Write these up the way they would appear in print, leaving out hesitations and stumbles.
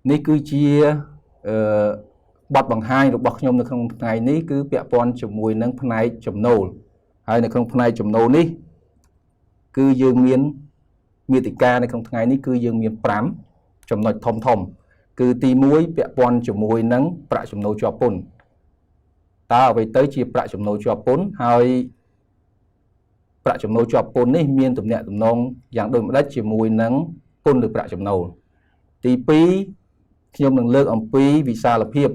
នេះគឺជាបទបង្ហាញរបស់ខ្ញុំនៅក្នុងថ្ងៃនេះគឺពាក់ព័ន្ធជាមួយនឹងផ្នែកចំណូលហើយនៅក្នុងផ្នែកចំណូលនេះគឺយើងមានមាតិកានៅក្នុងថ្ងៃនេះគឺយើងមាន5ចំណុចធំគឺទី1ពាក់ព័ន្ធជាមួយនឹងប្រាក់ចំណូលជាប់ពន្ធតើអ្វីទៅជាប្រាក់ចំណូលជាប់ពន្ធហើយប្រាក់ចំណូលជាប់ពន្ធនេះមានទំនាក់ទំនងយ៉ាងដូចម្តេចជាមួយនឹងពន្ធឬប្រាក់ចំណូលទី2ខ្ញុំនឹងលើកអំពីវិសាលភាព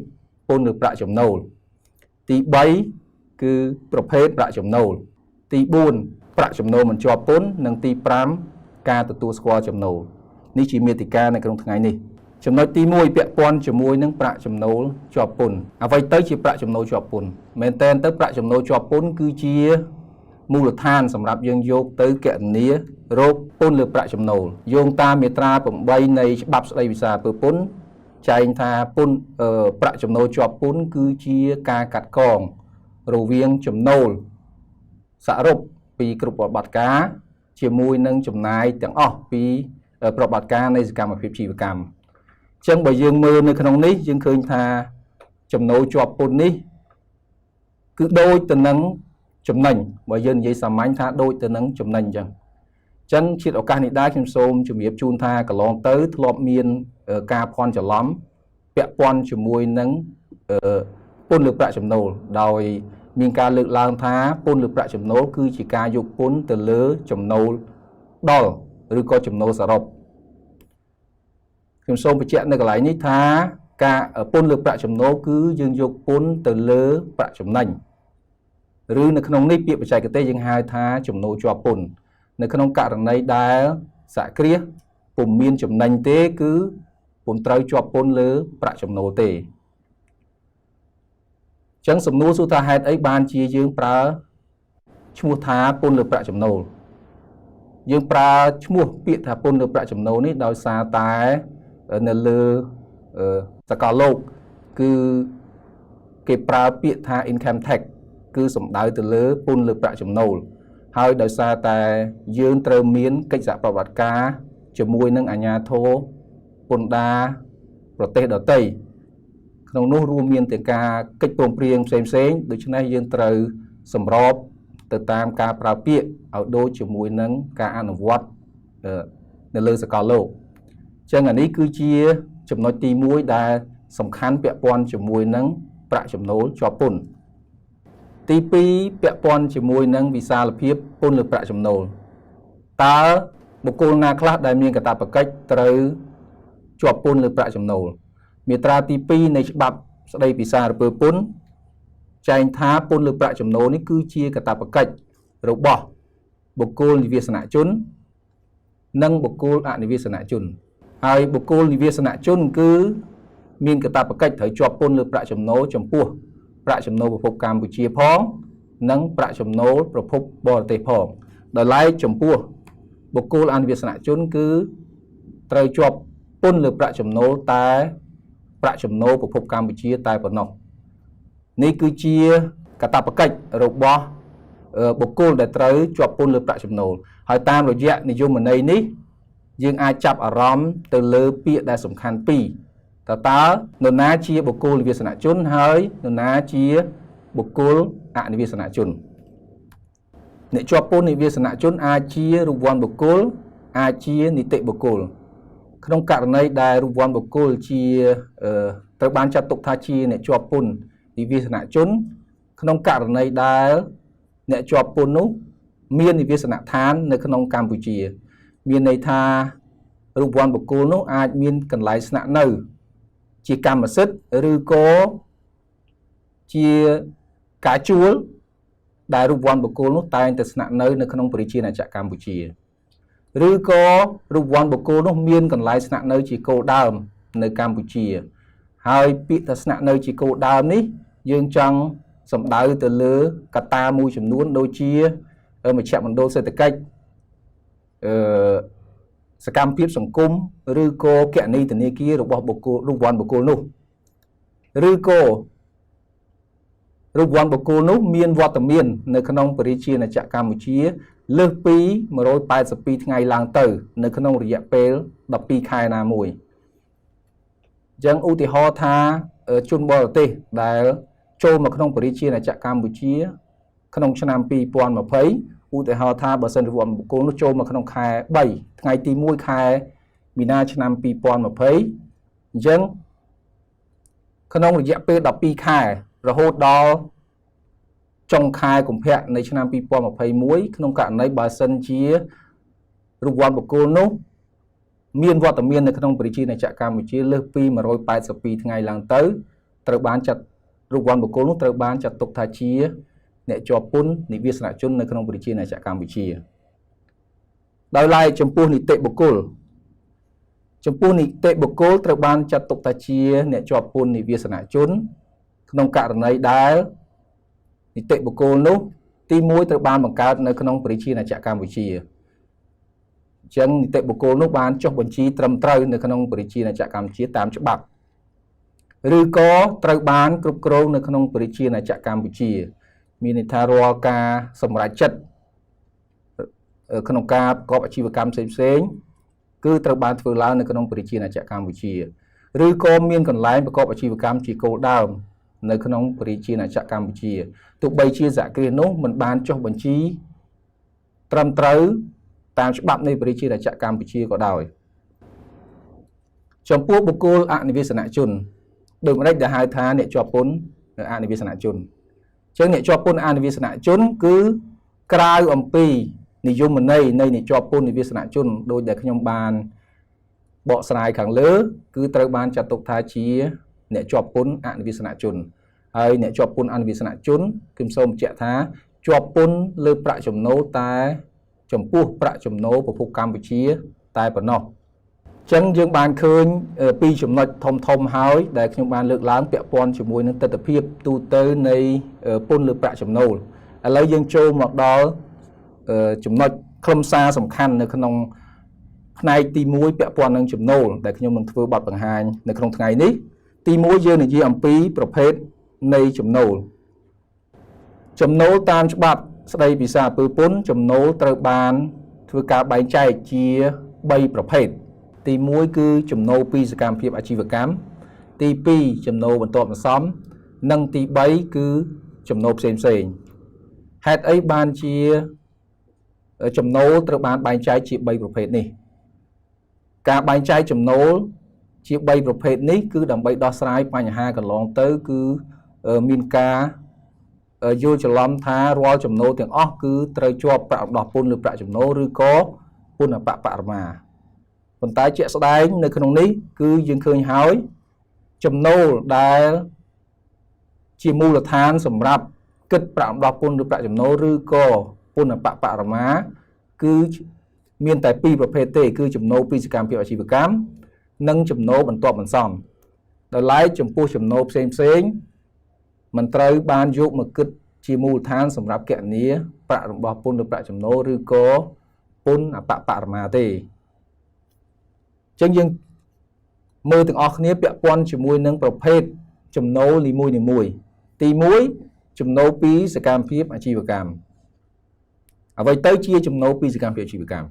ពន្ធឬប្រាក់ចំណូលទី3គឺប្រភេទប្រាក់ចំណូលទី4ប្រាក់ចំណូលមិនជាប់ពន្ធនិងទី5ការទទួលស្គាល់ចំណូលនេះជាមាតិកានៅក្នុងថ្ងៃនេះចំណុចទី1ពាក់ព័ន្ធជាមួយនឹងប្រាក់ចំណូលជាប់ពន្ធអ្វីទៅជាប្រាក់ចំណូលជាប់ពន្ធមែនតើប្រាក់ចំណូលជាប់ពន្ធគឺជាមូលដ្ឋានសម្រាប់យើងយកទៅគណនារោគពន្ធលើប្រាក់ចំណូលយោងតាមមាត្រា8នៃច្បាប់ស្តីវិសាលពើពន្ធចែងថាពន្ធប្រាក់ចំណូលជាប់ពន្ធគឺជាការកាត់កងរវាងចំណូលសរុបពីគ្រប់ប្រតិបត្តិការជាមួយនឹងចំណាយទាំងអស់ពីប្រតិបត្តិការនៃសកម្មភាពជីវកម្មអញ្ចឹងបើយើងមើលនៅក្នុងនេះយើងឃើញថាចំណូលជាប់ពន្ធនេះគឺដូចទៅនឹងចំណេញបើយើងនិយាយសាមញ្ញថាដូចទៅនឹងចំណេញអញ្ចឹងជាតិឱកាសនេះដែរខ្ញុំសូមជម្រាបជូនថាកន្លងទៅធ្លាប់មានការភ័ន្តច្រឡំពាក់ព័ន្ធជាមួយនឹងពន្ធលើប្រាក់ចំណូលដោយមានការលើកឡើងថាពន្ធលើប្រាក់ចំណូលគឺជាការយកពន្ធទៅលើចំណូលដល់ឬក៏ចំណូលសរុបខ្ញុំសូមបញ្ជាក់នៅកន្លែងនេះថាការពន្ធលើប្រាក់ចំណូលគឺយើងយកពន្ធទៅលើប្រាក់ចំណេញឬនៅក្នុងនេះពាក្យបច្ចេកទេសយើងហៅថាចំណូលជាប់ពន្ធនៅក្នុងករណីដែលសហគ្រាសពុំមានចំណេញទេគឺពុំត្រូវជាប់ពន្ធលើប្រាក់ចំណូលទេអញ្ចឹងសំណួរសួរថាហេតុអីបានជាយើងប្រើឈ្មោះថាពន្ធលើប្រាក់ចំណូលយើងប្រើឈ្មោះពាក្យថាពន្ធលើប្រាក់ចំណូលនេះដោយសារតែនៅលើសកលលោកគឺគេប្រើពាក្យថា income tax គឺសំដៅទៅលើពន្ធលើប្រាក់ចំណូលហើយដោយសារតែយើងត្រូវមានកិច្ចសហប្រតិបត្តិការជាមួយនឹងអាជ្ញាធរពន្ធដារប្រទេសដទៃក្នុងនោះរួមមានទាំងការកិច្ចព្រមព្រៀងផ្សេងដូច្នេះយើងត្រូវសម្របទៅតាមការប្រើពាក្យឲ្យដូចជាមួយនឹងការអនុវត្តនៅលើសកលលោកអញ្ចឹងអានេះគឺជាចំណុចទី1ដែលសំខាន់ពាក់ព័ន្ធជាមួយនឹងប្រាក់ចំណូលជាប់ពន្ធទី2ពាក់ព័ន្ធជាមួយនឹងវិសាលភាពពន្ធលើប្រាក់ចំណូលតើបុគ្គលណាខ្លះដែលមានកាតព្វកិច្ចត្រូវជាប់ពន្ធលើប្រាក់ចំណូលមាត្រាទី2នៃច្បាប់ស្តីពីសារពើពន្ធចែងថាពន្ធលើប្រាក់ចំណូលនេះគឺជាកាតព្វកិច្ចរបស់បុគ្គលនិវាសនជននិងបុគ្គលអនិវាសនជនហើយបុគ្គលនិវាសនជនគឺមានកាតព្វកិច្ចត្រូវជាប់ពន្ធលើប្រាក់ចំណូលចំពោះប្រាក់ចំណូលប្រភពកម្ពុជាផងនិងប្រាក់ចំណូលប្រភពបរទេសផងដោយឡែកចំពោះបុគ្គលអនិវាសនជនគឺត្រូវជាប់ពន្ធលើប្រាក់ចំណូលតែប្រាក់ចំណូលប្រភពកម្ពុជាតែប៉ុណ្ណោះនេះគឺជាកាតព្វកិច្ចរបស់បុគ្គលដែលត្រូវជាប់ពន្ធលើប្រាក់ចំណូលហើយតាមរយៈនិយមន័យនេះយើងអាចចាប់អារម្មណ៍ទៅលើពាក្យដែលសំខាន់ពីរតើនរណាជាបុគ្គលនិវាសនជនហើយនរណាជាបុគ្គលអនិវាសនជនអ្នកជាប់ពន្ធនិវាសនជនអាចជារូបវ័ន្តបុគ្គលអាចជានីតិបុគ្គលក្នុងករណីដែលរូបវ័ន្តបុគ្គលជាត្រូវបានចាត់ទុកថាជាអ្នកជាប់ពន្ធនិវាសនជនក្នុងករណីដែលអ្នកជាប់ពន្ធនោះមាននិវាសនដ្ឋាននៅក្នុងកម្ពុជាមានន័យថារូបវ័ន្តបុគ្គលនោះអាចមានកន្លែងស្នាក់នៅជាកម្មសិទ្ធិឬក៏ជាការជួលដែលរូបវ័ន្តបុគ្គលនោះតែងតែស្នាក់នៅក្នុងប្រជាណាចក្រកម្ពុជាឬក៏រូបវ័ន្តបុគ្គលនោះមានកន្លែងស្នាក់នៅជាគោលដើមនៅកម្ពុជាហើយពាក្យថាស្នាក់នៅជាគោលដើមនេះយើងចង់សំដៅទៅលើកត្តាមួយចំនួនដូចជាមជ្ឈមណ្ឌលសេដ្ឋកិច្ចសកម្មភាពសង្គមឬក៏គណនីធនាគាររបស់បុគ្គលរូបវ័ន្តបុគ្គលនោះឬក៏រូបវ័ន្តបុគ្គលនោះមានវត្តមាននៅក្នុងប្រជាណាចក្រកម្ពុជាលើសពី182ថ្ងៃឡើងទៅនៅក្នុងរយៈពេល12ខែណាមួយ ចឹងឧទាហរណ៍ថាជនបរទេសដែលចូលមកក្នុងប្រជាជាតិអាចារ្យកម្ពុជាក្នុងឆ្នាំ 2020 ឧទាហរណ៍ថាបើសិនជាបុគ្គលនោះចូលមកក្នុងខែ 3 ថ្ងៃទី1 ខែមីនាឆ្នាំ 2020 អញ្ចឹងក្នុងរយៈពេល 12 ខែរហូតដល់ចុងខែកុម្ភៈនៃឆ្នាំ 2021 ក្នុងករណីបើសិនជារង្វាន់បុគ្គលនោះមានវត្តមាននៅក្នុងប្រជាជាតិអាចារ្យកម្ពុជាលើសពី 182 ថ្ងៃឡើងទៅត្រូវបានចាត់រង្វាន់បុគ្គលនោះត្រូវបានចាត់ទុកថាជាអ្នកជាប់ពន្ធនិវាសនជននៅក្នុងប្រជាជាតិអាចារ្យកម្ពុជាដោយឡែកចំពោះនីតិបុគ្គលត្រូវបានចាត់ទុកថាជាអ្នកជាប់ពន្ធនិវាសនជនក្នុងករណីដែលនីតិបុគ្គលនោះទី1ត្រូវបានបង្កើតនៅក្នុងប្រជាជាតិអាចារ្យកម្ពុជាអញ្ចឹងនីតិបុគ្គលនោះបានចុះបញ្ជីត្រឹមត្រូវនៅក្នុងប្រជាជាតិអាចារ្យកម្ពុជាតាមច្បាប់ឬក៏ត្រូវបានគ្រប់គ្រងនៅក្នុងប្រជាជាតិអាចារ្យកម្ពុជាមានន័យថារាល់ការសម្រេចចិត្តក្នុងការប្រកបអាជីវកម្មផ្សេងៗគឺត្រូវបានធ្វើឡើងនៅក្នុងប្រជាជាតិអាចារ្យកម្ពុជាឬក៏មានកន្លែងប្រកបអាជីវកម្មជាគោលដៅនៅក្នុងប្រជាជាតិអាចារ្យកម្ពុជាទោះបីជាសហគ្រាសនោះមិនបានចុះបញ្ជីត្រឹមត្រូវតាមច្បាប់នៃប្រជាជាតិអាចារ្យកម្ពុជាក៏ដោយចំពោះបុគ្គលអនិវាសនជនដូចម្តេចដែលហៅថាអ្នកជាប់ពន្ធអនិវាសនជនអញ្ចឹងអ្នកជាប់ពន្ធអនិវាសនជនគឺក្រៅអំពីនិយមន័យនៃអ្នកជាប់ពន្ធនិវាសនជនដោយដែលខ្ញុំបានបកស្រាយខាងលើគឺត្រូវបានចាត់ទុកថាជាអ្នកជាប់ពន្ធអនិវាសនជនហើយអ្នកជាប់ពន្ធអនិវាសនជនខ្ញុំសូមបញ្ជាក់ថាជាប់ពន្ធលើប្រាក់ចំណូលតែចំពោះប្រាក់ចំណូលប្រភពកម្ពុជាតែប៉ុណ្ណោះអញ្ចឹងយើងបានឃើញពីចំណុចធំហើយដែលខ្ញុំបានលើកឡើងពាក់ព័ន្ធជាមួយនឹងទិដ្ឋភាពទូទៅនៃពន្ធលើប្រាក់ចំណូលឥឡូវយើងចូលមកដល់ចំណុចខ្លឹមសារសំខាន់នៅក្នុងផ្នែកទី1ពាក់ព័ន្ធនឹងចំណូលដែលខ្ញុំនឹងធ្វើបទបង្ហាញនៅក្នុងថ្ងៃនេះទី1យើងនិយាយអំពីប្រភេទនៃចំណូលតាមច្បាប់ស្តីពីសារពើពន្ធចំណូលត្រូវបានធ្វើការបែងចែកជា3ប្រភេទទី1គឺចំណូលពីសកម្មភាពអាជីវកម្មទី2ចំណូលបន្ទាប់បន្សំនិងទី3គឺចំណូលផ្សេងហេតុអីបានជាចំណូលត្រូវបានបែងចែកជា3ប្រភេទនេះការបែងចែកចំណូលជា3ប្រភេទនេះគឺដើម្បីដោះស្រាយបញ្ហាកន្លងទៅគឺមានការយល់ច្រឡំថារាល់ចំណូលទាំងអស់គឺត្រូវជាប់ប្រាក់ដោះពន្ធលើប្រាក់ចំណូលឬក៏ពន្ធអបបរមាប៉ុន្តែជាក់ស្ដែងនៅក្នុងនេះគឺយើងឃើញហើយចំណូលដែលជាមូលដ្ឋានសម្រាប់គិតប្រាក់ដោះពន្ធឬប្រាក់ចំណូលឬក៏ពន្ធអបបរមាគឺមានតែ2ប្រភេទទេគឺចំណូលពីសកម្មភាពអាជីវកម្មនិងចំណូលបន្ទាប់បន្សំដោយឡែកចំពោះចំណូលផ្សេងមិនត្រូវបានយកមកគិតជាមូលដ្ឋានសម្រាប់គណនាប្រាក់របស់ពន្ធឬប្រាក់ចំណូលឬក៏ពន្ធអបបរមាទេអញ្ចឹងយើងមើលទាំងអស់គ្នាពាក់ព័ន្ធជាមួយនឹងប្រភេទចំណូលនីមួយទី1ចំណូលពីសកម្មភាពអាជីវកម្មអ្វីទៅជាចំណូលពីសកម្មភាពអាជីវកម្ម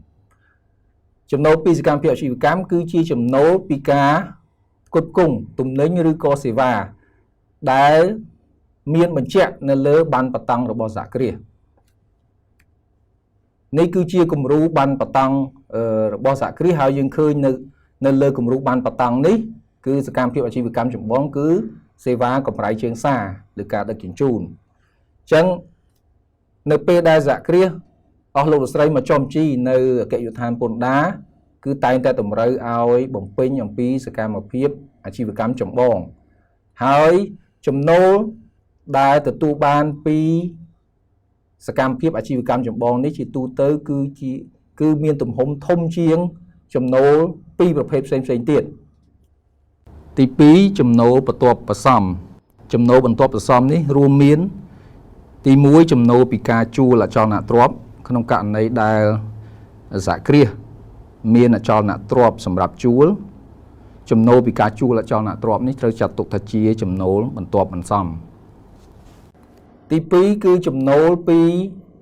ចំណូលពីសកម្មភាពអាជីវកម្មគឺជាចំណូលពីការផ្គត់ផ្គង់ទំនិញឬក៏សេវាដែលមានបញ្ជាក់នៅលើប័ណ្ណបតង់របស់សហគ្រាសនេះគឺជាគំរូប័ណ្ណបតង់របស់សហគ្រាសហើយយើងឃើញនៅលើគំរូប័ណ្ណបតង់នេះគឺសកម្មភាពអាជីវកម្មចម្បងគឺសេវាកម្រៃជើងសារឬការដឹកជញ្ជូនអញ្ចឹងនៅពេលដែលសហគ្រាសអស់លោកស្រីមកចំជីនៅអគ្គនាយកដ្ឋានពន្ធដារគឺតែងតែតម្រូវឲ្យបំពេញអំពីសកម្មភាពអាជីវកម្មចម្បងហើយចំណូលដែលទទួលបានពីសកម្មភាពអាជីវកម្មចម្បងនេះជាទូទៅគឺមានទំហំធំជាងចំណូលពីរប្រភេទផ្សេងទៀតទី2ចំណូលបន្ទាប់បន្សំចំណូលបន្ទាប់បន្សំនេះរួមមានទី1ចំណូលពីការជួលអចលនទ្រព្យក្នុងករណីដែលសហគ្រាសមានអចលនទ្រព្យសម្រាប់ជួលចំណូលពីការជួលអចលនទ្រព្យនេះត្រូវចាត់ទុកថាជាចំណូលបន្ទាប់បន្សំទី2គឺចំណូលពី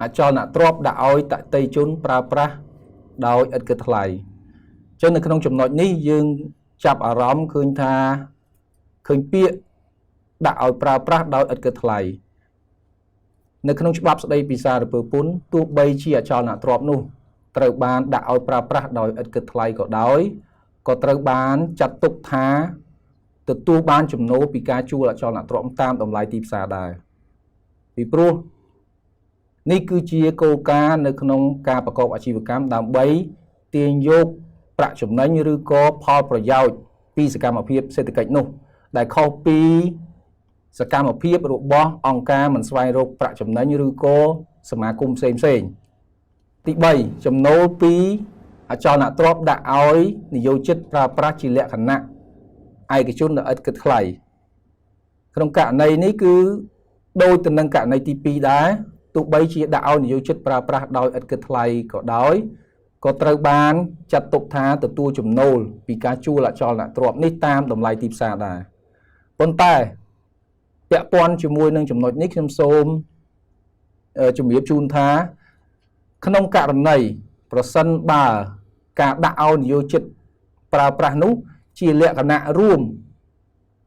អចលនទ្រព្យដាក់ឲ្យតន្ត្រីជនប្រើប្រាស់ដោយឥតគិតថ្លៃអញ្ចឹងនៅក្នុងចំណុចនេះយើងចាប់អារម្មណ៍ឃើញថា ឃើញពាក្យដាក់ឲ្យប្រើប្រាស់ដោយឥតគិតថ្លៃនៅក្នុងច្បាប់ស្តីពីសារពើពន្ធទោះបីជាអចលនទ្រព្យនោះត្រូវបានដាក់ឲ្យប្រើប្រាស់ដោយឥតគិតថ្លៃក៏ដោយក៏ត្រូវបានចាត់ទុកថាទទួលបានចំណូលពីការជួលអចលនទ្រព្យតាមតម្លៃទីផ្សារដែរពីព្រោះនេះគឺជាគោលការណ៍នៅក្នុងការប្រកបអាជីវកម្មដើម្បីទាញយកប្រាក់ចំណេញឬក៏ផលប្រយោជន៍ពីសកម្មភាពសេដ្ឋកិច្ចនោះដែលខុសពីសកម្មភាពរបស់អង្គការមិនស្វែងរកប្រាក់ចំណេញឬក៏សមាគមផ្សេងទី3ចំណូលពីអចលនទ្រព្យដាក់ឲ្យនិយោជិតប្រើប្រាស់ជាលក្ខណៈឯកជនដែលឥតគិតថ្លៃក្នុងករណីនេះគឺដូចទៅនឹងករណីទី2ដែរទោះបីជាដាក់ឲ្យនិយោជិតប្រើប្រាស់ដោយឥតគិតថ្លៃក៏ដោយក៏ត្រូវបានចាត់ទុកថាទទួលចំណូលពីការជួលអចលនទ្រព្យនេះតាមតម្លៃទីផ្សារដែរប៉ុន្តែពាក់ព័ន្ធជាមួយនឹងចំណុចនេះខ្ញុំសូមជម្រាបជូនថាក្នុងករណីប្រសិនបើការដាក់ឲ្យនិយោជិតប្រើប្រាស់នោះជាលក្ខណៈរួម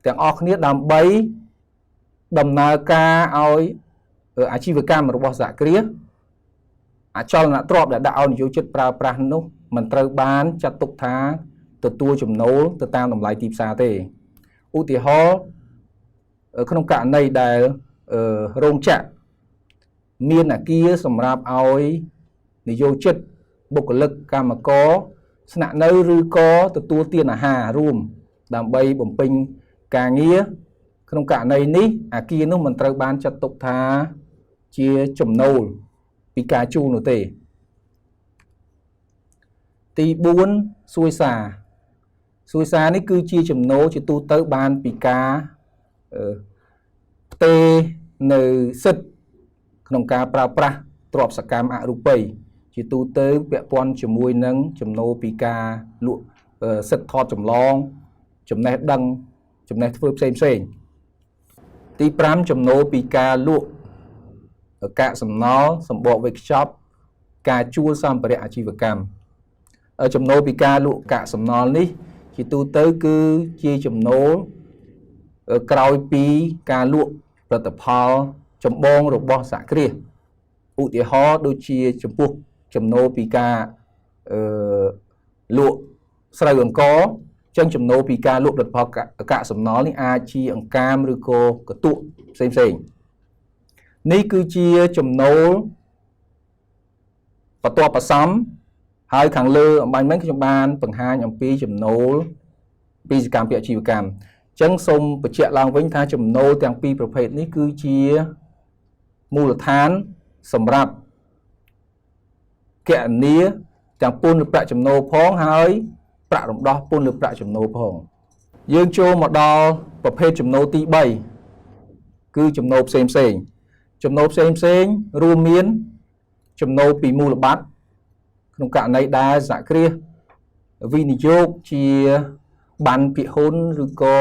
ទាំងអស់គ្នាដើម្បីដំណើរការឲ្យអាជីវកម្មរបស់សហគ្រាសអចលនទ្រព្យដែលដាក់ឲ្យនិយោជិតប្រើប្រាស់នោះមិនត្រូវបានចាត់ទុកថាទទួលចំណូលទៅតាមតម្លៃទីផ្សារទេឧទាហរណ៍ក្នុងករណីដែលរោងចក្រមានអគារសម្រាប់ឲ្យនិយោជិតបុគ្គលិកកម្មករស្នាក់នៅឬក៏ទទួលទានអាហាររួមដើម្បីបំពេញការងារក្នុងករណីនេះអគារនោះមិនត្រូវបានចាត់ទុកថាជាចំណូលពីការជួលនោះទេទី4សួយសារនេះគឺជាចំណូលជាទូទៅបានពីការផ្ទេរនៅសិទ្ធិក្នុងការប្រើប្រាស់ទ្រព្យសកម្មអរូបីជាទូទៅពាក់ព័ន្ធជាមួយនឹងចំណូលពីការលក់សិទ្ធិថតចម្លងចំណេះដឹងចំណេះធ្វើផ្សេងទី5ចំណូលពីការលក់កាកសំណល់សម្បកវេចខ្ចប់ការជួលសម្ភារៈអាជីវកម្មចំណូលពីការលក់កាកសំណល់នេះជាទូទៅគឺជាចំណូលក្រោយពីការលក់ផលិតផលចម្បងរបស់សហគ្រាសឧទាហរណ៍ដូចជាចំពោះចំណូលពីការលក់ស្រូវអង្ករចឹងចំណូលពីការលក់ផលិតផលកាកសំណល់នេះអាចជាអង្កាមឬក៏កន្ទក់ផ្សេងនេះគឺជាចំណូលបន្ទាប់បន្សំហើយខាងលើអំបញ្ញមិញខ្ញុំបានបង្ហាញអំពីចំណូលពីសកម្មភាពអាជីវកម្មចឹងសូមបញ្ជាក់ឡើងវិញថាចំណូលទាំងពីរប្រភេទនេះគឺជាមូលដ្ឋានសម្រាប់គណនាទាំងពន្ធលើប្រាក់ចំណូលផងហើយប្រាក់រំដោះពន្ធលើប្រាក់ចំណូលផងយើងចូលមកដល់ប្រភេទចំណូលទី3គឺចំណូលផ្សេងចំណូលផ្សេងរួមមានចំណូលពីមូលបត្រក្នុងករណីដែលសហគ្រាសវិនិយោគជាបណ្ណភិហ៊ុនឬក៏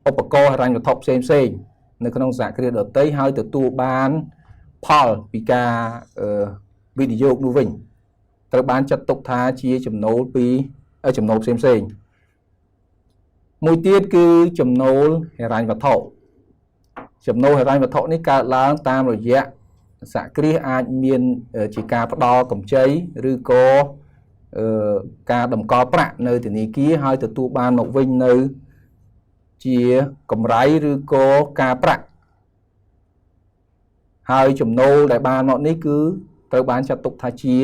ឧបករណ៍ហិរញ្ញវត្ថុផ្សេងនៅក្នុងសហគ្រាសដទៃហើយទទួលបានផលពីការវិនិយោគនោះវិញត្រូវបានចាត់ទុកថាជាចំណូលពីចំណូលផ្សេងមួយទៀតគឺចំណូលហិរញ្ញវត្ថុចំណូលហិរញ្ញវត្ថុនេះកើតឡើងតាមរយៈសហគ្រាសអាចមានជាការផ្ដល់កម្ចីឬក៏ការតម្កល់ប្រាក់នៅធនាគារហើយទទួលបានមកវិញនៅជាកម្រៃឬក៏ការប្រាក់ហើយចំណូលដែលបានមកនេះគឺត្រូវបានចាត់ទុកថាជា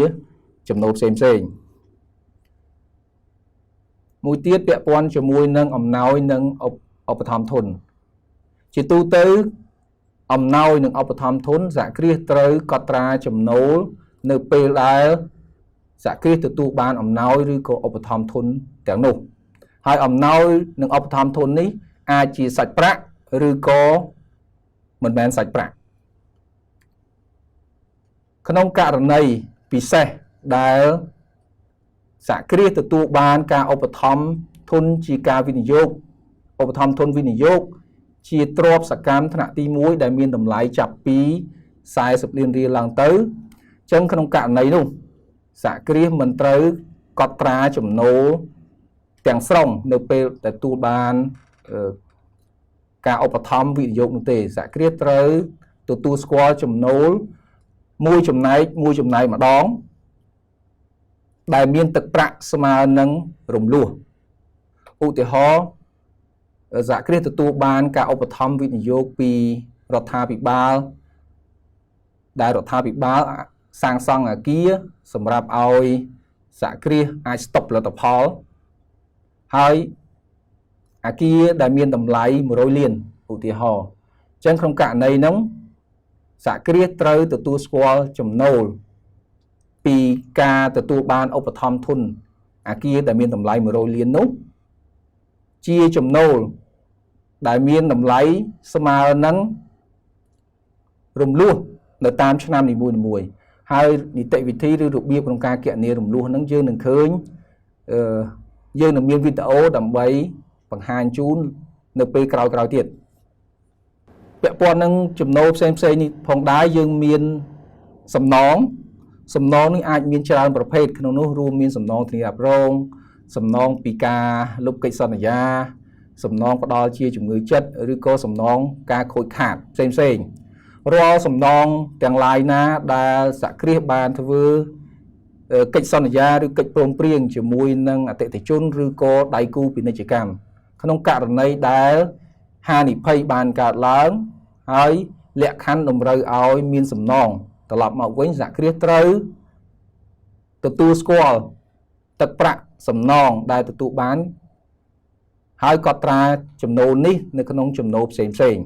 ចំណូលផ្សេងមួយទៀតពាក់ព័ន្ធជាមួយនឹងអំណោយនិងឧបត្ថម្ភធនជាទូទៅអំណោយនិងឧបត្ថម្ភធនសហគ្រាសត្រូវកត់ត្រាចំណូលនៅពេលដែលសហគ្រាសទទួលបានអំណោយឬក៏ឧបត្ថម្ភធនទាំងនោះហើយអំណោយនិងឧបត្ថម្ភធននេះអាចជាសាច់ប្រាក់ឬក៏មិនមែនសាច់ប្រាក់ក្នុងករណីពិសេសដែលសហគ្រាសទទួលបានការឧបត្ថម្ភធនជាការវិនិយោគឧបត្ថម្ភធនវិនិយោគជាទ្រព្យសកម្មថ្នាក់ទី1ដែលមានតម្លៃចាប់ពី40លានរៀលឡើងទៅអញ្ចឹងក្នុងករណីនោះសហគ្រាសមិនត្រូវកត់ត្រាចំណូលទាំងស្រុងនៅពេលទទួលបាន ការឧបត្ថម្ភវិនិយោគនោះទេសហគ្រាសត្រូវទទួលស្គាល់ចំណូលមួយចំណែកម្ដងដែលមានទឹកប្រាក់ស្មើនឹងរំលោះឧទាហរណ៍សហគ្រាសទទួលបានការឧបត្ថម្ភវិនិយោគពីរដ្ឋាភិបាលដែលរដ្ឋាភិបាលសាងសង់អគារសម្រាប់ឲ្យសហគ្រាសអាចស្តុកផលិតផលហើយអគារដែលមានតម្លៃ100លានឧទាហរណ៍អញ្ចឹងក្នុងករណីហ្នឹងសហគ្រាសត្រូវទទួលស្គាល់ចំណូលពីការទទួលបានឧបត្ថម្ភទុនអគារដែលមានតម្លៃ100លាននោះជាចំណូលដែលមានតម្លៃស្មើនឹងរំលោះនៅតាមឆ្នាំនីមួយៗហើយនីតិវិធីឬរបៀបក្នុងការគណនារំលោះហ្នឹងយើងនឹងឃើញយើងនឹងមានវីដេអូដើម្បីបង្ហាញជូននៅពេលក្រោយៗទៀតពាក់ព័ន្ធនឹងចំណូលផ្សេងនេះផងដែរយើងមានសំណងនេះអាចមានច្រើនប្រភេទក្នុងនោះរួមមានសំណងធានារ៉ាប់រងសំណងពីការលុបកិច្ចសន្យាសំណងផ្ដល់ជាជំងឺចិត្តឬក៏សំណងការខូចខាតផ្សេងរាល់សំណងទាំងឡាយណាដែលសហគ្រាសបានធ្វើកិច្ចសន្យាឬកិច្ចព្រមព្រៀងជាមួយនឹងអតិថិជនឬក៏ដៃគូពាណិជ្ជកម្មក្នុងករណីដែលហានិភ័យបានកើតឡើងហើយលក្ខខណ្ឌតម្រូវឲ្យមានសំណងត្រឡប់មកវិញសហគ្រាសត្រូវទទួលស្គាល់ទឹកប្រាក់សំណងដែលទទួលបានហើយកត់ត្រាចំណូលនេះនៅក្នុងចំណូលផ្សេង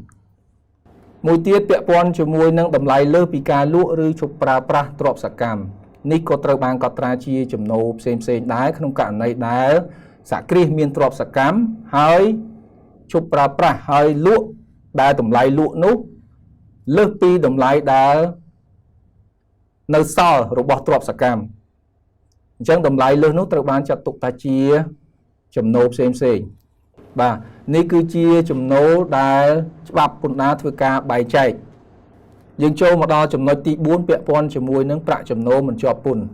មួយទៀតពាក់ព័ន្ធជាមួយនឹងតម្លៃលើសពីការលក់ឬឈប់ប្រើប្រាស់ទ្រព្យសកម្មនេះក៏ត្រូវបានកត់ត្រាជាចំណូលផ្សេងដែរក្នុងករណីដែលសហគ្រាសមានទ្រព្យសកម្មហើយឈប់ប្រើប្រាស់ហើយលក់ដែលតម្លៃលក់នោះលើសពីតម្លៃដែលនៅសល់របស់ទ្រព្យសកម្មអញ្ចឹងតម្លៃលើសនោះត្រូវបានចាត់ទុកថាជាចំណូលផ្សេងបាទនេះគឺជាចំណូលដែលច្បាប់ពន្ធដារធ្វើការបែងចែកយើងចូលមកដល់ចំណុចទី4ពាក់ព័ន្ធជាមួយនឹងប្រាក់ចំណូលមិនជាប់ពន្ធ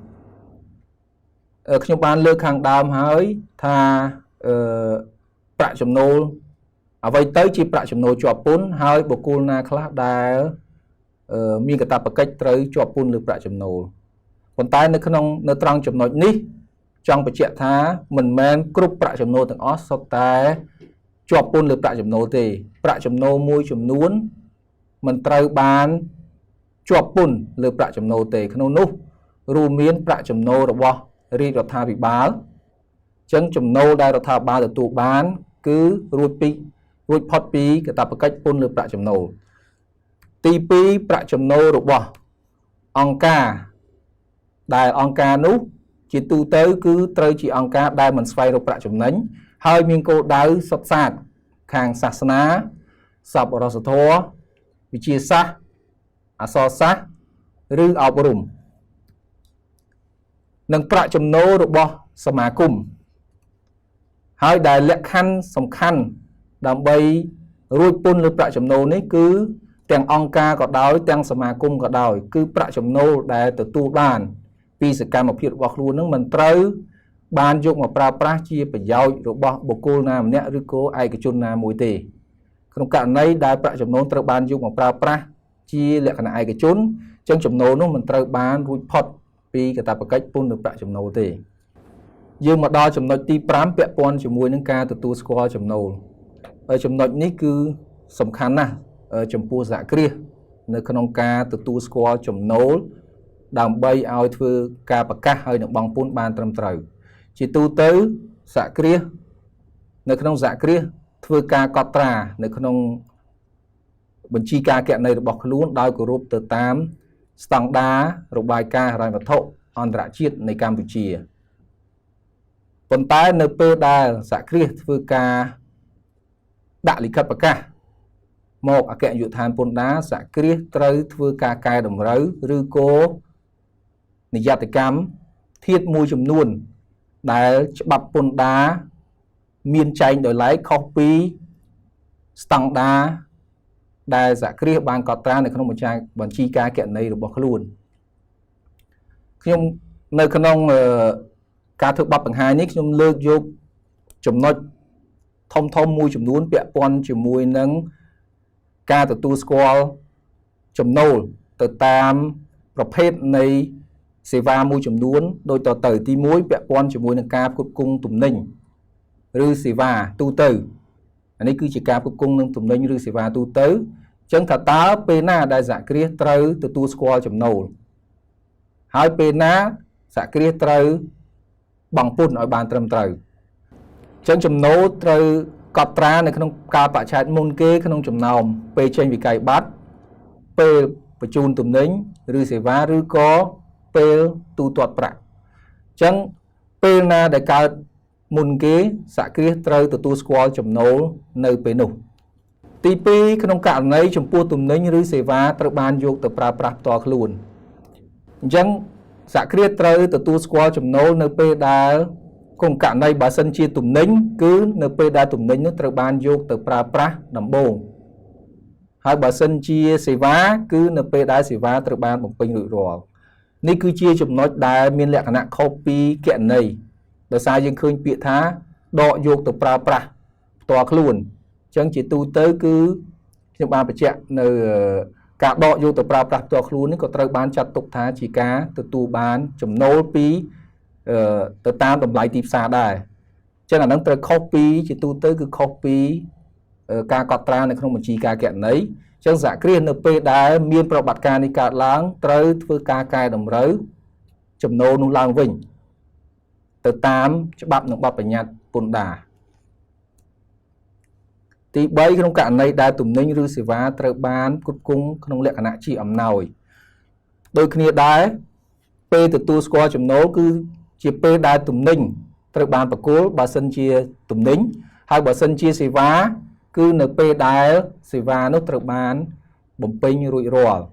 ខ្ញុំបានលើកខាងដើមហើយថាប្រាក់ចំណូលអ្វីទៅជាប្រាក់ចំណូលជាប់ពន្ធហើយបុគ្គលណាខ្លះដែលមានកាតព្វកិច្ចត្រូវជាប់ពន្ធលើប្រាក់ចំណូលប៉ុន្តែនៅត្រង់ចំណុចនេះចង់បញ្ជាក់ថាមិនមែនគ្រប់ប្រាក់ចំណូលទាំងអស់សុទ្ធតែជាប់ពន្ធលើប្រាក់ចំណូលទេប្រាក់ចំណូលមួយចំនួនមិនត្រូវបានជាប់ពន្ធលើប្រាក់ចំណូលទេក្នុងនោះរួមមានប្រាក់ចំណូលរបស់រាជរដ្ឋាភិបាលអញ្ចឹងចំណូលដែលរដ្ឋាភិបាលទទួលបានគឺរួចផុតពីកាតព្វកិច្ចពន្ធលើប្រាក់ចំណូលទី2ប្រាក់ចំណូលរបស់អង្គការដែលអង្គការនោះជាទូទៅគឺត្រូវជាអង្គការដែលមិនស្វែងរកប្រាក់ចំណេញហើយមានគោលដៅសុទ្ធសាធខាងសាសនាសប្បុរសធម៌វិទ្យាសាស្ត្រអក្សរសាស្ត្រឬអប់រំនិងប្រាក់ចំណូលរបស់សមាគមហើយដែលលក្ខខណ្ឌសំខាន់ដើម្បីរួចពន្ធលើប្រាក់ចំណូលនេះគឺទាំងអង្គការក៏ដោយទាំងសមាគមក៏ដោយគឺប្រាក់ចំណូលដែលទទួលបានពីសកម្មភាពរបស់ខ្លួននឹងមិនត្រូវបានយកមកប្រើប្រាស់ជាប្រយោជន៍របស់បុគ្គលណាម្នាក់ឬក៏ឯកជនណាមួយទេក្នុងករណីដែលប្រាក់ចំណូលត្រូវបានយកមកប្រើប្រាស់ជាលក្ខណៈឯកជនអញ្ចឹងចំណូលនោះមិនត្រូវបានរួចផុតពីកាតព្វកិច្ចពន្ធលើប្រាក់ចំណូលទេយើងមកដល់ចំណុចទី5ពាក់ព័ន្ធជាមួយនឹងការទទួលស្គាល់ចំណូលចំណុចនេះគឺសំខាន់ណាស់ចំពោះសហគ្រាសនៅក្នុងការទទួលស្គាល់ចំណូលដើម្បីឲ្យធ្វើការប្រកាសឲ្យនឹងបង់ពន្ធបានត្រឹមត្រូវជាទូទៅសហគ្រាសនៅក្នុងសហគ្រាសធ្វើការកត់ត្រានៅក្នុងបញ្ជីការគណនេយ្យរបស់ខ្លួនដោយគោរពទៅតាមស្តង់ដាររបាយការណ៍ហិរញ្ញវត្ថុអន្តរជាតិនៃកម្ពុជាប៉ុន្តែនៅពេលដែលសហគ្រាសធ្វើការដាក់លិខិតប្រកាសមកអគ្គនាយកដ្ឋានពន្ធដារសហគ្រាសត្រូវធ្វើការកែតម្រូវឬក៏និយត្តកម្មធាតុមួយចំនួនដែលច្បាប់ពន្ធដារមានចែងដោយឡែកខុសពីស្តង់ដារដែលសហគ្រាសបានកត់ត្រានៅក្នុងបញ្ជីការគណនេយ្យរបស់ខ្លួនខ្ញុំនៅក្នុងការធ្វើបទបង្ហាញនេះខ្ញុំលើកយកចំណុច ធំមួយចំនួនពាក់ព័ន្ធជាមួយនឹងការទទួលស្គាល់ចំណូលទៅតាមប្រភេទនៃសេវាមួយចំនួនដូចតទៅទី1ពាក់ព័ន្ធជាមួយនឹងការផ្គត់ផ្គង់ទំនិញឬសេវាទូទៅអានេះគឺជាការផ្គត់ផ្គង់នឹងទំនិញឬសេវាទូទៅអញ្ចឹងថាតើពេលណាដែលសហគ្រាសត្រូវទទួលស្គាល់ចំណូលហើយពេលណាសហគ្រាសត្រូវបង់ពន្ធឲ្យបានត្រឹមត្រូវអញ្ចឹងចំណូលត្រូវកត់ត្រានៅក្នុងកាលបរិច្ឆេទមុនគេក្នុងចំណោមពេលចេញវិក័យប័ត្រពេលបញ្ជូនទំនិញឬសេវាឬក៏ពេលទូទាត់ប្រាក់អញ្ចឹងពេលណាដែលកើតមុនគេសហគ្រាសត្រូវទទួលស្គាល់ចំណូលនៅពេលនោះទី2ក្នុងករណីចំពោះទំនិញឬសេវាត្រូវបានយកទៅប្រើប្រាស់ផ្ទាល់ខ្លួនអញ្ចឹងសហគ្រាសត្រូវទទួលស្គាល់ចំណូលនៅពេលដែលក្នុងករណីបើសិនជាទំនិញគឺនៅពេលដែលទំនិញនោះត្រូវបានយកទៅប្រើប្រាស់ដំបូងហើយបើសិនជាសេវាគឺនៅពេលដែលសេវាត្រូវបានបំពេញរួចរាល់នេះគឺជាចំណុចដែលមានលក្ខណៈខុសពីគណនេយ្យដោយសារយើងឃើញពាក្យថាដកយកទៅប្រើប្រាស់ផ្ទាល់ខ្លួនអញ្ចឹងជាទូទៅគឺខ្ញុំបានបញ្ជាក់នៅការដកយកទៅប្រើប្រាស់ផ្ទាល់ខ្លួននេះក៏ត្រូវបានចាត់ទុកថាជាការទទួលបានចំណូលពីទៅតាមតម្លៃទីផ្សារដែរអញ្ចឹងអានឹងត្រូវខុសពីជាទូទៅគឺខុសពីការកត់ត្រានៅក្នុងបញ្ជីការគណនេយ្យអញ្ចឹងសហគ្រាសនៅពេលដែលមានប្រតិបត្តិការនេះកើតឡើងត្រូវធ្វើការកែតម្រូវចំណូលនោះឡើងវិញទៅតាមច្បាប់និងបទបញ្ញត្តិពន្ធដារទី3ក្នុងករណីដែលទំនិញឬសេវាត្រូវបានផ្គត់ផ្គង់ក្នុងលក្ខណៈជាអំណោយដូចគ្នាដែរពេលទទួលស្គាល់ចំណូលគឺជាពេលដែលទំនិញត្រូវបានប្រគល់បើសិនជាទំនិញហើយបើសិនជាសេវាគឺនៅពេលដែលសេវានោះត្រូវបានបំពេញរួចរាល់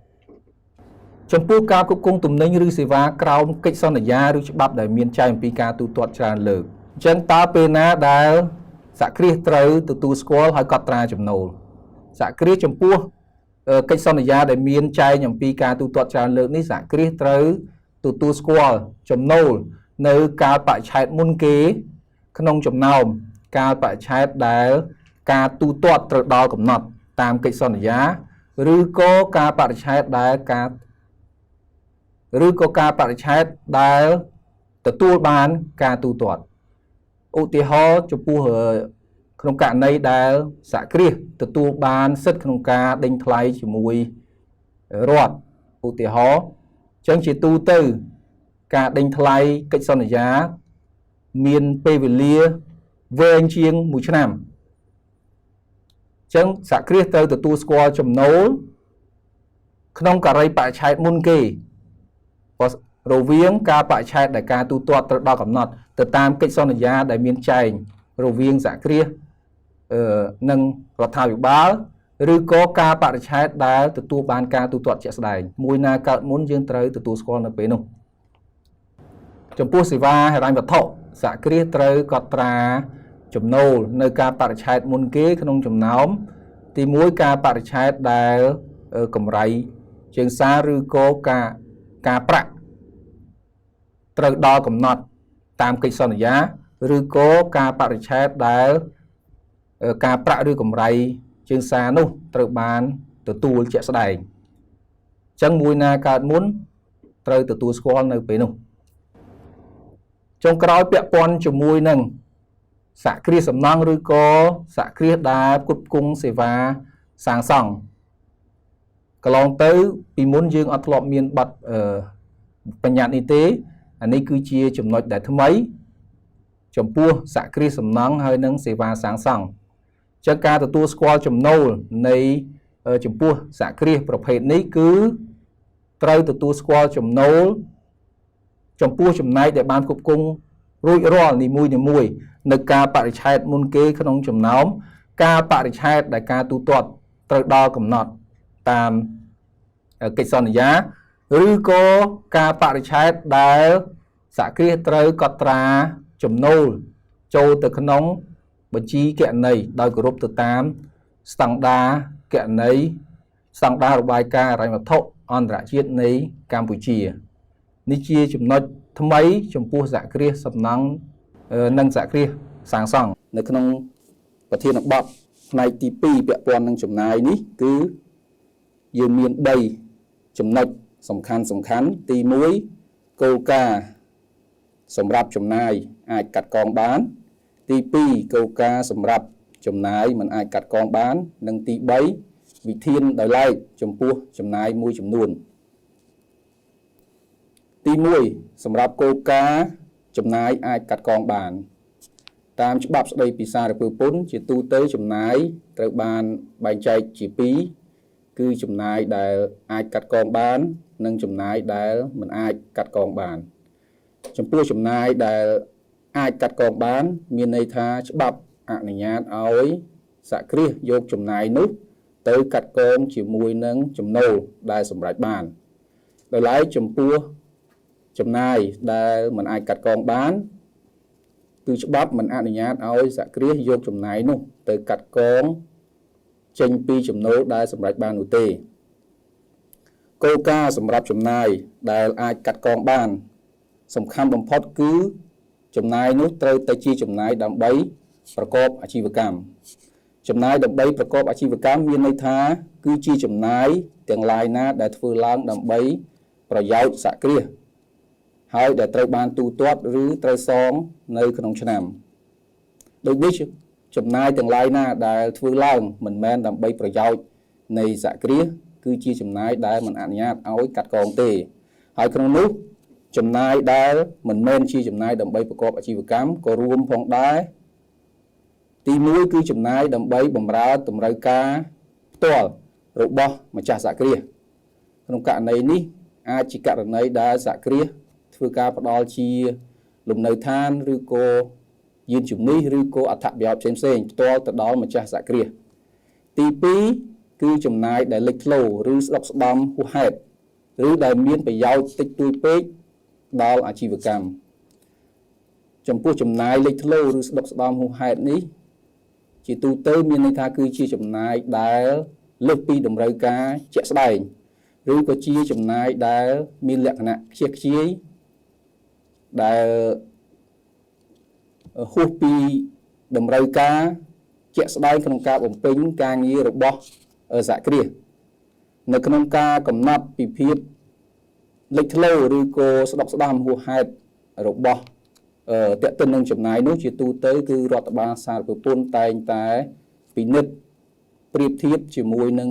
ចំពោះការផ្គត់ផ្គង់ទំនិញឬសេវាក្រោមកិច្ចសន្យាឬច្បាប់ដែលមានចែងអំពីការទូទាត់ច្រើនលើកអញ្ចឹងតើពេលណាដែលសហគ្រាសត្រូវទទួលស្គាល់ហើយកត់ត្រាចំណូលសហគ្រាសចំពោះកិច្ចសន្យាដែលមានចែងអំពីការទូទាត់ច្រើនលើកនេះសហគ្រាសត្រូវទទួលស្គាល់ចំណូលនៅកាលបរិច្ឆេទមុនគេក្នុងចំណោមកាលបរិច្ឆេទដែលការទូទាត់ត្រូវដល់កំណត់តាមកិច្ចសន្យាឬក៏ការបរិច្ឆេទដែលការបរិច្ឆេទដែលទទួលបានការទូទាត់ឧទាហរណ៍ចំពោះក្នុងករណីដែលសហគ្រាសទទួលបានសិទ្ធិក្នុងការដេញថ្លៃជាមួយរដ្ឋឧទាហរណ៍អញ្ចឹងជាទូទៅការដេញថ្លៃកិច្ចសន្យាមានពេលវេលាវែងជាង1ឆ្នាំអញ្ចឹងសហគ្រាសត្រូវទទួលស្គាល់ចំណូលក្នុងការីបរិច្ឆេទមុនគេរវាងការបរិច្ឆេទដែលការទូទាត់ត្រូវដល់កំណត់ទៅតាមកិច្ចសន្យាដែលមានចែងរវាងសហគ្រាសនិងរដ្ឋាភិបាលឬក៏ការបរិច្ឆេទដែលទទួលបានការទូទាត់ជាក់ស្ដែងមួយណាកើតមុនយើងត្រូវទទួលស្គាល់នៅពេលនោះចំពោះសេវាហិរញ្ញវត្ថុសហគ្រាសត្រូវកត់ត្រាចំណូលនៅការបរិច្ឆេទមុនគេក្នុងចំណោមទី1ការបរិច្ឆេទដែលកម្រៃជើងសារឬក៏ការប្រាក់ត្រូវដល់កំណត់តាមកិច្ចសន្យាឬក៏ការបរិច្ឆេទដែលការប្រាក់ឬកម្រៃជើងសារនោះត្រូវបានទទួលជាក់ស្ដែងអញ្ចឹងមួយណាកើតមុនត្រូវទទួលស្គាល់នៅពេលនោះចុងក្រោយពាក់ព័ន្ធជាមួយនឹងសហគ្រាសសំណង់ឬក៏សហគ្រាសដែលផ្គត់ផ្គង់សេវាសាងសង់កន្លងទៅពីមុនយើងអត់ធ្លាប់មានប័ណ្ណបញ្ញត្តិនេះទេអានេះគឺជាចំណុចដែលថ្មីចំពោះសហគ្រាសសំណង់ហើយនិងសេវាសាងសង់ចឹងការទទួលស្គាល់ចំណូលនៃចំពោះសហគ្រាសប្រភេទនេះគឺត្រូវទទួលស្គាល់ចំណូលចំពោះចំណែកដែលបានផ្គត់ផ្គង់រួចរាល់នីមួយនៅការបរិច្ឆេទមុនគេក្នុងចំណោមការបរិច្ឆេទដែលការទូទាត់ត្រូវដល់កំណត់តាមកិច្ចសន្យាឬក៏ការបរិច្ឆេទដែលសហគ្រាសត្រូវកត់ត្រាចំណូលចូលទៅក្នុងបញ្ជីគណនេយ្យដោយគោរពទៅតាមស្តង់ដារគណនេយ្យស្តង់ដាររបាយការណ៍ហិរញ្ញវត្ថុអន្តរជាតិនៃកម្ពុជានេះជាចំណុចថ្មីចំពោះសហគ្រាសសំណង់និងសហគ្រាសសាងសង់នៅក្នុង ประเทศบับในទី2ពាក់ព័ន្ធនឹងចំណាយនេះគឺយើងមានដីចំណុចសំខាន់ទី1គោលការណ៍សម្រាប់ចំណាយអាចកាត់កងបានទី2គោលការណ៍សម្រាប់ចំណាយមិនអាចកាត់កងបាននិងទី3វិធានដោយឡែកចំពោះចំណាយមួយចំនួនទី1សម្រាប់គោលការណ៍ចំណាយអាចកាត់កងបានតាមច្បាប់ស្តីពីសារពើពន្ធជាទូទៅចំណាយត្រូវបានបែងចែកជា2គឺចំណាយដែលអាចកាត់កងបាននិងចំណាយដែលមិនអាចកាត់កងបានចំពោះចំណាយដែលអាចកាត់កងបានមានន័យថាច្បាប់អនុញ្ញាតឲ្យសហគ្រាសយកចំណាយនោះទៅកាត់កងជាមួយនឹងចំណូលដែលសម្រេចបានដោយឡែកចំពោះចំណាយដែលមិនអាចកាត់កងបានគឺច្បាប់មិនអនុញ្ញាតឲ្យសហគ្រាសយកចំណាយនោះទៅកាត់កងចេញពីចំណូលដែលសម្រេចបាននោះទេគោលការណ៍សម្រាប់ចំណាយដែលអាចកាត់កងបានសំខាន់បំផុតគឺចំណាយនោះត្រូវតែជាចំណាយដើម្បីប្រកបអាជីវកម្មចំណាយដើម្បីប្រកបអាជីវកម្មមានន័យថាគឺជាចំណាយទាំងឡាយណាដែលធ្វើឡើងដើម្បីប្រយោជន៍សហគ្រាសហើយដែលត្រូវបានទូទាត់ឬត្រូវសងនៅក្នុងឆ្នាំដូចនេះចំណាយទាំងឡាយណាដែលធ្វើឡើងមិនមែនដើម្បីប្រយោជន៍នៃសហគ្រាសគឺជាចំណាយដែលមិនអនុញ្ញាតឲ្យកាត់កងទេហើយក្នុងនោះចំណាយដែលមិនមែនជាចំណាយដើម្បីប្រកបអាជីវកម្មក៏រួមផងដែរទី1គឺចំណាយដើម្បីបម្រើតម្រូវការផ្ទាល់របស់ម្ចាស់សហគ្រាសក្នុងករណីនេះអាចជាករណីដែលសហគ្រាសធ្វើការផ្ដល់ជាលំនៅឋានឬក៏យានជំនិះឬក៏អត្ថប្រយោជន៍ផ្សេងៗផ្ទាល់ទៅដល់ម្ចាស់សហគ្រាសទី2គឺចំណាយដែលលេចធ្លោឬស្ដុកស្ដំហួសហេតុឬដែលមានប្រយោជន៍តិចតួចពេកដល់អាជីវកម្មចំពោះចំណាយលេចធ្លោឬស្ដុកស្ដំហួសហេតុនេះជាទូទៅមានន័យថាគឺជាចំណាយដែលលើសពីតម្រូវការជាក់ស្ដែងឬក៏ជាចំណាយដែលមានលក្ខណៈខ្ជះខ្ជាយដែលហួសពីតម្រូវការជាក់ស្ដែងក្នុងការបំពេញការងាររបស់សហគ្រាសនៅក្នុងការកំណត់ពីភាពលេចធ្លោឬក៏ស្ដុកស្ដំហួសហេតុរបស់តេតិននឹងចំណាយនោះជាទូទៅគឺរដ្ឋបាលសារពើពន្ធតែងតែពិនិត្យប្រៀបធៀបជាមួយនឹង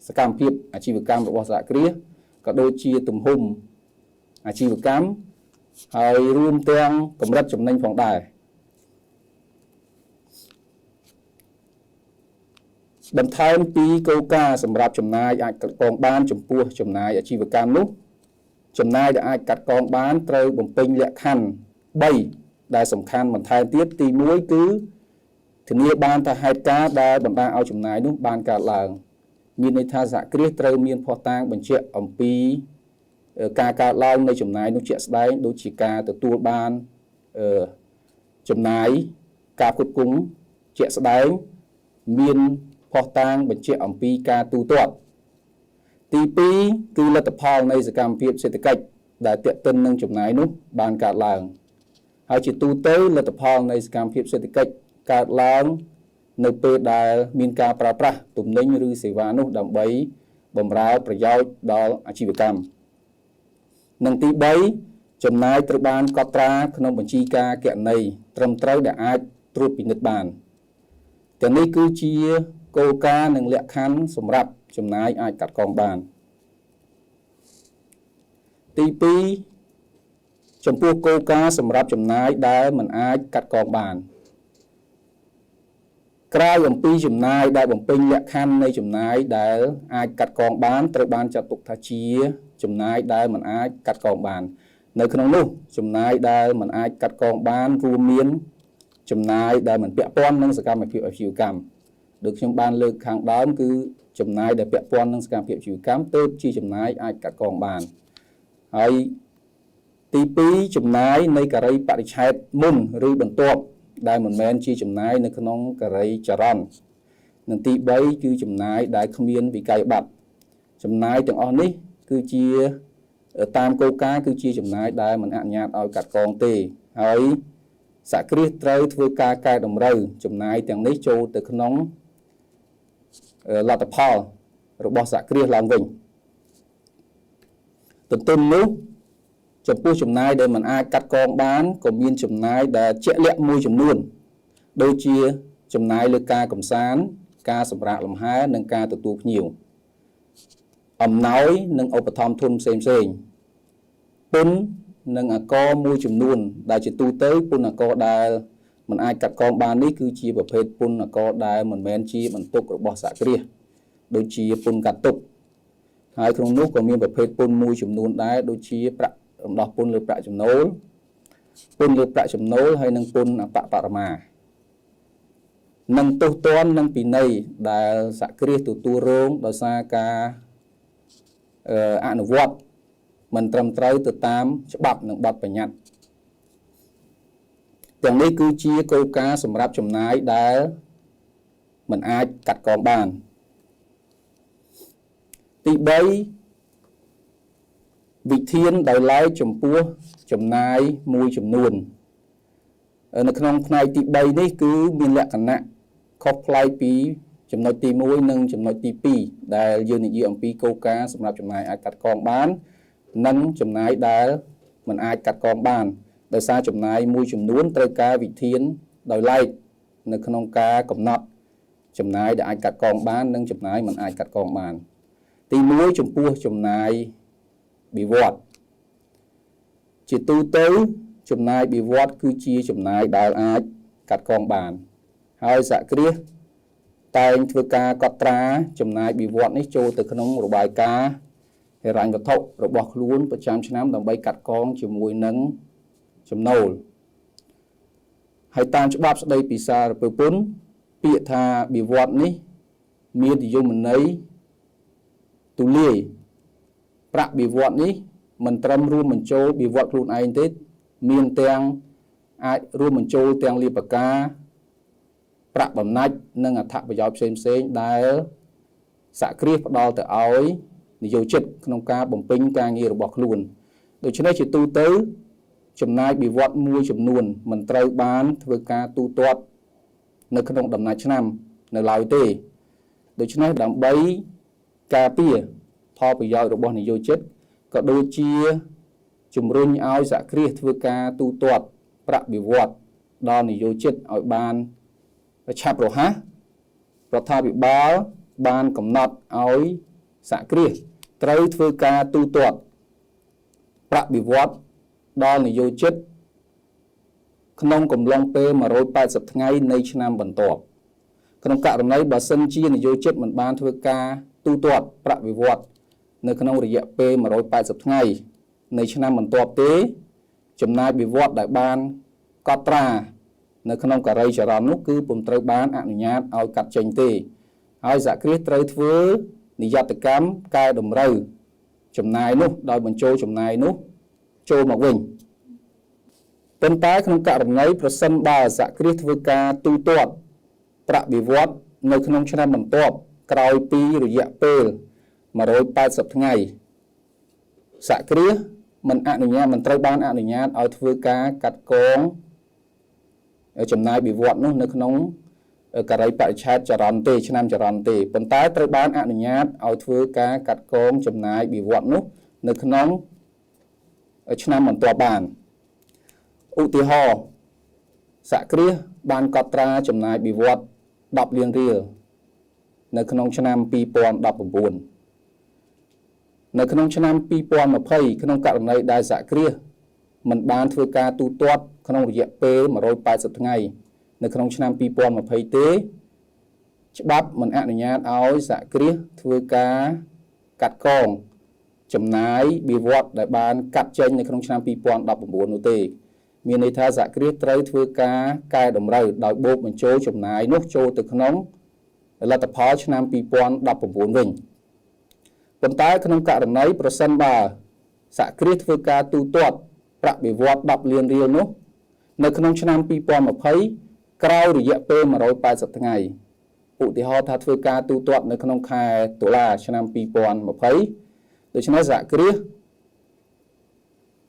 សកម្មភាពអាជីវកម្មរបស់សហគ្រាសក៏ដូចជាទំហំអាជីវកម្មហើយរួមទាំងកម្រិតចំណេញផងដែរបន្ថែមពីគោលការណ៍សម្រាប់ចំណាយអាចកាត់កងបានចំពោះចំណាយអាជីវកម្មនោះចំណាយដែលអាចកាត់កងបានត្រូវបំពេញលក្ខខណ្ឌ3ដែលសំខាន់បន្ថែមទៀតទី1គឺធានាបានថាហេតុការណ៍ដែលបណ្ដាលឲ្យចំណាយនោះបានកើតឡើងមានន័យថាសហគ្រាសត្រូវមានភស្តុតាងបញ្ជាក់អំពីការកើតឡើងនៃចំណាយនោះជាក់ស្ដែងដូចជាការទទួលបានចំណាយការផ្គត់ផ្គង់ជាក់ស្ដែងមានភស្តុតាងបញ្ជាក់អំពីការទូទាត់ទី2គឺលទ្ធផលនៃសកម្មភាពសេដ្ឋកិច្ចដែលទាក់ទិននឹងចំណាយនោះបានកើតឡើងហើយជាទូទៅលទ្ធផលនៃសកម្មភាពសេដ្ឋកិច្ចកើតឡើងនៅពេលដែលមានការប្រើប្រាស់ទំនិញឬសេវានោះដើម្បីបម្រើប្រយោជន៍ដល់អាជីវកម្មនិងទី3ចំណាយត្រូវបានកត់ត្រាក្នុងបញ្ជីការគណនេយ្យត្រឹមត្រូវដែលអាចត្រួតពិនិត្យបានទាំងនេះគឺជាគោលការណ៍និងលក្ខខណ្ឌសម្រាប់ចំណាយអាចកាត់កងបានទី2ចំពោះគោលការណ៍សម្រាប់ចំណាយដែលមិនអាចកាត់កងបានក្រៅអំពីចំណាយដែលបំពេញលក្ខខណ្ឌនៃចំណាយដែលអាចកាត់កងបានត្រូវបានចាត់ទុកថាជាចំណាយដែលមិនអាចកាត់កងបាននៅក្នុងនោះចំណាយដែលមិនអាចកាត់កងបានរួមមានចំណាយដែលមិនពាក់ព័ន្ធនឹងសកម្មភាពអាជីវកម្មដូចខ្ញុំបានលើកខាងដើមគឺចំណាយដែលពាក់ព័ន្ធនឹងសកម្មភាពអាជីវកម្មទើបជាចំណាយអាចកាត់កងបានហើយទី2ចំណាយនៃការីបរិច្ឆេទមុនឬបន្ទាប់ដែលមិនមែនជាចំណាយនៅក្នុងការីចរន្តនិងទី3គឺចំណាយដែលគ្មានវិក័យប័ត្រចំណាយទាំងអស់នេះគឺជាតាមគោលការណ៍គឺជាចំណាយដែលមិនអនុញ្ញាតឲ្យកាត់កងទេហើយ សហគ្រាសត្រូវធ្វើការកែតម្រូវចំណាយទាំងនេះចូលទៅក្នុងលទ្ធផលរបស់សហគ្រាសឡើងវិញទន្ទឹមនោះចំពោះចំណាយដែលមិនអាចកាត់កងបានក៏មានចំណាយដែលជាក់លាក់មួយចំនួនដូចជាចំណាយលើការកំសាន្តការសម្រាកលំហែនិងការទទួលភ្ញៀវអំណោយនិងឧបត្ថម្ភធនផ្សេងៗពន្ធនិងអាករមួយចំនួនដែលជាទូទៅពន្ធអាករដែលមិនអាចកាត់កងបាននេះគឺជាប្រភេទពន្ធអាករដែលមិនមែនជាបន្ទុករបស់សហគ្រាសដូចជាពន្ធកាត់ទុកហើយក្នុងនោះក៏មានប្រភេទពន្ធមួយចំនួនដែរដូចជាប្រាក់រំដោះពន្ធលើប្រាក់ចំណូលពន្ធលើប្រាក់ចំណូលហើយនិងពន្ធអបបរមានិងទោសទណ្ឌនិងពិន័យដែលសហគ្រាសទទួលរងដោយសារការអនុវត្តមិនត្រឹមត្រូវទៅតាមច្បាប់និងបទបញ្ញត្តិទាំងនេះគឺជាគោលការណ៍សម្រាប់ចំណាយដែលមិនអាចកាត់កងបានទី3វិធានដោយឡែកចំពោះចំណាយមួយចំនួននៅក្នុងផ្នែកទី3នេះគឺមានលក្ខណៈខុសប្លែកពីចំណុចទី1និងចំណុចទី2ដែលយើងនិយាយអំពីគោលការណ៍សម្រាប់ចំណាយអាចកាត់កងបាននិងចំណាយដែលមិនអាចកាត់កងបានដោយសារចំណាយមួយចំនួនត្រូវការវិធានដោយឡែកនៅក្នុងការកំណត់ចំណាយដែលអាចកាត់កងបាននិងចំណាយមិនអាចកាត់កងបានទី1ចំពោះចំណាយបៀវត្សជាទូទៅចំណាយបៀវត្សគឺជាចំណាយដែលអាចកាត់កងបានហើយសហគ្រាសតែងធ្វើការកត់ត្រាចំណាយបៀវត្សនេះចូលទៅក្នុងរបាយការណ៍ហិរញ្ញវត្ថុរបស់ខ្លួនប្រចាំឆ្នាំដើម្បីកាត់កងជាមួយនឹងចំណូលហើយតាមច្បាប់ស្តីពីសារពើពន្ធពាក្យថាបៀវត្សនេះមាននិយមន័យទូលាយប្រាក់បៀវត្សនេះមិនត្រឹមរួមបញ្ចូលបៀវត្សខ្លួនឯងទេមានទាំងអាចរួមបញ្ចូលទាំងលាភការប្រាក់បំណាច់និងអត្ថប្រយោជន៍ផ្សេងៗដែលសហគ្រាសផ្ដល់ទៅឲ្យនិយោជិតក្នុងការបំពេញការងាររបស់ខ្លួនដូច្នេះជាទូទៅចំណាយបៀវត្សមួយចំនួនមិនត្រូវបានធ្វើការទូទាត់នៅក្នុងដំណាច់ឆ្នាំនៅឡើយទេដូច្នេះដើម្បីការពារផលប្រយោជន៍របស់និយោជិតក៏ដូចជាជំរុញឲ្យសហគ្រាសធ្វើការទូទាត់ប្រាក់បៀវត្សដល់និយោជិតឲ្យបានឆាប់រហ័សរដ្ឋាភិបាលបានកំណត់ឲ្យសហគ្រាសត្រូវធ្វើការទូទាត់ប្រាក់បៀវត្សដល់និយោជិតក្នុងកំឡុងពេល180ថ្ងៃនៃឆ្នាំបន្ទាប់ក្នុងករណីបើសិនជានិយោជិតមិនបានធ្វើការទូទាត់ប្រាក់បៀវត្សនៅក្នុងរយៈពេល180ថ្ងៃនៃឆ្នាំបន្ទាប់ទេចំណាយបៀវត្សដែលបានកត់ត្រានៅក្នុងការីចរន្តនោះគឺពុំត្រូវបានអនុញ្ញាតឲ្យកាត់ចេញទេហើយសហគ្រាសត្រូវធ្វើនិយត្តកម្មកែតម្រូវចំណាយនោះដោយបញ្ចូលចំណាយនោះចូលមកវិញប៉ុន្តែក្នុងករណីប្រសិនបើសហគ្រាសធ្វើការទូទាត់ប្រាក់បៀវត្សនៅក្នុងឆ្នាំបន្ទាប់ក្រោយពីរយៈពេល180ថ្ងៃសហគ្រាសមិនត្រូវបានអនុញ្ញាតឲ្យធ្វើការកាត់កងចំណាយបៀវត្សនោះនៅក្នុងការីបរិច្ឆេទចរន្តទេឆ្នាំចរន្តទេប៉ុន្តែត្រូវបានអនុញ្ញាតឲ្យធ្វើការកាត់កងចំណាយបៀវត្សនោះនៅក្នុងឆ្នាំបន្ទាប់បានឧទាហរណ៍សហគ្រាសបានកត់ត្រាចំណាយបៀវត្ស10លានរៀលនៅក្នុងឆ្នាំ2019នៅក្នុងឆ្នាំ2020ក្នុងករណីដែលសហគ្រាសមិនបានធ្វើការទូទាត់ក្នុងរយៈពេល180ថ្ងៃនៅក្នុងឆ្នាំ2020ទេច្បាប់មិនអនុញ្ញាតឲ្យសហគ្រាសធ្វើការកាត់កងចំណាយបៀវត្សដែលបានកាត់ចេញនៅក្នុងឆ្នាំ2019នោះទេមានន័យថាសហគ្រាសត្រូវធ្វើការកែតម្រូវដោយបូកបញ្ចូលចំណាយនោះចូលទៅក្នុងលទ្ធផលឆ្នាំ2019វិញប៉ុន្តែក្នុងករណីប្រសិនបើសហគ្រាសធ្វើការទូទាត់ប្រាក់បៀវត្ស10លានរៀលនោះនៅក្នុងឆ្នាំ2020ក្រោយរយៈពេល180ថ្ងៃឧទាហរណ៍ថាធ្វើការទូទាត់នៅក្នុងខែតុលាឆ្នាំ2020ដូច្នេះសហគ្រាស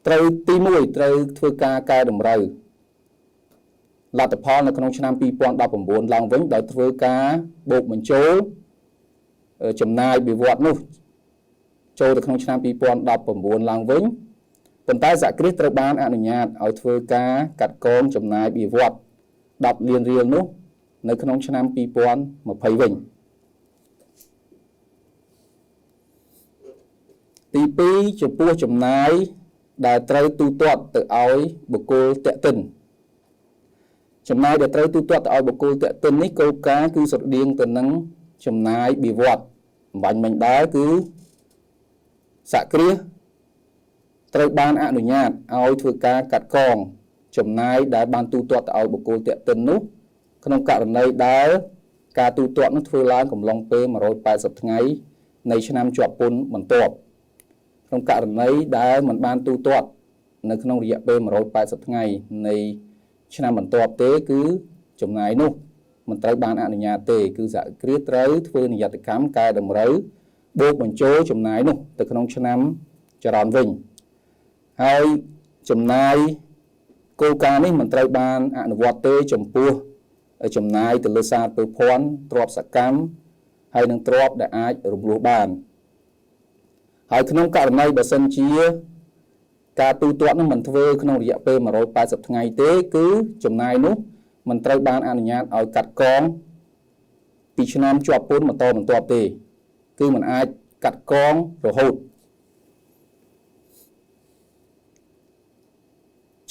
ត្រូវទី1ត្រូវធ្វើការកែតម្រូវ លទ្ធផលនៅក្នុងឆ្នាំ2019ឡើងវិញដោយធ្វើការបូកបញ្ចូលចំណាយវិវត្តនោះចូលទៅក្នុងឆ្នាំ2019ឡើងវិញប៉ុន្តែសហគ្រាសត្រូវបានអនុញ្ញាតឲ្យធ្វើការកាត់កងចំណាយវិវត្ត10លានរៀលនោះនៅក្នុងឆ្នាំ2020វិញទី2ចំពោះចំណាយដែលត្រូវទូទាត់ទៅឲ្យបុគ្គលតាក់ទិនចំណាយដែលត្រូវទូទាត់ទៅឲ្យបុគ្គលតាក់ទិននេះគោលការណ៍គឺស្រដៀងទៅនឹងចំណាយវិវត្តបាញ់មិញដែរគឺសហគ្រាសត្រូវបានអនុញ្ញាតឲ្យធ្វើការកាត់កងចំណាយដែលបានទូទាត់ទៅឲ្យបុគ្គលតាក់ទិននោះក្នុងករណីដែលការទូទាត់នោះធ្វើឡើងកំឡុងពេល180ថ្ងៃនៃឆ្នាំជាប់ពន្ធបន្ទាប់ក្នុងករណីដែលមិនបានទូទាត់នៅក្នុងរយៈពេល180ថ្ងៃនៃឆ្នាំបន្ទាប់ទេគឺចំណាយនោះមិនត្រូវបានអនុញ្ញាតទេគឺសហគ្រាសត្រូវធ្វើនិយត្តកម្មកែតម្រូវបូកបញ្ចូលចំណាយនោះទៅក្នុងឆ្នាំចរន្តវិញហើយចំណាយគោលការណ៍នេះមិនត្រូវបានអនុវត្តទេចំពោះចំណាយទៅលើសារពើភ័ណ្ឌទ្រព្យសកម្មហើយនឹងទ្រព្យដែលអាចរំលោះបានហើយក្នុងករណីបើសិនជាការទូទាត់នោះមិនធ្វើក្នុងរយៈពេល180ថ្ងៃទេគឺចំណាយនោះមិនត្រូវបានអនុញ្ញាតឲ្យកាត់កងពីឆ្នាំជាប់ពន្ធបន្តបន្ទាប់ទេគឺមិនអាចកាត់កងរហូត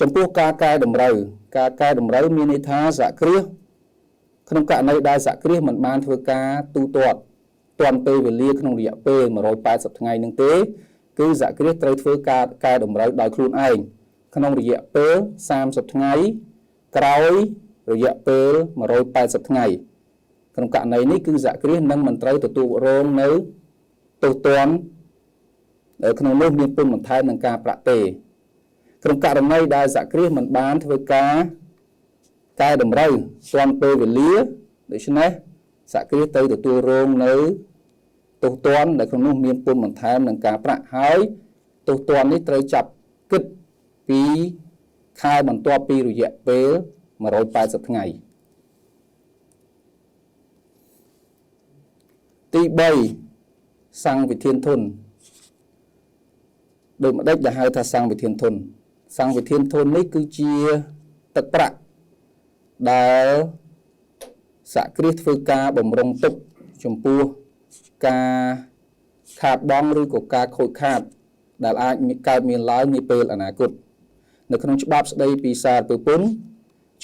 ចំពោះការកែតម្រូវមានន័យថាសហគ្រាសក្នុងករណីដែលសហគ្រាសមិនបានធ្វើការទូទាត់ទាន់ពេលវេលាក្នុងរយៈពេល180ថ្ងៃនឹងទេគឺសហគ្រាសត្រូវធ្វើការកែតម្រូវដោយខ្លួនឯងក្នុងរយៈពេល30ថ្ងៃក្រោយរយៈពេល180ថ្ងៃក្នុងករណីនេះគឺសហគ្រាសនឹងមិនត្រូវទទួលរងនៅទោសទណ្ឌក្នុងនោះមានពន្ធបន្ថែមនឹងការប្រាក់ទេក្នុងករណីដែលសហគ្រាសមិនបានធ្វើការកែតម្រូវទាន់ពេលវេលាដូច្នេះសហគ្រាសត្រូវទទួលរងនៅទោសទណ្ឌដែលក្នុងនោះមានពន្ធបន្ថែមនឹងការប្រាក់ហើយទោសទណ្ឌនេះត្រូវចាប់គិតពីខែបន្ទាប់ពីរយៈពេល180ថ្ងៃទី3សង្ឃវិធានធនដូចម្ដេចដែលហៅថាសង្ឃវិធានធនសង្ឃវិធានធននេះគឺជាទឹកប្រាក់ដែលសហគ្រាសធ្វើការបម្រុងទុកចំពោះការខាតបង់ឬក៏ការខូចខាតដែលអាចកើតមានឡើងនាពេលអនាគតនៅក្នុងច្បាប់ស្តីពីសារពើពន្ធ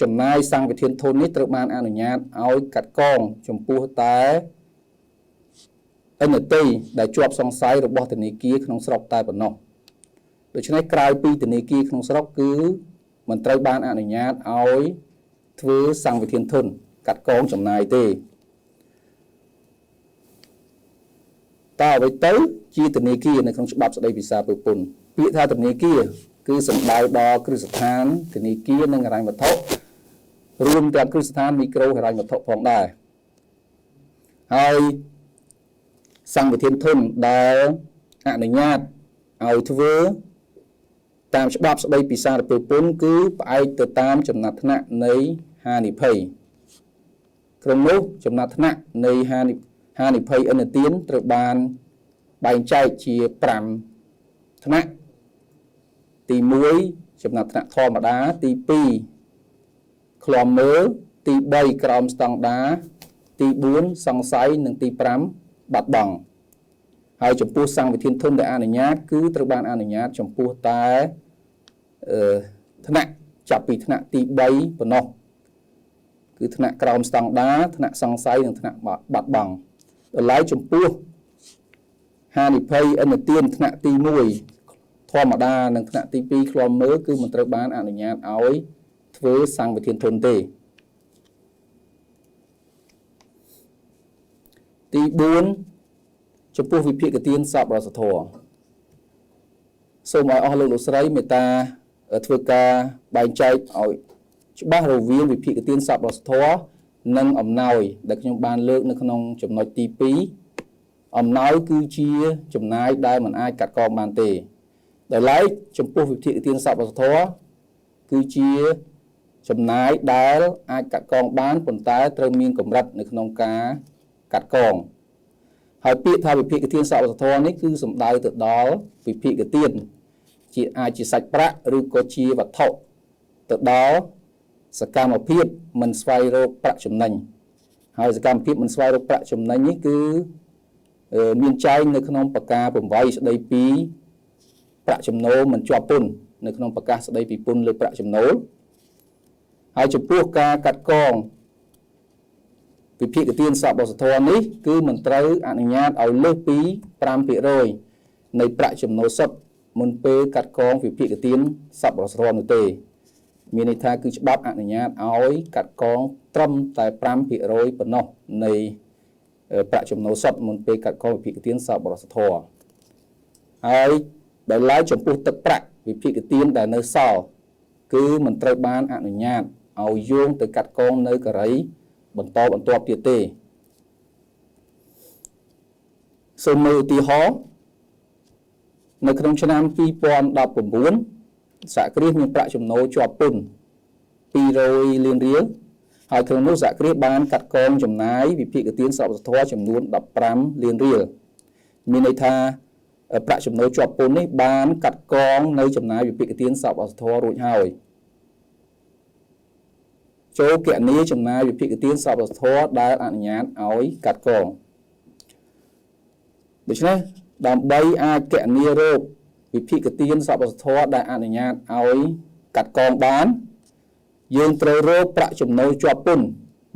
ចំណាយសង្ឃវិធានធននេះត្រូវបានអនុញ្ញាតឲ្យកាត់កងចំពោះតែឥណទាយដែលជាប់សង្ស័យរបស់ធនាគារក្នុងស្រុកតែប៉ុណ្ណោះដូច្នេះក្រៅពីធនាគារក្នុងស្រុកគឺមិនត្រូវបានអនុញ្ញាតឲ្យធ្វើសង្ឃវិធានធនកាត់កងចំណាយទេតើអ្វីទៅជាធនាគារនៅក្នុងច្បាប់ស្តីពីសារពើពន្ធពាក្យថាធនាគារគឺសំដៅដល់គ្រឹះស្ថានធនាគារនិងហិរញ្ញវត្ថុរួមទាំងគ្រឹះស្ថានមីក្រូហិរញ្ញវត្ថុផងដែរហើយសង្ឃវិធានធនដែលអនុញ្ញាតឲ្យធ្វើតាមច្បាប់ស្តីពីសារពើពន្ធគឺផ្អែកទៅតាមចំណាត់ថ្នាក់នៃហានិភ័យក្នុងនោះចំណាត់ថ្នាក់នៃហានិភ័យឥណទានត្រូវបានបែងចែកជា5ថ្នាក់ទី1ចំណាត់ថ្នាក់ធម្មតាទី2ឃ្លាំមើលទី3ក្រោមស្តង់ដារទី4សង្ស័យនិងទី5បាត់បង់ហើយចំពោះសង្ឃវិធានធនដែលអនុញ្ញាតគឺត្រូវបានអនុញ្ញាតចំពោះតែថ្នាក់ចាប់ពីថ្នាក់ទី3ប៉ុណ្ណោះគឺថ្នាក់ក្រោមស្តង់ដារថ្នាក់សង្ស័យនិងថ្នាក់បាត់បង់ដល់ឡែកចំពោះហានិភ័យឥណទានថ្នាក់ទី1ធម្មតានិងថ្នាក់ទី2ឃ្លាំមើលគឺមិនត្រូវបានអនុញ្ញាតឲ្យធ្វើសង្ឃវិធានធនទេទី4ចំពោះវិភាគទានសប្បុរសធម៌សូមឲ្យអស់លោកលោកស្រីមេត្តាធ្វើការបែងចែកឲ្យច្បាស់រវាងវិភាគទានសប្បុរសធម៌និងអំណោយដែលខ្ញុំបានលើកនៅក្នុងចំណុចទី2អំណោយគឺជាចំណាយដែលមិនអាចកាត់កងបានទេដោយឡែកចំពោះវិភាគទានសប្បុរសធម៌គឺជា ចំណាយដែលអាចកាត់កងបានប៉ុន្តែត្រូវមានកម្រិតនៅក្នុងការកាត់កងហើយពាក្យថាវិភាគទានសប្បុរសធម៌នេះគឺសំដៅទៅដល់វិភាគទានជាអាចជាសាច់ប្រាក់ឬក៏ជាវត្ថុទៅដល់សកម្មភាពមិនស្វែងរកប្រាក់ចំណេញហើយសកម្មភាពមិនស្វែងរកប្រាក់ចំណេញនេះគឺមានចែងនៅក្នុងប្រការ8ស្ដីពីប្រាក់ចំណូលមិនជាប់ពន្ធនៅក្នុងប្រកាសស្ដីពីពន្ធលើប្រាក់ចំណូលហើយចំពោះការកាត់កងវិភាគទានសប្បុរសធម៌នេះគឺមិនត្រូវអនុញ្ញាតឲ្យលើសពី 5% នៃប្រាក់ចំណូលសុទ្ធមុនពេលកាត់កងវិភាគទានសប្បុរសធម៌នោះទេមានន័យថាគឺច្បាប់អនុញ្ញាតឲ្យកាត់កងត្រឹមតែ 5% ប៉ុណ្ណោះនៃប្រាក់ចំណូលសុទ្ធមុនពេលកាត់កងវិភាគទានសប្បុរសធម៌ហើយដោយឡែកចំពោះទឹកប្រាក់វិភាគទានដែលនៅសល់គឺមិនត្រូវបានអនុញ្ញាតឲ្យយោងទៅកាត់កងនៅកូរ៉េបន្តបន្ទាប់ទៀតទេសូមមើលឧទាហរណ៍នៅក្នុងឆ្នាំ2019សហគ្រាសមានប្រាក់ចំណូលជាប់ពន្ធ200លានរៀលហើយក្នុងនោះសហគ្រាសបានកាត់កងចំណាយវិភាគទានសប្បុរសធម៌ចំនួន15លានរៀលមានន័យថាប្រាក់ចំណូលជាប់ពន្ធនេះបានកាត់កងនៅចំណាយវិភាគទានសប្បុរសធម៌រួចហើយចូលគណនាចំណាយវិភាគទានសប្បុរសធម៌ដែលអនុញ្ញាតឲ្យកាត់កងដូច្នេះដើម្បីអាចគណនារោគវិភាគទានសប្បុរសធម៌ដែលអនុញ្ញាតឲ្យកាត់កងបានយើងត្រូវរកប្រាក់ចំណូលជាប់ពន្ធ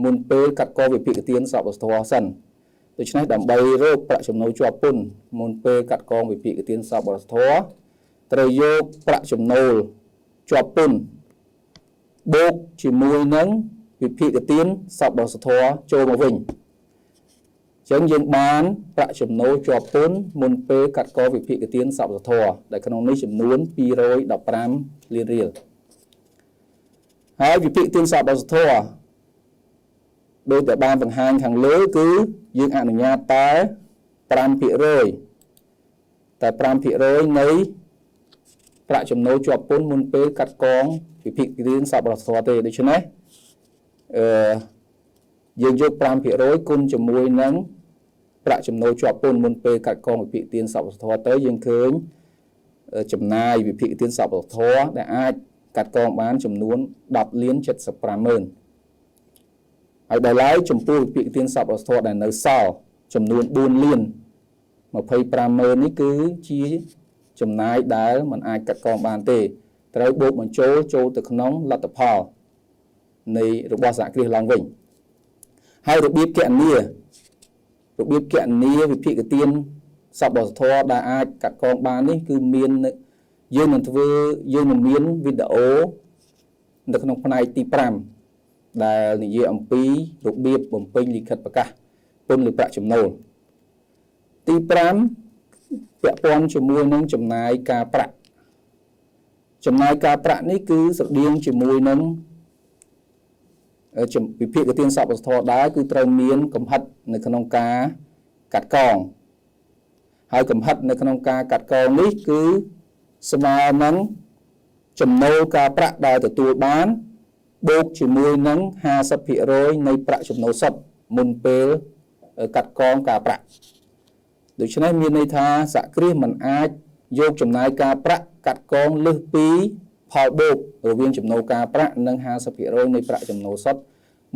មុនពេលកាត់កងវិភាគទានសប្បុរសធម៌សិនដូច្នេះដើម្បីរកប្រាក់ចំណូលជាប់ពន្ធមុនពេលកាត់កងវិភាគទានសប្បុរសធម៌ត្រូវយកប្រាក់ចំណូលជាប់ពន្ធបូកជាមួយនឹងវិភាគទានសប្បុរសធម៌ចូលមកវិញអញ្ចឹងយើងបានប្រាក់ចំណូលជាប់ពន្ធមុនពេលកាត់កងវិភាគទានសប្បុរសធម៌ដែលក្នុងនេះចំនួន215លានរៀលហើយវិភាគទានសប្បុរសធម៌ដោយតែបានបង្ហាញខាងលើគឺយើងអនុញ្ញាតតែ 5% តែ 5% នៃប្រាក់ចំណូលជាប់ពន្ធមុនពេលកាត់កងវិភាគទានសប្បុរសធម៌ទេដូច្នេះយើងយក 5% គុណជាមួយនឹងប្រាក់ចំណូលជាប់ពន្ធមុនពេលកាត់កងវិភាគទានសប្បុរសធម៌ទៅយើងឃើញចំណាយវិភាគទានសប្បុរសធម៌ដែលអាចកាត់កងបានចំនួន10លាន75ម៉ឺនហើយដល់ឡែកចំពោះវិភាគទានសប្បុរសធម៌ដែលនៅសល់ចំនួន4លាន25ម៉ឺននេះគឺជាចំណាយដែលមិនអាចកាត់កងបានទេត្រូវបូកបញ្ចូលទៅក្នុងលទ្ធផលនៃរបស់សហគ្រាសឡើងវិញហើយរបៀបគណនាវិភាគទានសប្បុរសធម៌ដែលអាចកាត់កងបាននេះគឺមានយើងនឹងមានវីដេអូនៅក្នុងផ្នែកទី5ដែលនិយាយអំពីរបៀបបំពេញលិខិតប្រកាសពន្ធលើប្រាក់ចំណូលទី5ពាក់ព័ន្ធជាមួយនឹងចំណាយការប្រាក់នេះគឺស្រដៀងជាមួយនឹងវិភាគទានសប្បុរសធម៌ដែរគឺត្រូវមានកំហិតនៅក្នុងការកាត់កងហើយកំហិតនៅក្នុងការកាត់កងនេះគឺស្មើនឹងចំណូលការប្រាក់ដែលទទួលបានបូកជាមួយនឹង 50% នៃប្រាក់ចំណូលសុទ្ធមុនពេលកាត់កងការប្រាក់ដូច្នេះមានន័យថាសហគ្រាសមិនអាចយកចំណាយការប្រាក់កាត់កងលើសពីផលបូករវាងចំណូលការប្រាក់និង 50% នៃប្រាក់ចំណូលសុទ្ធ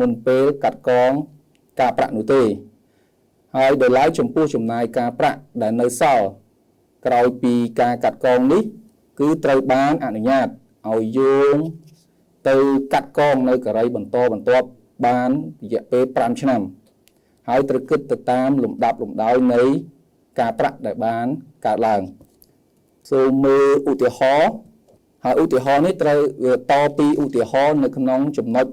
មុនពេលកាត់កងការប្រាក់នោះទេហើយដោយឡែកចំពោះចំណាយការប្រាក់ដែលនៅសល់ក្រោយពីការកាត់កងនេះគឺត្រូវបានអនុញ្ញាតឲ្យយោងទៅកាត់កងនៅកូរ៉េបន្តបន្ទាប់បានរយៈពេល5ឆ្នាំហើយត្រូវគិតទៅតាមលំដាប់លំដោយនៃការប្រាក់ដែលបានកើតឡើងសូមមើលឧទាហរណ៍ហើយឧទាហរណ៍នេះត្រូវតពីឧទាហរណ៍នៅក្នុងចំណុច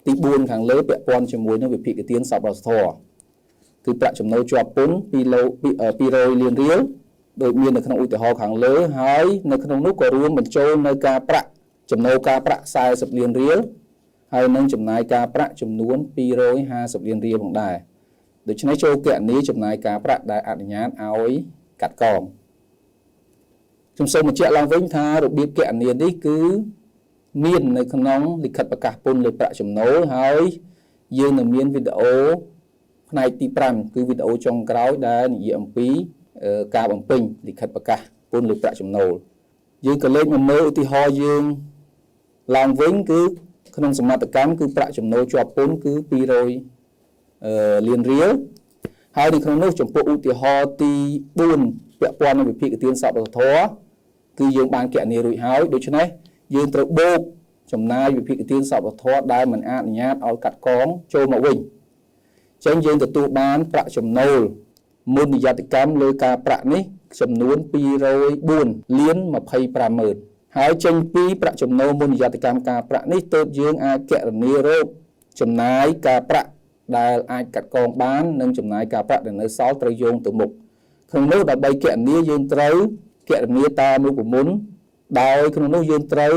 ទី4ខាងលើពាក់ព័ន្ធជាមួយនឹងវិភាគទានសប្បុរសធម៌គឺប្រាក់ចំណូលជាប់ពន្ធ200លានរៀលដោយមាននៅក្នុងឧទាហរណ៍ខាងលើហើយនៅក្នុងនោះក៏រួមបញ្ចូលនៅការប្រាក់ចំណូលការប្រាក់40លានរៀលហើយនឹងចំណាយការប្រាក់ចំនួន250លានរៀលផងដែរដូច្នេះចូលគណនាចំណាយការប្រាក់ដែលអនុញ្ញាតឲ្យកាត់កងខ្ញុំសូមបញ្ជាក់ឡើងវិញថារបៀបគណនានេះគឺ មាននៅក្នុងលិខិតប្រកាសពន្ធលើប្រាក់ចំណូលហើយយើងនឹងមានវីដេអូផ្នែកទី5គឺវីដេអូចុងក្រោយដែលនិយាយអំពីការបំពេញលិខិតប្រកាសពន្ធលើប្រាក់ចំណូលយើងក៏លេខមកមើលឧទាហរណ៍យើងឡើងវិញគឺក្នុងសមត្ថកម្មគឺប្រាក់ចំណូលជាប់ពន្ធគឺ200លានរៀលហើយនៅក្នុងនោះចំពោះឧទាហរណ៍ទី4ពាក់ព័ន្ធនឹងវិភាគទានសប្បុរសធម៌គឺយើងបានគណនារួចហើយដូច្នេះយើងត្រូវបូកចំណាយវិភាគទានសប្បុរសធម៌ដែលមិនអនុញ្ញាតឲ្យកាត់កងចូលមកវិញអញ្ចឹងយើងទទួលបានប្រាក់ចំណូលមុននិយត្តកម្មលើការប្រាក់នេះចំនួន204លាន25ម៉ឺនហើយចេញពីប្រាក់ចំណូលមុននិយត្តកម្មការប្រាក់នេះទើបយើងអាចគណនារកចំណាយការប្រាក់ដែលអាចកាត់កងបាននិងចំណាយការប្រាក់ដែលនៅសល់ត្រូវយោងទៅមុខក្នុងនោះដើម្បីគណនាយើងត្រូវគណនាតាមរូបមន្តដោយក្នុងនោះយើងត្រូវ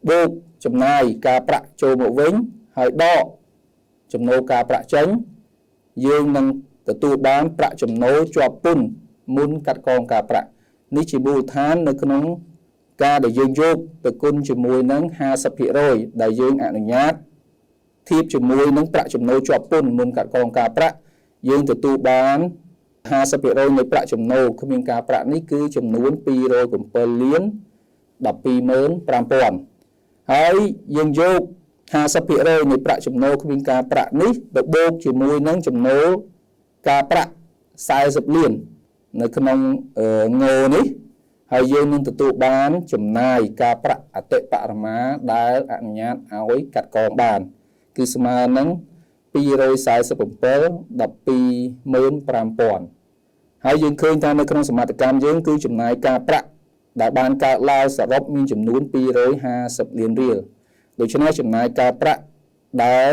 បូកចំណាយការប្រាក់ចូលមកវិញហើយដកចំណូលការប្រាក់ចេញយើងនឹងទទួលបានប្រាក់ចំណូលជាប់ពន្ធមុនកាត់កងការប្រាក់នេះជាមូលដ្ឋាននៅក្នុងការដែលយើងយកទៅគុណជាមួយនឹង 50% ដែលយើងអនុញ្ញាតធៀបជាមួយនឹងប្រាក់ចំណូលជាប់ពន្ធមុនកាត់កងការប្រាក់យើងទទួលបាន 50% នៃប្រាក់ចំណូលគ្មានការប្រាក់នេះគឺចំនួន207លាន125,000ហើយយើងយក 50% នៃប្រាក់ចំណូលគ្មានការប្រាក់នេះទៅបូកជាមួយនឹងចំណូលការប្រាក់40លាននៅក្នុងងនេះហើយយើងនឹងទទួលបានចំណាយការប្រាក់អតិបរមាដែលអនុញ្ញាតឲ្យកាត់កងបានគឺស្មើនឹង247.125,000ហើយយើងឃើញថានៅក្នុងសមត្ថកម្មយើងគឺចំណាយការប្រាក់ដែលបានកើតឡើងសរុបមានចំនួន250លានរៀលដូច្នេះចំណាយការប្រាក់ដែល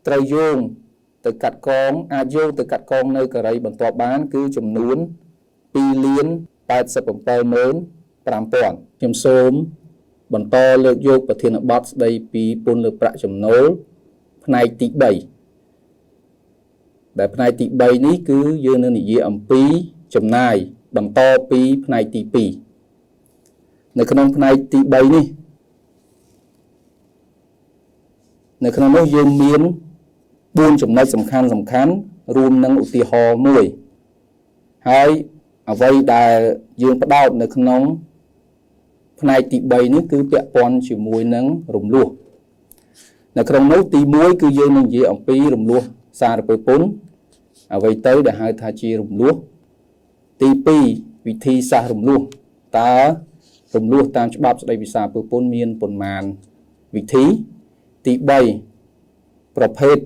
ត្រូវយោងទៅកាត់កងអាចយោងទៅកាត់កងនៅកូរ៉េបន្ទាប់បានគឺចំនួន2,87,500,000ខ្ញុំសូមបន្តលើកយកប្រធានបទស្ដីពីពន្ធលើប្រាក់ចំណូលផ្នែកទី3ដែលផ្នែកទី3នេះគឺយើងនឹងនិយាយអំពីចំណាយបន្តពីផ្នែកទី2នៅក្នុងផ្នែកទី3នេះនៅក្នុងនោះយើងមាន4ចំណុចសំខាន់រួមនឹងឧទាហរណ៍មួយហើយអ្វីដែលយើងផ្ដោតនៅក្នុងផ្នែកទី3នេះគឺពាក់ព័ន្ធជាមួយនឹងរំលោះនៅក្នុងនោះទី1គឺយើងនឹងនិយាយអំពីរំលោះសារពើពន្ធអ្វីទៅដែលហៅថាជារំលោះទី2វិធីសាស្ត្ររំលោះតើរំលោះតាមច្បាប់ស្តីពីសារពើពន្ធមានប៉ុន្មានវិធីទី3ប្រភេទ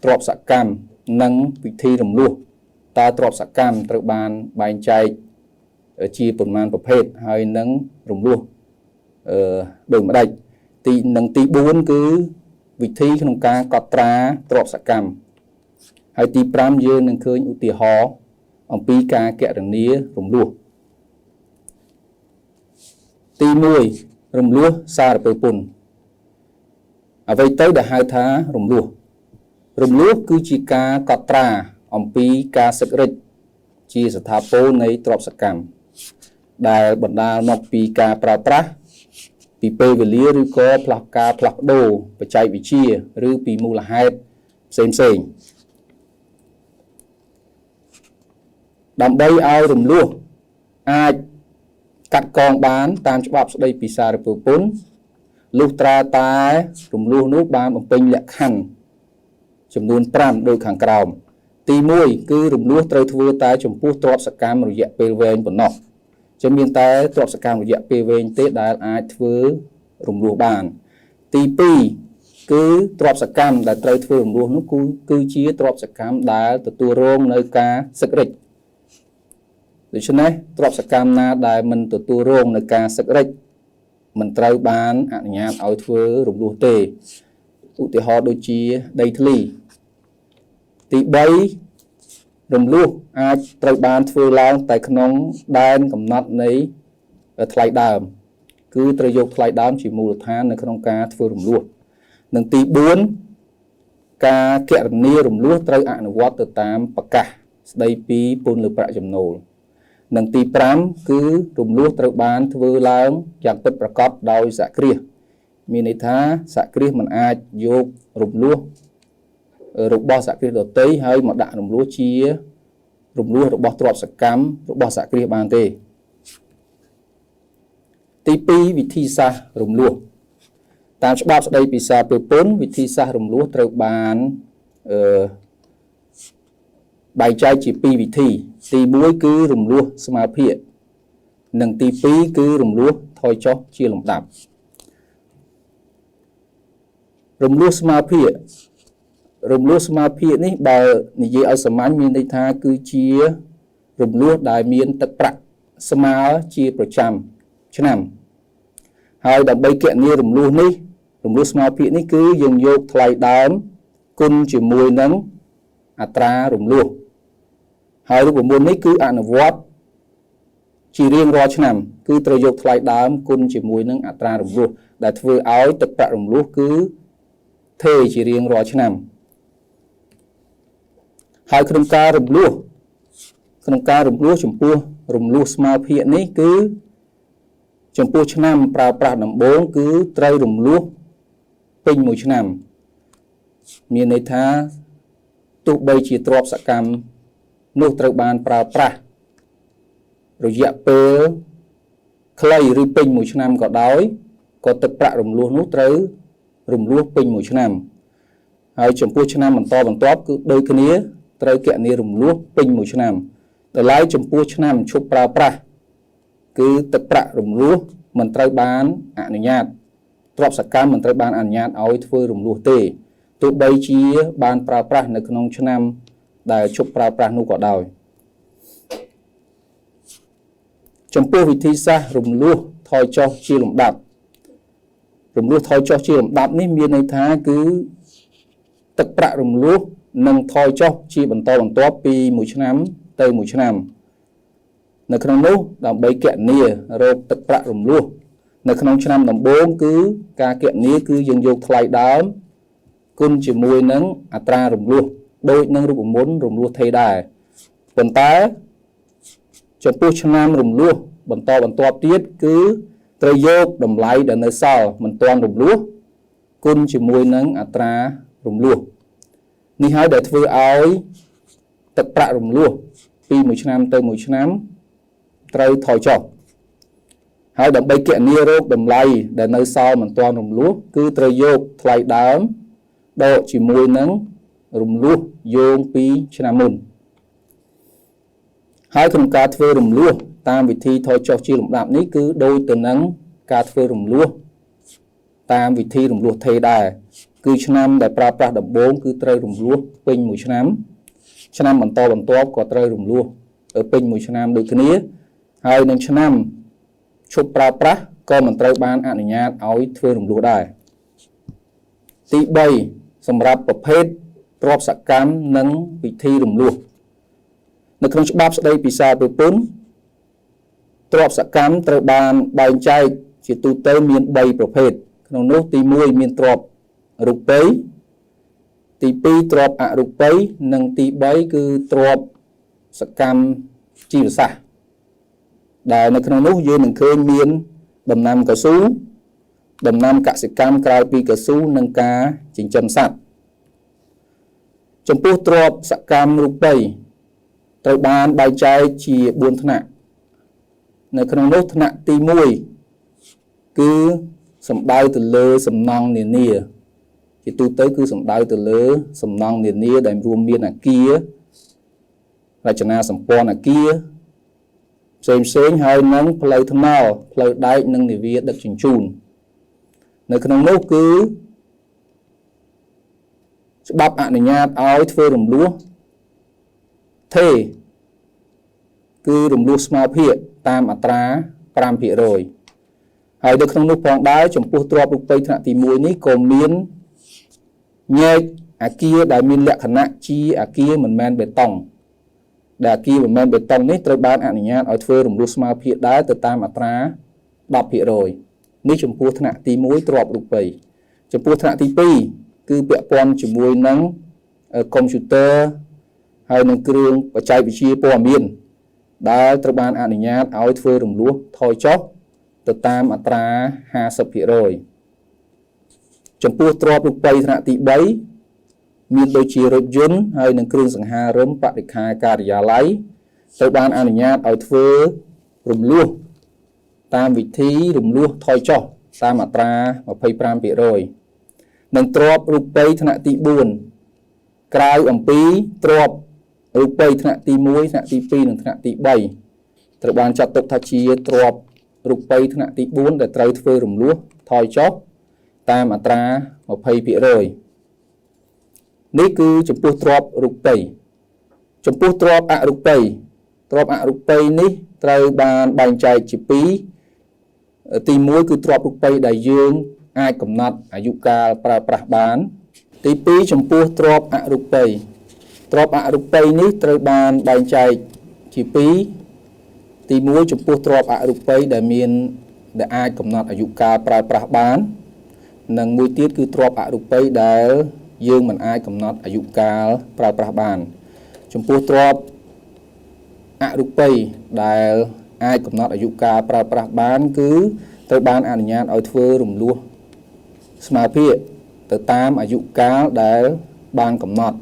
ទ្រព្យសកម្មនិងវិធីរំលោះតើទ្រព្យសកម្មត្រូវបានបែងចែកជាប៉ុន្មានប្រភេទហើយនឹងរំលោះដូចម្ដេចទី4គឺវិធីក្នុងការកត់ត្រាទ្រព្យសកម្មហើយទី5យើងនឹងឃើញឧទាហរណ៍អំពីការគណនារំលោះទី1រំលោះសារពើពន្ធអ្វីទៅដែលហៅថារំលោះគឺជាការកត់ត្រាអំពីការសឹករិចជាស្ថាពរនៃទ្រព្យសកម្មដែលបណ្ដាលមកពីការប្រើប្រាស់ពីពេលវេលាឬក៏ផ្លាស់ប្ដូរបច្ចេកវិទ្យាឬពីមូលហេតុផ្សេងដើម្បីឲ្យរំលោះអាចកាត់កងបានតាមច្បាប់ស្តីពីសារពើពន្ធលុះត្រាតែរំលោះនោះបានបំពេញលក្ខខណ្ឌចំនួន5ដូចខាងក្រោមទី1គឺរំលោះត្រូវធ្វើតែចំពោះទ្រព្យសកម្មរយៈពេលវែងប៉ុណ្ណោះជាមានតែទ្រព្យសកម្មរយៈពេលវែងទេដែលអាចធ្វើរំលោះបានទី2គឺទ្រព្យសកម្មដែលត្រូវធ្វើរំលោះនោះគឺជាទ្រព្យសកម្មដែលទទួលរងនៅការសឹករិចដូច្នេះទ្រព្យសកម្មណាដែលមិនទទួលរងនៅការសឹករិចមិនត្រូវបានអនុញ្ញាតឲ្យធ្វើរំលោះទេឧទាហរណ៍ដូចជាដីធ្លីទី3រំលោះអាចត្រូវបានធ្វើឡើងតែក្នុងដែនកំណត់នៃថ្លៃដើមគឺត្រូវយកថ្លៃដើមជាមូលដ្ឋាននៅក្នុងការធ្វើរំលោះនិងទី4ការគណនារំលោះត្រូវអនុវត្តទៅតាមប្រកាសស្តីពីពន្ធលើប្រាក់ចំណូលនិងទី5គឺរំលោះត្រូវបានធ្វើឡើងយ៉ាងពិតប្រាកដដោយសហគ្រាស មានន័យថាសហគ្រាសមិនអាចយករំលោះរបស់សហគ្រាសដទៃហើយមកដាក់រំលោះជារំលោះរបស់ទ្រព្យសកម្មរបស់សហគ្រាសបានទេទី2វិធីសាស្ត្ររំលោះតាមច្បាប់ស្តីពីសារពើពន្ធវិធីសាស្ត្ររំលោះត្រូវបានបែងចែកជា2វិធីទី1គឺរំលោះស្មារតីនិងទី2គឺរំលោះថយចុះជាលំដាប់រំលោះស្មារតីនេះបើនិយាយឲ្យសាមញ្ញមានន័យថាគឺជារំលោះដែលមានទឹកប្រាក់ស្មើជាប្រចាំឆ្នាំហើយដើម្បីគណនារំលោះស្មារតីនេះគឺយើងយកថ្លៃដើមគុណជាមួយនឹងអត្រារំលោះហើយរូបមន្តនេះគឺអនុវត្តជារៀងរាល់ឆ្នាំគឺត្រូវយកថ្លៃដើមគុណជាមួយនឹងអត្រារំលោះដែលធ្វើឲ្យទឹកប្រាក់រំលោះគឺថេរជារៀងរាល់ឆ្នាំហើយក្នុងការរំលោះចំពោះរំលោះស្មារតីនេះគឺចំពោះឆ្នាំប្រើប្រាស់ដំបូងគឺត្រូវរំលោះពេញមួយឆ្នាំមានន័យថាទោះបីជាទ្រព្យសកម្មនោះត្រូវបានប្រើប្រាស់រយៈពេលខ្លីឬពេញមួយឆ្នាំក៏ដោយក៏ទឹកប្រាក់រំលោះនោះត្រូវរំលោះពេញមួយឆ្នាំហើយចំពោះឆ្នាំបន្តបន្ទាប់គឺដូចគ្នាត្រូវគណនារំលោះពេញមួយឆ្នាំដល់ឡែកចំពោះឆ្នាំឈប់ប្រើប្រាស់គឺទឹកប្រាក់រំលោះមិនត្រូវបានអនុញ្ញាតទ្រព្យសកម្មមិនត្រូវបានអនុញ្ញាតឲ្យធ្វើរំលោះទេទោះបីជាបានប្រើប្រាស់នៅក្នុងឆ្នាំដែលឈប់ប្រើប្រាស់នោះក៏ដោយចំពោះវិធីសាស្ត្ររំលោះថយចុះជាលំដាប់នេះមានន័យថាគឺទឹកប្រាក់រំលោះនឹងថយចុះជាបន្តបន្ទាប់ពីមួយឆ្នាំទៅមួយឆ្នាំនៅក្នុងនោះដើម្បីគណនារោគទឹកប្រាក់រំលោះនៅក្នុងឆ្នាំដំបូងគឺការគណនាគឺយើងយកថ្លៃដើមគុណជាមួយនឹងអត្រារំលោះដូចនឹងរូបមន្តរំលោះថេរដែរប៉ុន្តែចំពោះឆ្នាំរំលោះបន្តបន្ទាប់ទៀតគឺត្រូវយកតម្លៃដែលនៅសល់មិនទាន់រំលោះគុណជាមួយនឹងអត្រារំលោះនេះហើយដែលធ្វើឲ្យទឹកប្រាក់រំលោះពីមួយឆ្នាំទៅមួយឆ្នាំត្រូវថយចុះហើយដើម្បីគណនារោគតម្លៃដែលនៅសល់មិនទាន់រំលោះគឺត្រូវយកថ្លៃដើមដកជាមួយនឹងរំលោះយោងពីឆ្នាំមុនហើយក្នុងការធ្វើរំលោះតាមវិធីថយចុះជាលំដាប់នេះគឺដូចទៅនឹងការធ្វើរំលោះតាមវិធីរំលោះថេរដែរគឺឆ្នាំដែលប្រើប្រាស់ដំបូងគឺត្រូវរំលោះពេញមួយឆ្នាំបន្តបន្ទាប់ក៏ត្រូវរំលោះពេញមួយឆ្នាំដូចគ្នាហើយនឹងឆ្នាំឈប់ប្រើប្រាស់ក៏មិនត្រូវបានអនុញ្ញាតឲ្យធ្វើរំលោះដែរទី3សម្រាប់ប្រភេទទ្រព្យសកម្មនិងវិធីរំលោះនៅក្នុងច្បាប់ស្តីពីសារពើពន្ធទ្រព្យសកម្មត្រូវបានបែងចែកជាទូទៅមាន3ប្រភេទក្នុងនោះទី1មានទ្រព្យរូបិយទី2ទ្រព្យអរូបិយនិងទី3គឺទ្រព្យសកម្មជីវសាស្ត្រដែលនៅក្នុងនោះយើងនឹងឃើញមានដំណាំកស៊ូដំណាំកសិកម្មក្រៅពីកស៊ូនិងការចិញ្ចឹមសត្វចំពោះទ្រព្យសកម្មរូបិយត្រូវបានបែងចែកជា4ថ្នាក់នៅក្នុងនោះថ្នាក់ទី1គឺសំដៅទៅលើសំណង់នានាជាទូទៅគឺសំដៅទៅលើសំណង់នានាដែលរួមមានអគាររចនាសម្ព័ន្ធអគារផ្សេងហើយនឹងផ្លូវថ្នល់ផ្លូវដែកនិងនាវាដឹកជញ្ជូននៅក្នុងនោះគឺច្បាប់អនុញ្ញាតឲ្យធ្វើរំលោះថេរគឺរំលោះស្មើភាគតាមអត្រា 5% ហើយនៅក្នុងនោះផងដែរចំពោះទ្រព្យរូបិយថ្នាក់ទី1នេះក៏មានញែកអគារដែលមានលក្ខណៈជាអគារមិនមែនបេតុងដែលអគារមិនមែនបេតុងនេះត្រូវបានអនុញ្ញាតឲ្យធ្វើរំលោះស្មើភាគដែរទៅតាមអត្រា 10% នេះចំពោះថ្នាក់ទី1ទ្រព្យរូបិយចំពោះថ្នាក់ទី2គឺពាក់ព័ន្ធជាមួយនឹងកុំព្យូទ័រហើយនឹងគ្រឿងបច្ចេកវិទ្យាព័ត៌មានដែលត្រូវបានអនុញ្ញាតឲ្យធ្វើរំលោះថយចុះទៅតាមអត្រា 50% ចំពោះទ្រព្យរូបិយថ្នាក់ទី3មានដូចជារថយន្តហើយនិងគ្រឿងសង្ហារិមបរិក្ខារការិយាល័យត្រូវបានអនុញ្ញាតឲ្យធ្វើរំលោះតាមវិធីរំលោះថយចុះតាមមាត្រា 25% និងទ្រព្យរូបិយថ្នាក់ទី4ក្រៅអំពីទ្រព្យរូបិយថ្នាក់ទី1ថ្នាក់ទី2និងថ្នាក់ទី3ត្រូវបានចាត់ទុកថាជាទ្រព្យរូបិយថ្នាក់ទី4ដែលត្រូវធ្វើរំលោះថយចុះតាមមាត្រា 20% នេះគឺចំពោះទ្រព្យរូបិយចំពោះទ្រព្យអរូបិយនេះត្រូវបានបែងចែកជា2ទី1គឺទ្រព្យរូបិយដែលយើងអាចកំណត់អាយុកាលប្រើប្រាស់បានទី2ចំពោះទ្រព្យអរូបិយនេះត្រូវបានបែងចែកជា2ទី1ចំពោះទ្រព្យអរូបិយដែលអាចកំណត់អាយុកាលប្រើប្រាស់បាននិងមួយទៀតគឺទ្រព្យអរូបិយដែលយើងមិនអាចកំណត់អាយុកាលប្រើប្រាស់បានចំពោះទ្រព្យអរូបិយដែលអាចកំណត់អាយុកាលប្រើប្រាស់បានគឺត្រូវបានអនុញ្ញាតឲ្យធ្វើរំលោះស្មើភាគទៅតាមអាយុកាលដែលបានកំណត់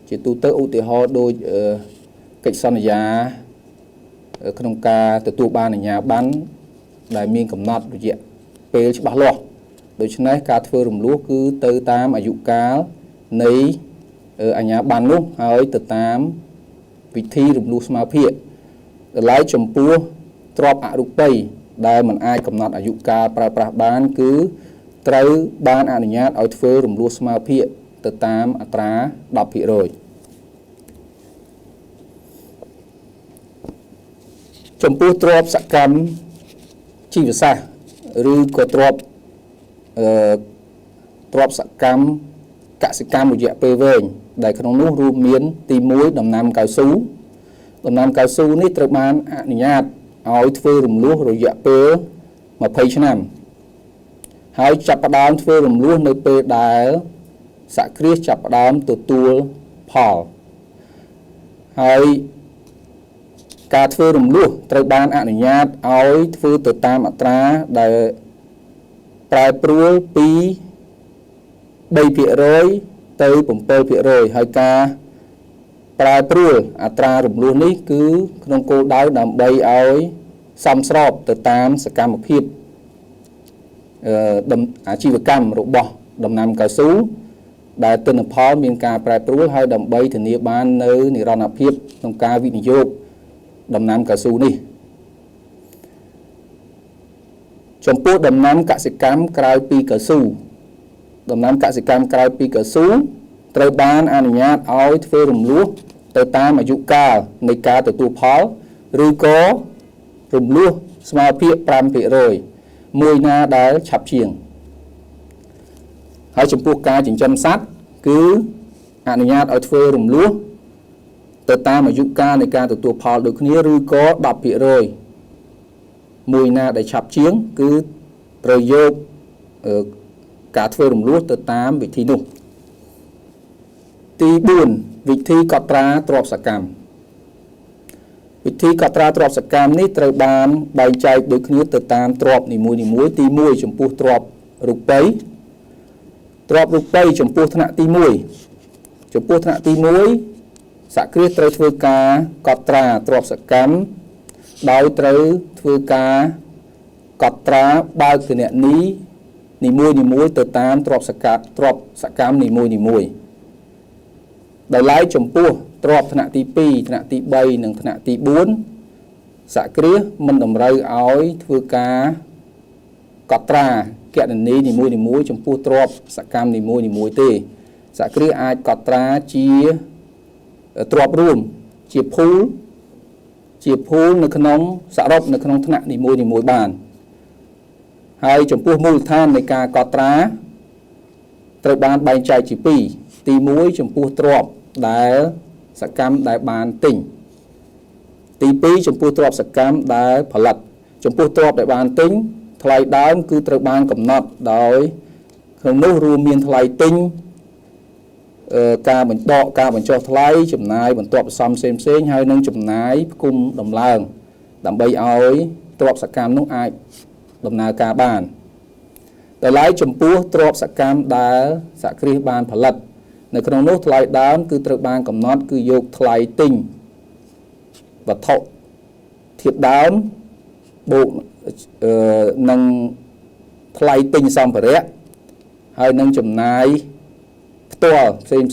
ជាទូទៅឧទាហរណ៍ដូចកិច្ចសន្យាក្នុងការទទួលបានអាជ្ញាប័ណ្ណដែលមានកំណត់រយៈពេលច្បាស់លាស់ដូច្នេះការធ្វើរំលោះគឺទៅតាមអាយុកាលនៃអាជ្ញាប័ណ្ណនោះហើយទៅតាមវិធីរំលោះស្មើភាគដល់ហើយចំពោះទ្រព្យអរូបិយដែលមិនអាចកំណត់អាយុកាលប្រើប្រាស់បានគឺត្រូវបានអនុញ្ញាតឲ្យធ្វើរំលោះស្មើភាគទៅតាមអត្រា 10% ចំពោះទ្រព្យសកម្មជីវសាស្ត្រឬក៏ទ្រព្យសកម្មកសិកម្មរយៈពេលវែងដែលក្នុងនោះរួមមានទី1ដំណាំកៅស៊ូនេះត្រូវបានអនុញ្ញាតឲ្យធ្វើរំលោះរយៈពេល20ឆ្នាំហើយចាប់ផ្ដើមធ្វើរំលោះនៅពេលដែលសហគ្រាសចាប់ផ្ដើមទទួលផលហើយការធ្វើរំលោះត្រូវបានអនុញ្ញាតឲ្យធ្វើទៅតាមអត្រាដែលប្រែប្រួលពី 3% ទៅ 7% ហើយការប្រែប្រួលអត្រារំលោះនេះគឺក្នុងគោលដៅដើម្បីឲ្យសមស្របទៅតាមសកម្មភាពអាជីវកម្មរបស់ដំណាំកៅស៊ូដែលទិន្នផលមានការប្រែប្រួលហើយដើម្បីធានាបាននៅនិរន្តរភាពក្នុងការវិនិយោគដំណាំកៅស៊ូនេះចំពោះដំណាំកសិកម្មក្រៅពីកៅស៊ូត្រូវបានអនុញ្ញាតឲ្យធ្វើរំលោះទៅតាមអាយុកាលនៃការទទួលផលឬក៏រំលោះស្មើភាគ 5% មួយណាដែលឆាប់ជាងហើយចំពោះការចិញ្ចឹមសត្វគឺអនុញ្ញាតឲ្យធ្វើរំលោះទៅតាមអាយុកាលនៃការទទួលផលដូចគ្នាឬក៏ 10% មួយណាដែលឆាប់ជាងគឺត្រូវយកការធ្វើរំលោះទៅតាមវិធីនោះទី4វិធីកត់ត្រាទ្រព្យសកម្មនេះត្រូវបានបែងចែកដូចគ្នាទៅតាមទ្រព្យនីមួយៗទី1ចំពោះទ្រព្យរូបិយចំពោះថ្នាក់ទី1សហគ្រាសត្រូវធ្វើការកត់ត្រាទ្រព្យសកម្មដោយត្រូវធ្វើការកត់ត្រាបើកគណនីនីមួយៗទៅតាមទ្រព្យសកម្មនីមួយៗដោយឡែកចំពោះទ្រព្យថ្នាក់ទី2ថ្នាក់ទី3និងថ្នាក់ទី4សហគ្រាសមិនតម្រូវឲ្យធ្វើការកត់ត្រាគណនីនីមួយៗចំពោះទ្រព្យសកម្មនីមួយៗទេសហគ្រាសអាចកត់ត្រាជាទ្រព្យរួមជាភូលនៅក្នុងសរុបនៅក្នុងថ្នាក់នីមួយៗបានហើយចំពោះមូលដ្ឋាននៃការកត់ត្រាត្រូវបានបែងចែកជា2ទី1ចំពោះទ្រព្យដែលសកម្មដែលបានទិញទី2ចំពោះទ្រព្យសកម្មដែលផលិតចំពោះទ្រព្យដែលបានទិញថ្លៃដើមគឺត្រូវបានកំណត់ដោយក្នុងនោះរួមមានថ្លៃទិញការបញ្ចុះថ្លៃចំណាយបន្ទាប់បន្សំផ្សេងហើយនិងចំណាយផ្គុំដំឡើងដើម្បីឲ្យទ្រព្យសកម្មនោះអាចដំណើរការបាន Tại lại chấm pua trộp sạc cam đá sạc kri ban phá lật. Nơi khổng nốt lại đám cứ trợt ban cầm nót cứ dục lại tinh và thọ thiệt đám bộ nâng lại tinh xong phải rẽ hay nâng chấm này to xem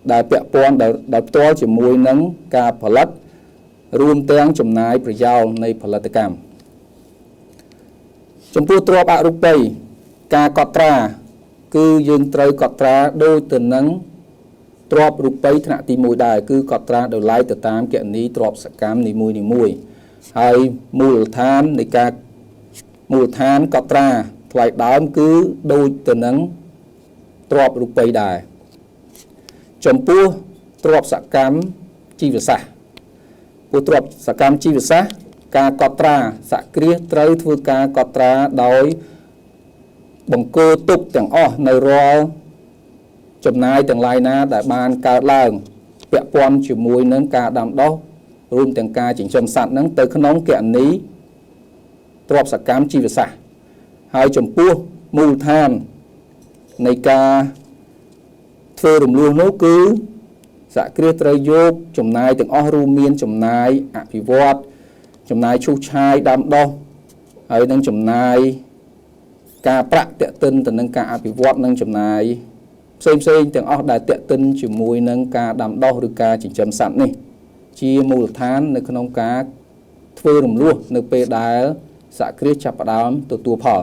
đại bẹ pon đại to chỉ mùi nâng ca phá lật rùm tiếng chấm này phải giaoในผลิตกรรม ចំពោះទ្រព្យអរូបីការកត់ត្រាគឺយើងត្រូវកត់ត្រាដោយទៅនឹងទ្រព្យរូបីថ្នាក់ទី1ដែរគឺកត់ត្រាដោយឡែកទៅតាមគណនីទ្រព្យសកម្មនីមួយៗហើយមូលដ្ឋាននៃការមូលដ្ឋានកត់ត្រាថ្លៃដើមគឺដូចទៅនឹងទ្រព្យរូបីដែរចំពោះទ្រព្យសកម្មជីវសាស្ត្រព្រោះទ្រព្យសកម្មជីវសាស្ត្រការកត់ត្រាសក្តិត្រូវធ្វើការកត់ត្រាដោយបង្គោលទុកទាំងអស់នៅរាល់ចំណាយទាំងឡាយណាដែលបានកើតឡើងពាក់ព័ន្ធជាមួយនឹងការដាំដុះរួមទាំងការចិញ្ចឹមសត្វនឹងទៅក្នុងគណនីទ្រព្យសកម្មជីវសាស្ត្រហើយចំពោះមូលដ្ឋាននៃការធ្វើរំលោះនោះគឺសហគ្រាសត្រូវយកចំណាយទាំងអស់រួមមានចំណាយអភិវឌ្ឍចំណាយឈូសឆាយដាំដុះហើយនឹងចំណាយការប្រាក់តេតិនទៅនឹងការអភិវឌ្ឍនិងចំណាយផ្សេងទាំងអស់ដែលតេតិនជាមួយនឹងការដាំដុះឬការចិញ្ចឹមសត្វនេះជាមូលដ្ឋាននៅក្នុងការធ្វើរំលោះនៅពេលដែលសហគ្រាសចាប់ផ្ដើមទទួលផល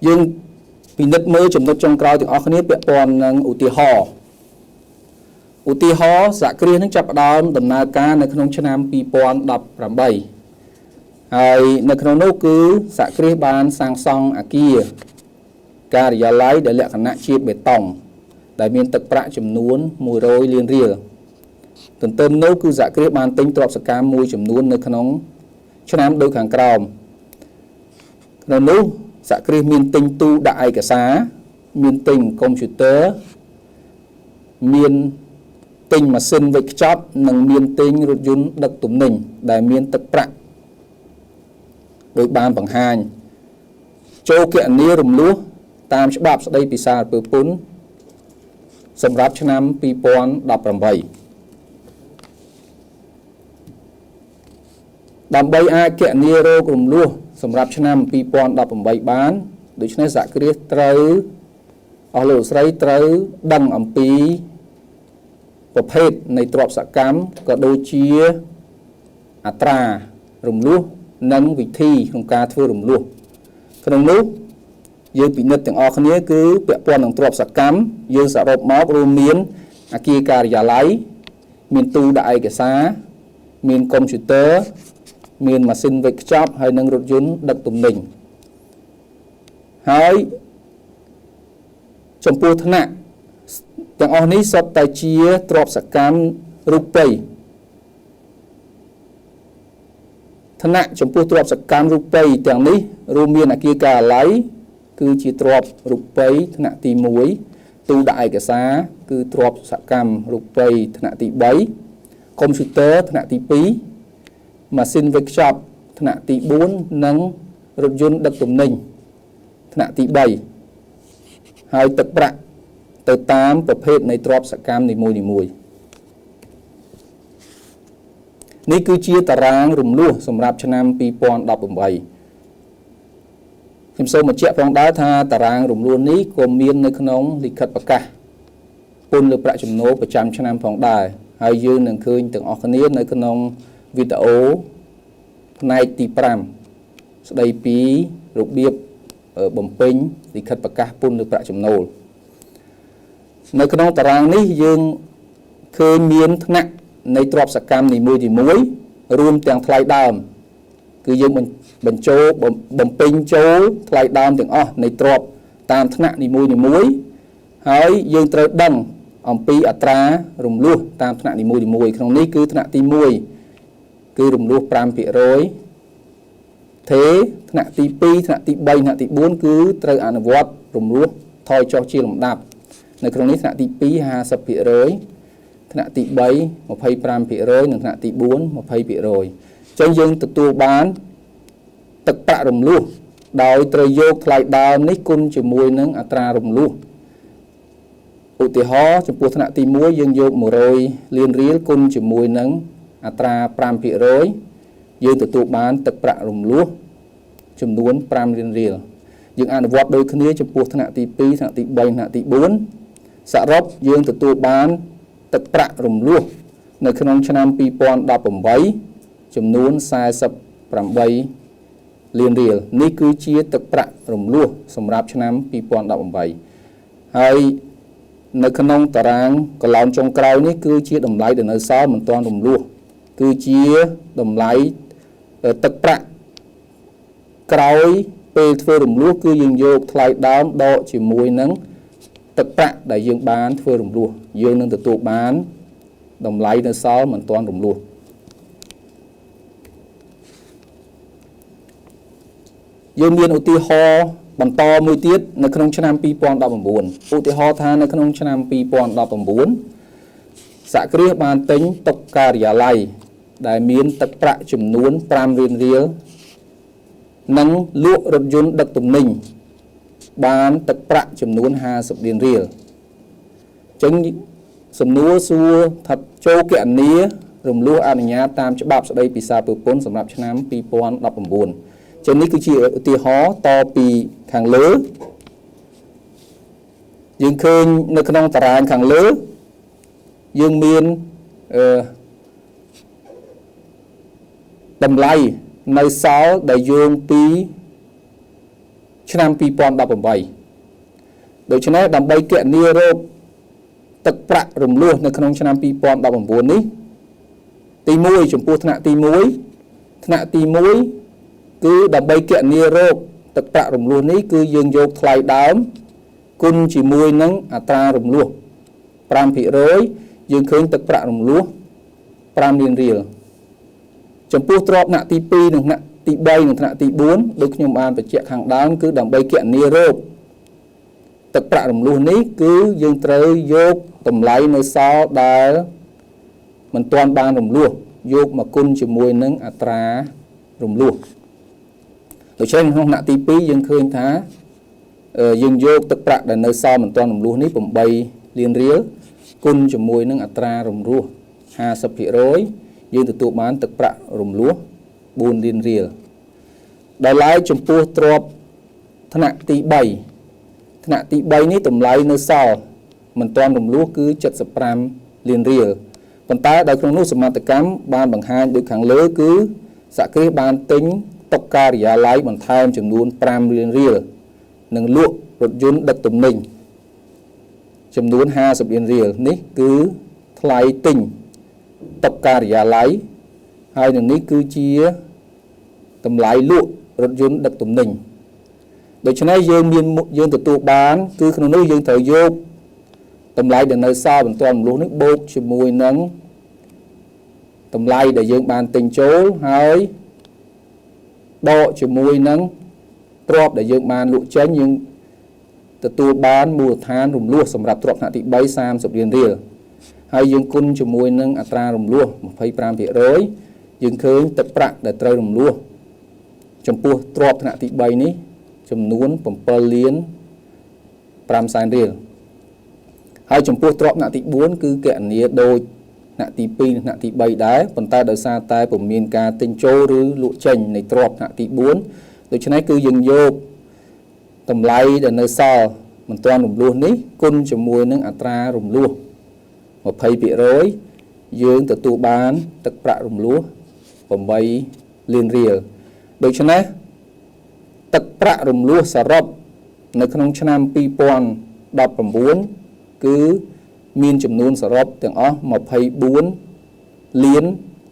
យើងពិនិត្យមើលចំណុចចុងក្រោយទាំងអស់គ្នាពាក់ព័ន្ធនឹងឧទាហរណ៍សហគ្រាសនឹងចាប់ផ្ដើមដំណើរការនៅក្នុងឆ្នាំ2018ហើយនៅក្នុងនោះគឺសហគ្រាសបានសាងសង់អគារការិយាល័យដែលលក្ខណៈជាបេតុងដែលមានទឹកប្រាក់ចំនួន100លានរៀលទន្ទឹមនោះគឺសហគ្រាសបានទិញទ្រព្យសកម្មមួយចំនួននៅក្នុងឆ្នាំដូចខាងក្រោមក្នុងនោះសហគ្រាសមានទិញទូដាក់ឯកសារមានទិញកុំព្យូទ័រមានទិញម៉ាស៊ីនវេចខ្ចប់និងមានទិញរថយន្តដឹកទំនិញដែលមានទឹកប្រាក់ដោយបានបង្ហាញចូលគណនារំលោះតាមច្បាប់ស្តីពីសារពើពន្ធសម្រាប់ឆ្នាំ2018ដើម្បីអាចគណនារោគរំលោះសម្រាប់ឆ្នាំ2018បានដូច្នេះសហគ្រាសត្រូវអស់លោកស្រីត្រូវដឹងអំពីប្រភេទនៃទ្រព្យសកម្មក៏ដូចជាអត្រារំលោះនិងវិធីក្នុងការធ្វើរំលោះក្នុងនោះយើងពិនិត្យទាំងអស់គ្នាគឺពាក់ព័ន្ធនឹងទ្រព្យសកម្មយើងសរុបមករួមមានអគារការិយាល័យមានទូដាក់ឯកសារមានកុំព្យូទ័រមានម៉ាស៊ីនវេចខ្ចប់ហើយនិងរថយន្តដឹកទំនិញហើយចំពោះថ្នាក់ទាំងអស់នេះសុទ្ធតែជាទ្រព្យសកម្មរូបិយថ្នាក់ចំពោះទ្រព្យសកម្មរូបិយទាំងនេះរួមមានអគារការិយាល័យគឺជាទ្រព្យរូបិយថ្នាក់ទី1ទូដាក់ឯកសារគឺទ្រព្យសកម្មរូបិយថ្នាក់ទី3កុំព្យូទ័រថ្នាក់ទី2ម៉ាស៊ីនវេចខ្ចប់ថ្នាក់ទី4និងរថយន្តដឹកទំនិញថ្នាក់ទី3ហើយទឹកប្រាក់ទៅតាមប្រភេទនៃទ្រព្យសកម្មនីមួយៗនេះគឺជាតារាងរំលោះសម្រាប់ឆ្នាំ2018ខ្ញុំសូមបញ្ជាក់ផងដែរថាតារាងរំលោះនេះក៏មាននៅក្នុងលិខិតប្រកាសពន្ធលើប្រាក់ចំណូលប្រចាំឆ្នាំផងដែរហើយយើងនឹងឃើញទាំងអស់គ្នានៅក្នុងវីដេអូផ្នែកទី5ស្ដីពីរបៀបបំពេញលិខិតប្រកាសពន្ធលើប្រាក់ចំណូលនៅក្នុងតារាងនេះយើងឃើញមានថ្នាក់នៃទ្រព្យសកម្មនីមួយៗរួមទាំងថ្លៃដើមគឺយើងបញ្ចូលបំពេញចូលថ្លៃដើមទាំងអស់នៃទ្រព្យតាមថ្នាក់នីមួយៗហើយយើងត្រូវដឹងអំពីអត្រារំលោះតាមថ្នាក់នីមួយៗក្នុងនេះគឺថ្នាក់ទី1គឺរំលោះ 5% ទេថ្នាក់ទី2ថ្នាក់ទី3ថ្នាក់ទី4គឺត្រូវអនុវត្តរំលោះថយចុះជាលំដាប់នៅក្នុងនេះថ្នាក់ទី2 50% ថ្នាក់ទី3 25% និងថ្នាក់ទី4 20%អញ្ចឹងយើងទទួលបាន ទឹកប្រាក់រំលោះដោយត្រូវយកថ្លៃដើមនេះគុណជាមួយនឹងអត្រារំលោះឧទាហរណ៍ចំពោះថ្នាក់ទី1យើងយក100លានរៀលគុណជាមួយនឹងអត្រា 5% យើងទទួលបានទឹកប្រាក់រំលោះចំនួន5លានរៀលយើងអនុវត្តដូចគ្នាចំពោះថ្នាក់ទី2ថ្នាក់ទី3ថ្នាក់ទី4សរុបយើងទទួលបានទឹកប្រាក់រំលោះនៅក្នុងឆ្នាំ2018ចំនួន48លានរៀលនេះគឺជាទឹកប្រាក់រំលោះសម្រាប់ឆ្នាំ2018ហើយនៅក្នុងតារាងកន្លងចុងក្រោយនេះគឺជាតម្លៃដែលនៅសល់មិនទាន់រំលោះគឺជាតម្លៃទឹកប្រាក់ក្រោយពេលធ្វើរំលោះគឺយើងយកថ្លៃដើមដកជាមួយនឹងទឹកប្រាក់ដែលយើងបានធ្វើរំលោះយើងនឹងទទួលបានតម្លៃនៅសល់មិនទាន់រំលោះយើងមានឧទាហរណ៍បន្តមួយទៀតនៅក្នុងឆ្នាំ2019ឧទាហរណ៍ថានៅក្នុងឆ្នាំ2019សហគ្រាសបានទិញតុការិយាល័យដែលមានទឹកប្រាក់ចំនួន5លានរៀលនិងលក់រថយន្តដឹកទំនិញបានទឹកប្រាក់ចំនួន50លានរៀលចឹងសំណួរសួរថាចូលគណនារំលោះអនុញ្ញាតតាមច្បាប់ស្តីពីសារពើពន្ធសម្រាប់ឆ្នាំ2019ចឹងនេះគឺជាឧទាហរណ៍តពីខាងលើយើងឃើញនៅក្នុងតារាងខាងលើយើងមានតម្លៃនៅសល់ដែលយោងពីឆ្នាំ2018ដូច្នេះដើម្បីគណនារោគទឹកប្រាក់រំលោះនៅក្នុងឆ្នាំ2019នេះទី1ចំពោះថ្នាក់ទី1ថ្នាក់ទី1គឺដើម្បីគណនារោគទឹកប្រាក់រំលោះនេះគឺយើងយកថ្លៃដើមគុណជាមួយនឹងអត្រារំលោះ 5% យើងឃើញទឹកប្រាក់រំលោះ5លានរៀលចំពោះទ្រព្យថ្នាក់ទី2និងថ្នាក់ទី3និងថ្នាក់ទី4ដូចខ្ញុំបានបញ្ជាក់ខាងដើមគឺដើម្បីគណនារោគទឹកប្រាក់រំលោះនេះគឺយើងត្រូវយកតម្លៃនៅសល់ដែលមិនទាន់បានរំលោះយកមកគុណជាមួយនឹងអត្រារំលោះដូច្នេះក្នុងថ្នាក់ទី2យើងឃើញថាយើងយកទឹកប្រាក់ដែលនៅសល់មិនទាន់រំលោះនេះ8លានរៀលគុណជាមួយនឹងអត្រារំលោះ 50% យើងទទួលបានទឹកប្រាក់រំលោះ4លានរៀលដោយឡែកចំពោះទ្រព្យថ្នាក់ទី3ថ្នាក់ទី3នេះតម្លៃនៅសល់មិនទាន់រំលោះគឺ75លានរៀលប៉ុន្តែដោយក្នុងនោះសមត្ថកម្មបានបង្ហាញដូចខាងលើគឺសហគ្រាសបានទិញតុការិយាល័យបន្ថែមចំនួន5លានរៀលនិងលក់រថយន្តដឹកទំនិញចំនួន50លានរៀលនេះគឺថ្លៃទិញតុការិយាល័យហើយនឹងនេះគឺជាតម្លៃលក់រថយន្តដឹកទំនិញដូច្នេះយើងទទួលបានគឺក្នុងនោះយើងត្រូវយកតម្លៃដែលនៅសល់បន្ទាន់រំលោះនេះបូកជាមួយនឹងតម្លៃដែលយើងបានទិញចូលហើយដកជាមួយនឹងទ្រព្យដែលយើងបានលក់ចេញយើងទទួលបានមូលដ្ឋានរំលោះសម្រាប់ទ្រព្យថ្នាក់ទី3 30លានរៀលហើយយើងគុណជាមួយនឹងអត្រារំលោះ 25% យើងឃើញទឹកប្រាក់ដែលត្រូវរំលោះចំពោះទ្រព្យថ្នាក់ទី3នេះចំនួន7លាន5សែនរៀលហើយចំពោះទ្រព្យថ្នាក់ទី4គឺគណនាដូចថ្នាក់ទី2និងថ្នាក់ទី3ដែរប៉ុន្តែដោយសារតែពុំមានការទិញចូលឬលក់ចេញនៃទ្រព្យថ្នាក់ទី4ដូច្នេះគឺយើងយកតម្លៃដែលនៅសល់មិនទាន់រំលោះនេះគុណជាមួយនឹងអត្រារំលោះ 20% យើងទទួលបានទឹកប្រាក់រំលោះ8លានរៀលដូច្នេះទឹកប្រាក់រំលោះសរុបនៅក្នុងឆ្នាំ2019គឺមានចំនួនសរុបទាំងអស់24លាន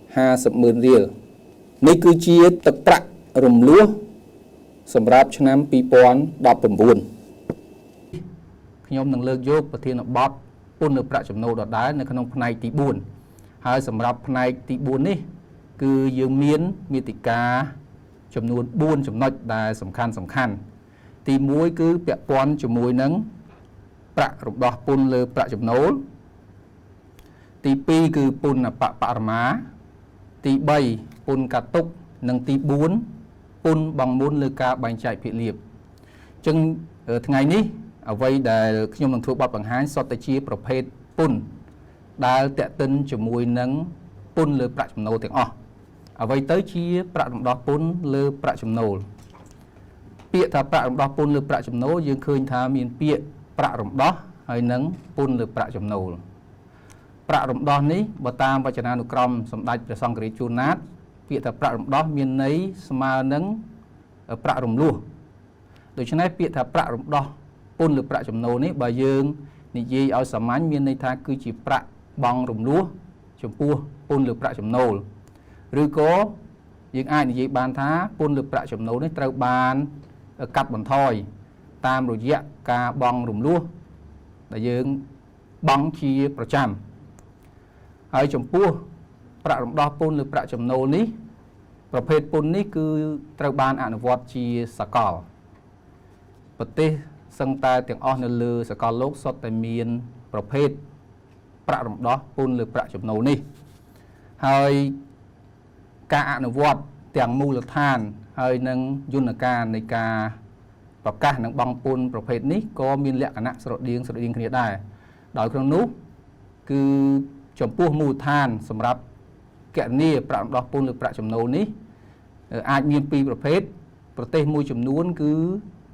50ម៉ឺនរៀលនេះគឺជាទឹកប្រាក់រំលោះសម្រាប់ឆ្នាំ2019ខ្ញុំនឹងលើកយកប្រធានបទពន្ធលើប្រាក់ចំណូលដដែលនៅក្នុងផ្នែកទី4ហើយសម្រាប់ផ្នែកទី4នេះគឺយើងមានមាតិកាចំនួន4ចំណុចដែលសំខាន់ទី1គឺពាក់ព័ន្ធជាមួយនឹងប្រាក់រំដោះពន្ធលើប្រាក់ចំណូលទី2គឺពន្ធអបបរមាទី3ពន្ធកាតុកនិងទី4ព pun bằng môn lơ ca bánh chạy phiệt liệp chân ngày ní ở vây để khi mình thuộc bọt bằng hai so tới chiaประเภท pun đã tệ tinh cho mùi nắng pun lơ bạc chấm nâu tiếng ở vây tới chia bạc đồng đó pun lơ bạc chấm nâu bịa thà bạc đồng đó pun lơ bạc chấm nâu dương khơi thà miền bịa bạc đồng đó hay nắng pun lơ bạc chấm nâu bạc đồng đó ní bà tam và chân anh crom sầm đai để xong cái chu nát bịa thà bạc đồng đó miền nấy mà nắng ở bạc đồng lúa đối với này bịa thà bạc đồng đó pun lơ bạc chấm nâu ní bà dương ní gì ở sầm mán miền này thà cứ chỉ bạc bằng đồng lúa chấm pua pun lơ bạc chấm nâu rồi có những ai như bàn thá pun lơ bạc chấm nâu ní trâu bàn cắt bằng thoi tam rồi dẹt ca bằng đồng lúa đại dương bằng chiaประจำហើយចំពោះប្រាក់រំដោះពន្ធឬប្រាក់ចំណូលនេះប្រភេទពន្ធនេះគឺត្រូវបានអនុវត្តជាសកលប្រទេសសឹងតែទាំងអស់នៅលើសកលលោកសុទ្ធតែមានប្រភេទប្រាក់រំដោះពន្ធឬប្រាក់ចំណូលនេះហើយការអនុវត្តទាំងមូលដ្ឋានហើយនឹងយន្តការនៃការប្រកាសនឹងបង់ពន្ធប្រភេទនេះក៏មានលក្ខណៈស្រដៀងគ្នាដែរដោយក្នុងនោះគឺចំពោះមូលដ្ឋានសម្រាប់គណនាប្រាក់រំដោះពន្ធឬប្រាក់ចំណូលនេះអាចមានពីរប្រភេទប្រទេសមួយចំនួនគឺ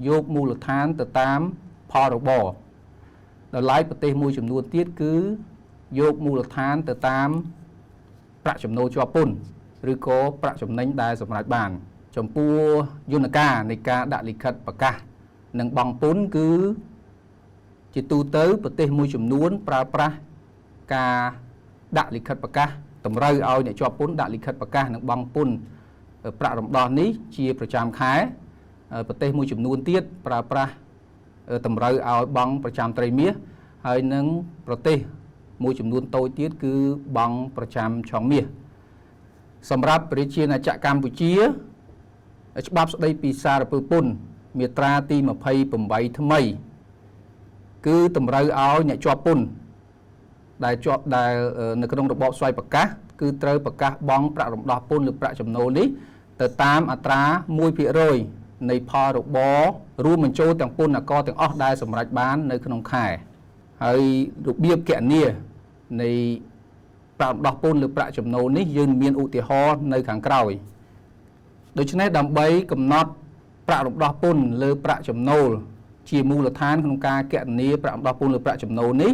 យកមូលដ្ឋានទៅតាមផលរបរដល់ឡែកប្រទេសមួយចំនួនទៀតគឺយកមូលដ្ឋានទៅតាមប្រាក់ចំណូលជាប់ពន្ធឬក៏ប្រាក់ចំណេញដែលសម្រេចបានចំពោះយន្តការនៃការដាក់លិខិតប្រកាសនិងបង់ពន្ធគឺជាទូទៅប្រទេសមួយចំនួនប្រើប្រាស់ការដាក់លិខិតប្រកាសតម្រូវឲ្យអ្នកជាប់ពន្ធដាក់លិខិតប្រកាសនិងបង់ពន្ធប្រាក់រំដោះនេះជាប្រចាំខែប្រទេសមួយចំនួនទៀតប្រើប្រាស់តម្រូវឲ្យបង់ប្រចាំត្រីមាសហើយនឹងប្រទេសមួយចំនួនតូចទៀតគឺបង់ប្រចាំឆមាសសម្រាប់ប្រជាជាតិកម្ពុជាច្បាប់ស្តីពីសារពើពន្ធមាត្រាទី28ថ្មីគឺតម្រូវឲ្យអ្នកជាប់ពន្ធដែលនៅក្នុងរបបស្វ័យប្រកាសគឺត្រូវប្រកាសបង់ប្រាក់រំដោះពន្ធឬប្រាក់ចំណូលនេះទៅតាមអត្រា 1% នៃផលរបររួមបញ្ចូលទាំងពន្ធនគរទាំងអស់ដែលសម្រេចបាននៅក្នុងខែហើយរបៀបគណនានៃប្រាក់រំដោះពន្ធឬប្រាក់ចំណូលនេះយើងមានឧទាហរណ៍នៅខាងក្រោយដូច្នេះដើម្បីកំណត់ប្រាក់រំដោះពន្ធលើប្រាក់ចំណូលជាមូលដ្ឋានក្នុងការគណនាប្រាក់រំដោះពន្ធលើប្រាក់ចំណូលនេះ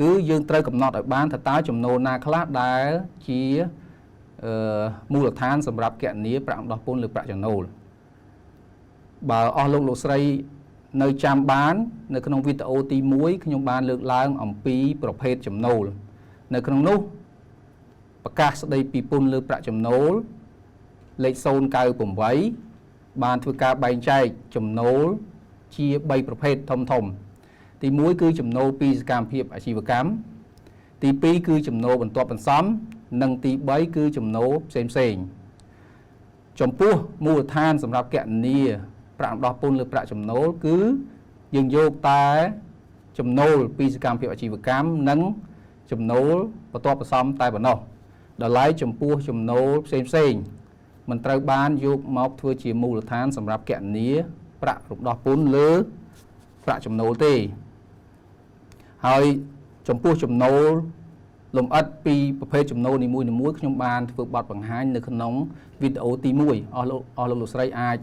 គឺយើងត្រូវកំណត់ឲ្យបានថាតើចំណូលណាខ្លះដែលជាមូលដ្ឋានសម្រាប់គណនាប្រាក់រំដោះពន្ធលើប្រាក់ចំណូលបើអស់លោកស្រីនៅចាំបាននៅក្នុងវីដេអូទី1ខ្ញុំបានលើកឡើងអំពីប្រភេទចំណូលនៅក្នុងនោះប្រកាសស្តីពីពន្ធលើប្រាក់ចំណូលលេខ098បានធ្វើការបែងចែកចំណូលជា3ប្រភេទធំទី1គឺចំណូលពីសកម្មភាពអាជីវកម្មទី2គឺចំណូលបន្ទាប់បន្សំនិងទី3គឺចំណូលផ្សេងចំពោះមូលដ្ឋានសម្រាប់គណនាប្រាក់រំដោះពន្ធលើប្រាក់ចំណូលគឺយើងយកតែចំណូលពីសកម្មភាពអាជីវកម្មនិងចំណូលបន្ទាប់បន្សំតែប៉ុណ្ណោះដល់ឡែកចំពោះចំណូលផ្សេងមិនត្រូវបានយកមកធ្វើជាមូលដ្ឋានសម្រាប់គណនាប្រាក់រំដោះពន្ធលើប្រាក់ចំណូលទេហើយចំពោះចំណូលលម្អិតពីប្រភេទចំណូលនីមួយៗខ្ញុំបានធ្វើបទបង្ហាញនៅក្នុងវីដេអូទី1អស់លោកស្រីអាច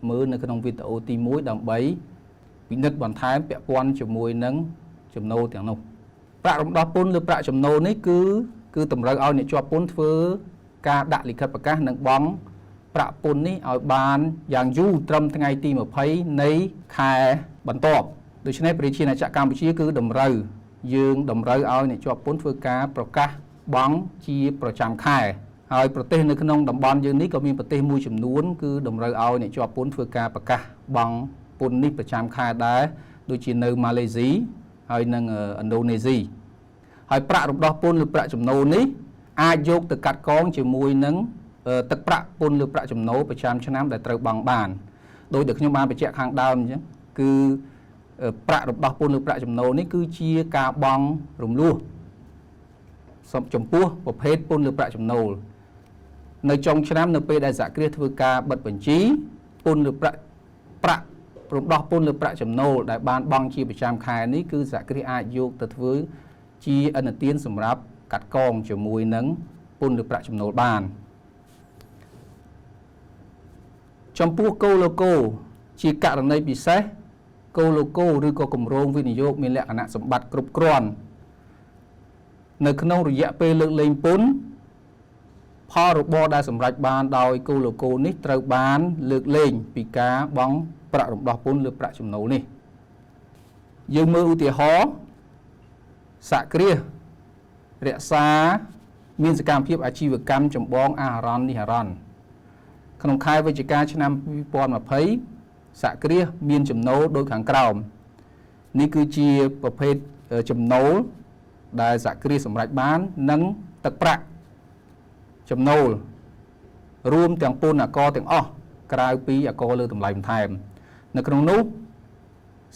មើលនៅក្នុងវីដេអូទី1ដើម្បីពិនិត្យបន្ថែមពាក់ព័ន្ធជាមួយនឹងចំណូលទាំងនោះប្រាក់រំដោះពន្ធលើប្រាក់ចំណូលនេះគឺតម្រូវឲ្យអ្នកជាប់ពន្ធធ្វើការដាក់លិខិតប្រកាសនិងបង់ប្រាក់ពន្ធនេះឲ្យបានយ៉ាងយូរត្រឹមថ្ងៃទី20នៃខែបន្ទាប់ដូច្នេះប្រជាជាតិកម្ពុជាគឺតម្រូវឲ្យអ្នកជាប់ពន្ធធ្វើការប្រកាសបង់ជាប្រចាំខែហើយប្រទេសនៅក្នុងតំបន់យើងនេះក៏មានប្រទេសមួយចំនួនគឺតម្រូវឲ្យអ្នកជាប់ពន្ធធ្វើការប្រកាសបង់ពន្ធនេះប្រចាំខែដែរដូចជានៅម៉ាឡេស៊ីហើយនិងឥណ្ឌូនេស៊ីហើយប្រាក់រំដោះពន្ធឬប្រាក់ចំណូលនេះអាចយកទៅកាត់កងជាមួយនឹងទឹកប្រាក់ពន្ធឬប្រាក់ចំណូលប្រចាំឆ្នាំដែលត្រូវបង់បានដោយដែលខ្ញុំបានបញ្ជាក់ខាងដើមអញ្ចឹងគឺប្រាក់រំដោះពន្ធឬប្រាក់ចំណូលនេះគឺជាការបង់រំលោះចំពោះប្រភេទពន្ធឬប្រាក់ចំណូលនៅចុងឆ្នាំនៅពេលដែលសហគ្រាសធ្វើការបិទបញ្ជី ពន្ធឬប្រាក់រំដោះពន្ធឬប្រាក់ចំណូលដែលបានបង់ជាប្រចាំខែនេះគឺសហគ្រាសអាចយកទៅធ្វើជាឥណទានសម្រាប់កាត់កងជាមួយនឹងពន្ធឬប្រាក់ចំណូលបានចំពោះគោលគោជាករណីពិសេសគោលគោឬក៏គម្រោងវិនិយោគមានលក្ខណៈសម្បត្តិគ្រប់គ្រាន់នៅក្នុងរយៈពេលលើកលែងពន្ធផលរបរដែលសម្រេចបានដោយគោលគោនេះត្រូវបានលើកលែងពីការបង់ប្រាក់រំដោះពន្ធលើប្រាក់ចំណូលនេះយើងមើលឧទាហរណ៍សហគ្រាសរក្សាមានសកម្មភាពអាជីវកម្មចម្បងអាហារ៉ាន់នេះអារ៉ាន់ក្នុងខែវិច្ឆិកាឆ្នាំ2020សហគ្រាសមានចំណូលដូចខាងក្រោមនេះគឺជាប្រភេទចំណូលដែលសហគ្រាសសម្រេចបាននិងទឹកប្រាក់ចំណូលរួមទាំងពន្ធអាករទាំងអស់ក្រៅពីអាករលើតម្លៃបន្ថែមនៅក្នុងនោះ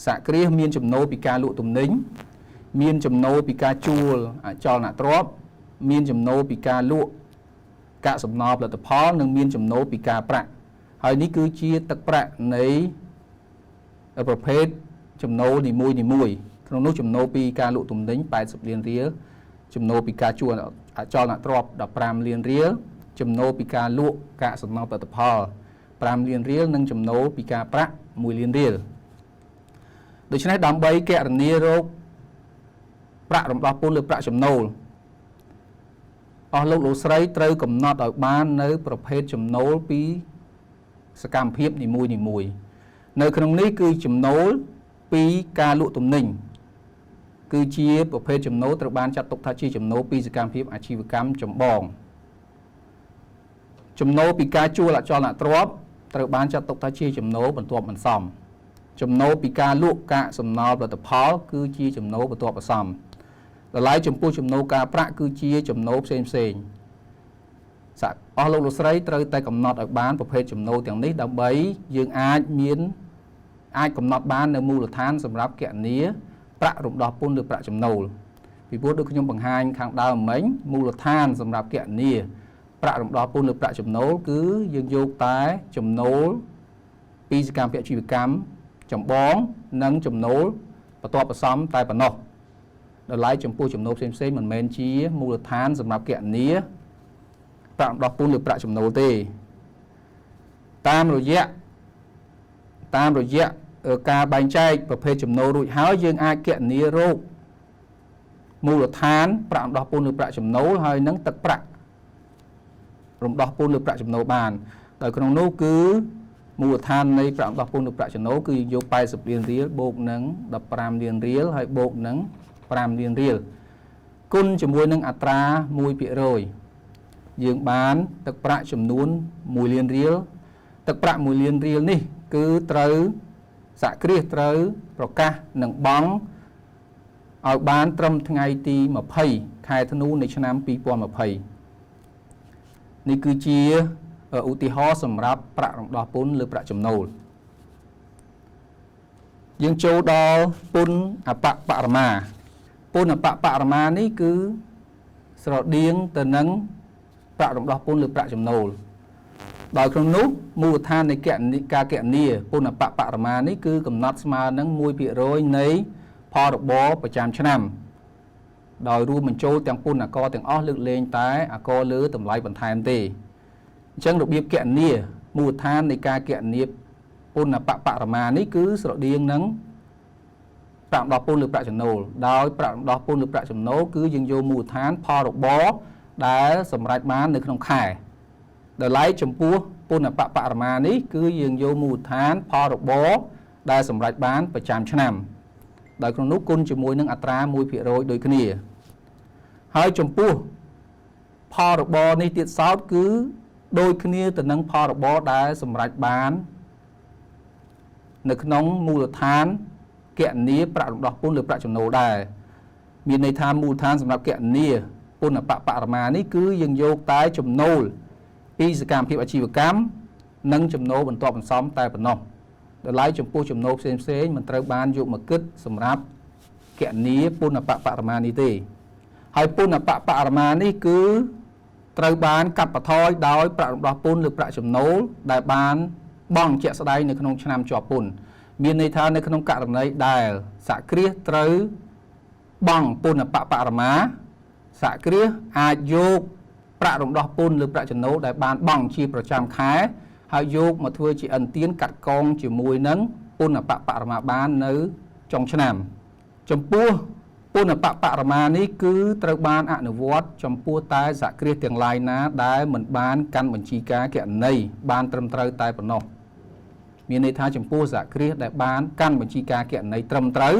សហគ្រាសមានចំណូលពីការលក់ទំនិញមានចំណូលពីការជួលអចលនទ្រព្យមានចំណូលពីការលក់កាកសំណល់ផលិតផលនិងមានចំណូលពីការប្រាក់ហើយនេះគឺជាទឹកប្រាក់នៃប្រភេទចំណូលនីមួយក្នុងនោះចំណូលពីការលក់ទំនិញ80លានរៀលចំណូលពីការជួលអចលនទ្រព្យ15លានរៀលចំណូលពីការលក់កាកសំណល់ផលិតផល5លានរៀលនិងចំណូលពីការប្រាក់1លានរៀលដូច្នេះដើម្បីគណនារោគប្រាក់រំដោះពន្ធលើប្រាក់ចំណូលអស់លោកស្រីត្រូវកំណត់ឲ្យបាននៅប្រភេទចំណូលពីសកម្មភាពនីមួយនៅក្នុងនេះគឺចំណូលពីការលក់ទំនិញគឺជាប្រភេទចំណូលត្រូវបានចាត់ទុកថាជាចំណូលពីសកម្មភាពអាជីវកម្មចម្បងចំណូលពីការជួលអចលនទ្រព្យត្រូវបានចាត់ទុកថាជាចំណូលបន្ទាប់បន្សំចំណូលពីការលក់កាកសំណល់ផលិតផលគឺជាចំណូលបន្ទាប់បន្សំតម្លៃចំពោះចំណូលការប្រាក់គឺជាចំណូលផ្សេងអស់លោកស្រីត្រូវតែកំណត់ឲ្យបានប្រភេទចំណូលទាំងនេះដើម្បីយើងអាចកំណត់បាននៅមូលដ្ឋានសម្រាប់គណនាប្រាក់រំដោះពន្ធលើប្រាក់ចំណូលពីព្រោះដូចខ្ញុំបង្ហាញខាងដើមមិញមូលដ្ឋានសម្រាប់គណនាប្រាក់រំដោះពន្ធលើប្រាក់ចំណូលគឺយើងយកតែចំណូលពីសកម្មភាពអាជីវកម្មចម្បងនិងចំណូលបន្ទាប់បន្សំតែប៉ុណ្ណោះតម្លៃចំពោះចំណូលផ្សេងមិនមែនជាមូលដ្ឋានសម្រាប់គណនាប្រាក់រំដោះពន្ធលើប្រាក់ចំណូលទេតាមរយៈការបែងចែកប្រភេទចំណូលរួចហើយយើងអាចគណនារោគមូលដ្ឋានប្រាក់រំដោះពន្ធលើប្រាក់ចំណូលហើយនឹងទឹកប្រាក់រំដោះពន្ធលើប្រាក់ចំណូលបានដោយក្នុងនោះគឺមូលដ្ឋាននៃប្រាក់រំដោះពន្ធលើប្រាក់ចំណូលគឺយក80លានរៀលបូកនឹង15លានរៀលហើយបូកនឹង5លានរៀលគុណជាមួយនឹងអត្រា 1% យើងបានទឹកប្រាក់ចំនួន1លានរៀលទឹកប្រាក់1លានរៀលនេះគឺត្រូវសហគ្រាសត្រូវប្រកាសនឹងបង់ឲ្យបានត្រឹមថ្ងៃទី20ខែធ្នូនៃឆ្នាំ2020នេះគឺជាឧទាហរណ៍សម្រាប់ប្រាក់រំដោះពន្ធលើប្រាក់ចំណូលយើងចូលដល់ពន្ធអបបរមាពន្ធអបបរមានេះគឺស្រដៀងទៅនឹងប្រាក់រំដោះពន្ធលើប្រាក់ចំណូលដោយក្នុងនោះមូលដ្ឋាននៃការគណនាពន្ធអបបរមានេះគឺកំណត់ស្មើនឹង 1% នៃផលរបរប្រចាំឆ្នាំដោយរួមបញ្ចូលទាំងពន្ធអាករទាំងអស់លើកលែងតែអាករលើតម្លៃបន្ថែមទេអញ្ចឹងរបៀបគណនាមូលដ្ឋាននៃការគណនាពន្ធអបបរមានេះគឺស្រដៀងនឹងប្រាក់រំដោះពន្ធលើប្រាក់ចំណូលដោយប្រាក់រំដោះពន្ធលើប្រាក់ចំណូលគឺយើងយកមូលដ្ឋានផលរបរដែលសម្រេចបាននៅក្នុងខែដោយឡែកចំពោះពន្ធអបបរមានេះគឺយើងយកមូលដ្ឋានផលរបរដែលសម្រេចបានប្រចាំឆ្នាំដោយក្នុងនោះគុណជាមួយនឹងអត្រា 1% ដូចគ្នាហើយចំពោះផលរបរនេះទៀតសោតគឺដូចគ្នាទៅនឹងផលរបរដែលសម្រេចបាននៅក្នុងមូលដ្ឋានគណនាប្រាក់រំដោះពន្ធលើប្រាក់ចំណូលដែរមានន័យថាមូលដ្ឋានសម្រាប់គណនាពន្ធអបបរមានេះគឺយើងយកតែចំណូលពីសកម្មភាពអាជីវកម្មនិងចំណូលបន្ទាប់បន្សំតែប៉ុណ្ណោះដោយឡែកចំពោះចំណូលផ្សេងមិនត្រូវបានយកមកគិតសម្រាប់គណនាពន្ធអបបរមានេះទេហើយពន្ធអបបរមានេះគឺត្រូវបានកាត់បន្ថយដោយប្រាក់រំដោះពន្ធលើប្រាក់ចំណូលដែលបាន បងជាក់ស្ដែងនៅក្នុងឆ្នាំជាប់ពន្ធមានន័យថានៅក្នុងករណីដែលសហគ្រាសត្រូវបងពន្ធបបរមាសហគ្រាសអាចយកប្រាក់រំដោះពន្ធឬប្រាក់ចំណូលដែលបានបងជាប្រចាំខែហើយយកមកធ្វើជាអន្ទានកាត់កងជាមួយនឹងពន្ធបបរមាបាននៅចុងឆ្នាំចំពោះពន្ធបបរមានេះគឺត្រូវបានអនុវត្តចំពោះតែសហគ្រាសទាំងឡាយណាដែលមិនបានកាន់បញ្ជីការគណនេយ្យបានត្រឹមត្រូវតែប៉ុណ្ណោះមានន័យថាចំពោះសហគ្រាសដែលបានកាន់បញ្ជីការគណនេយ្យត្រឹមត្រូវ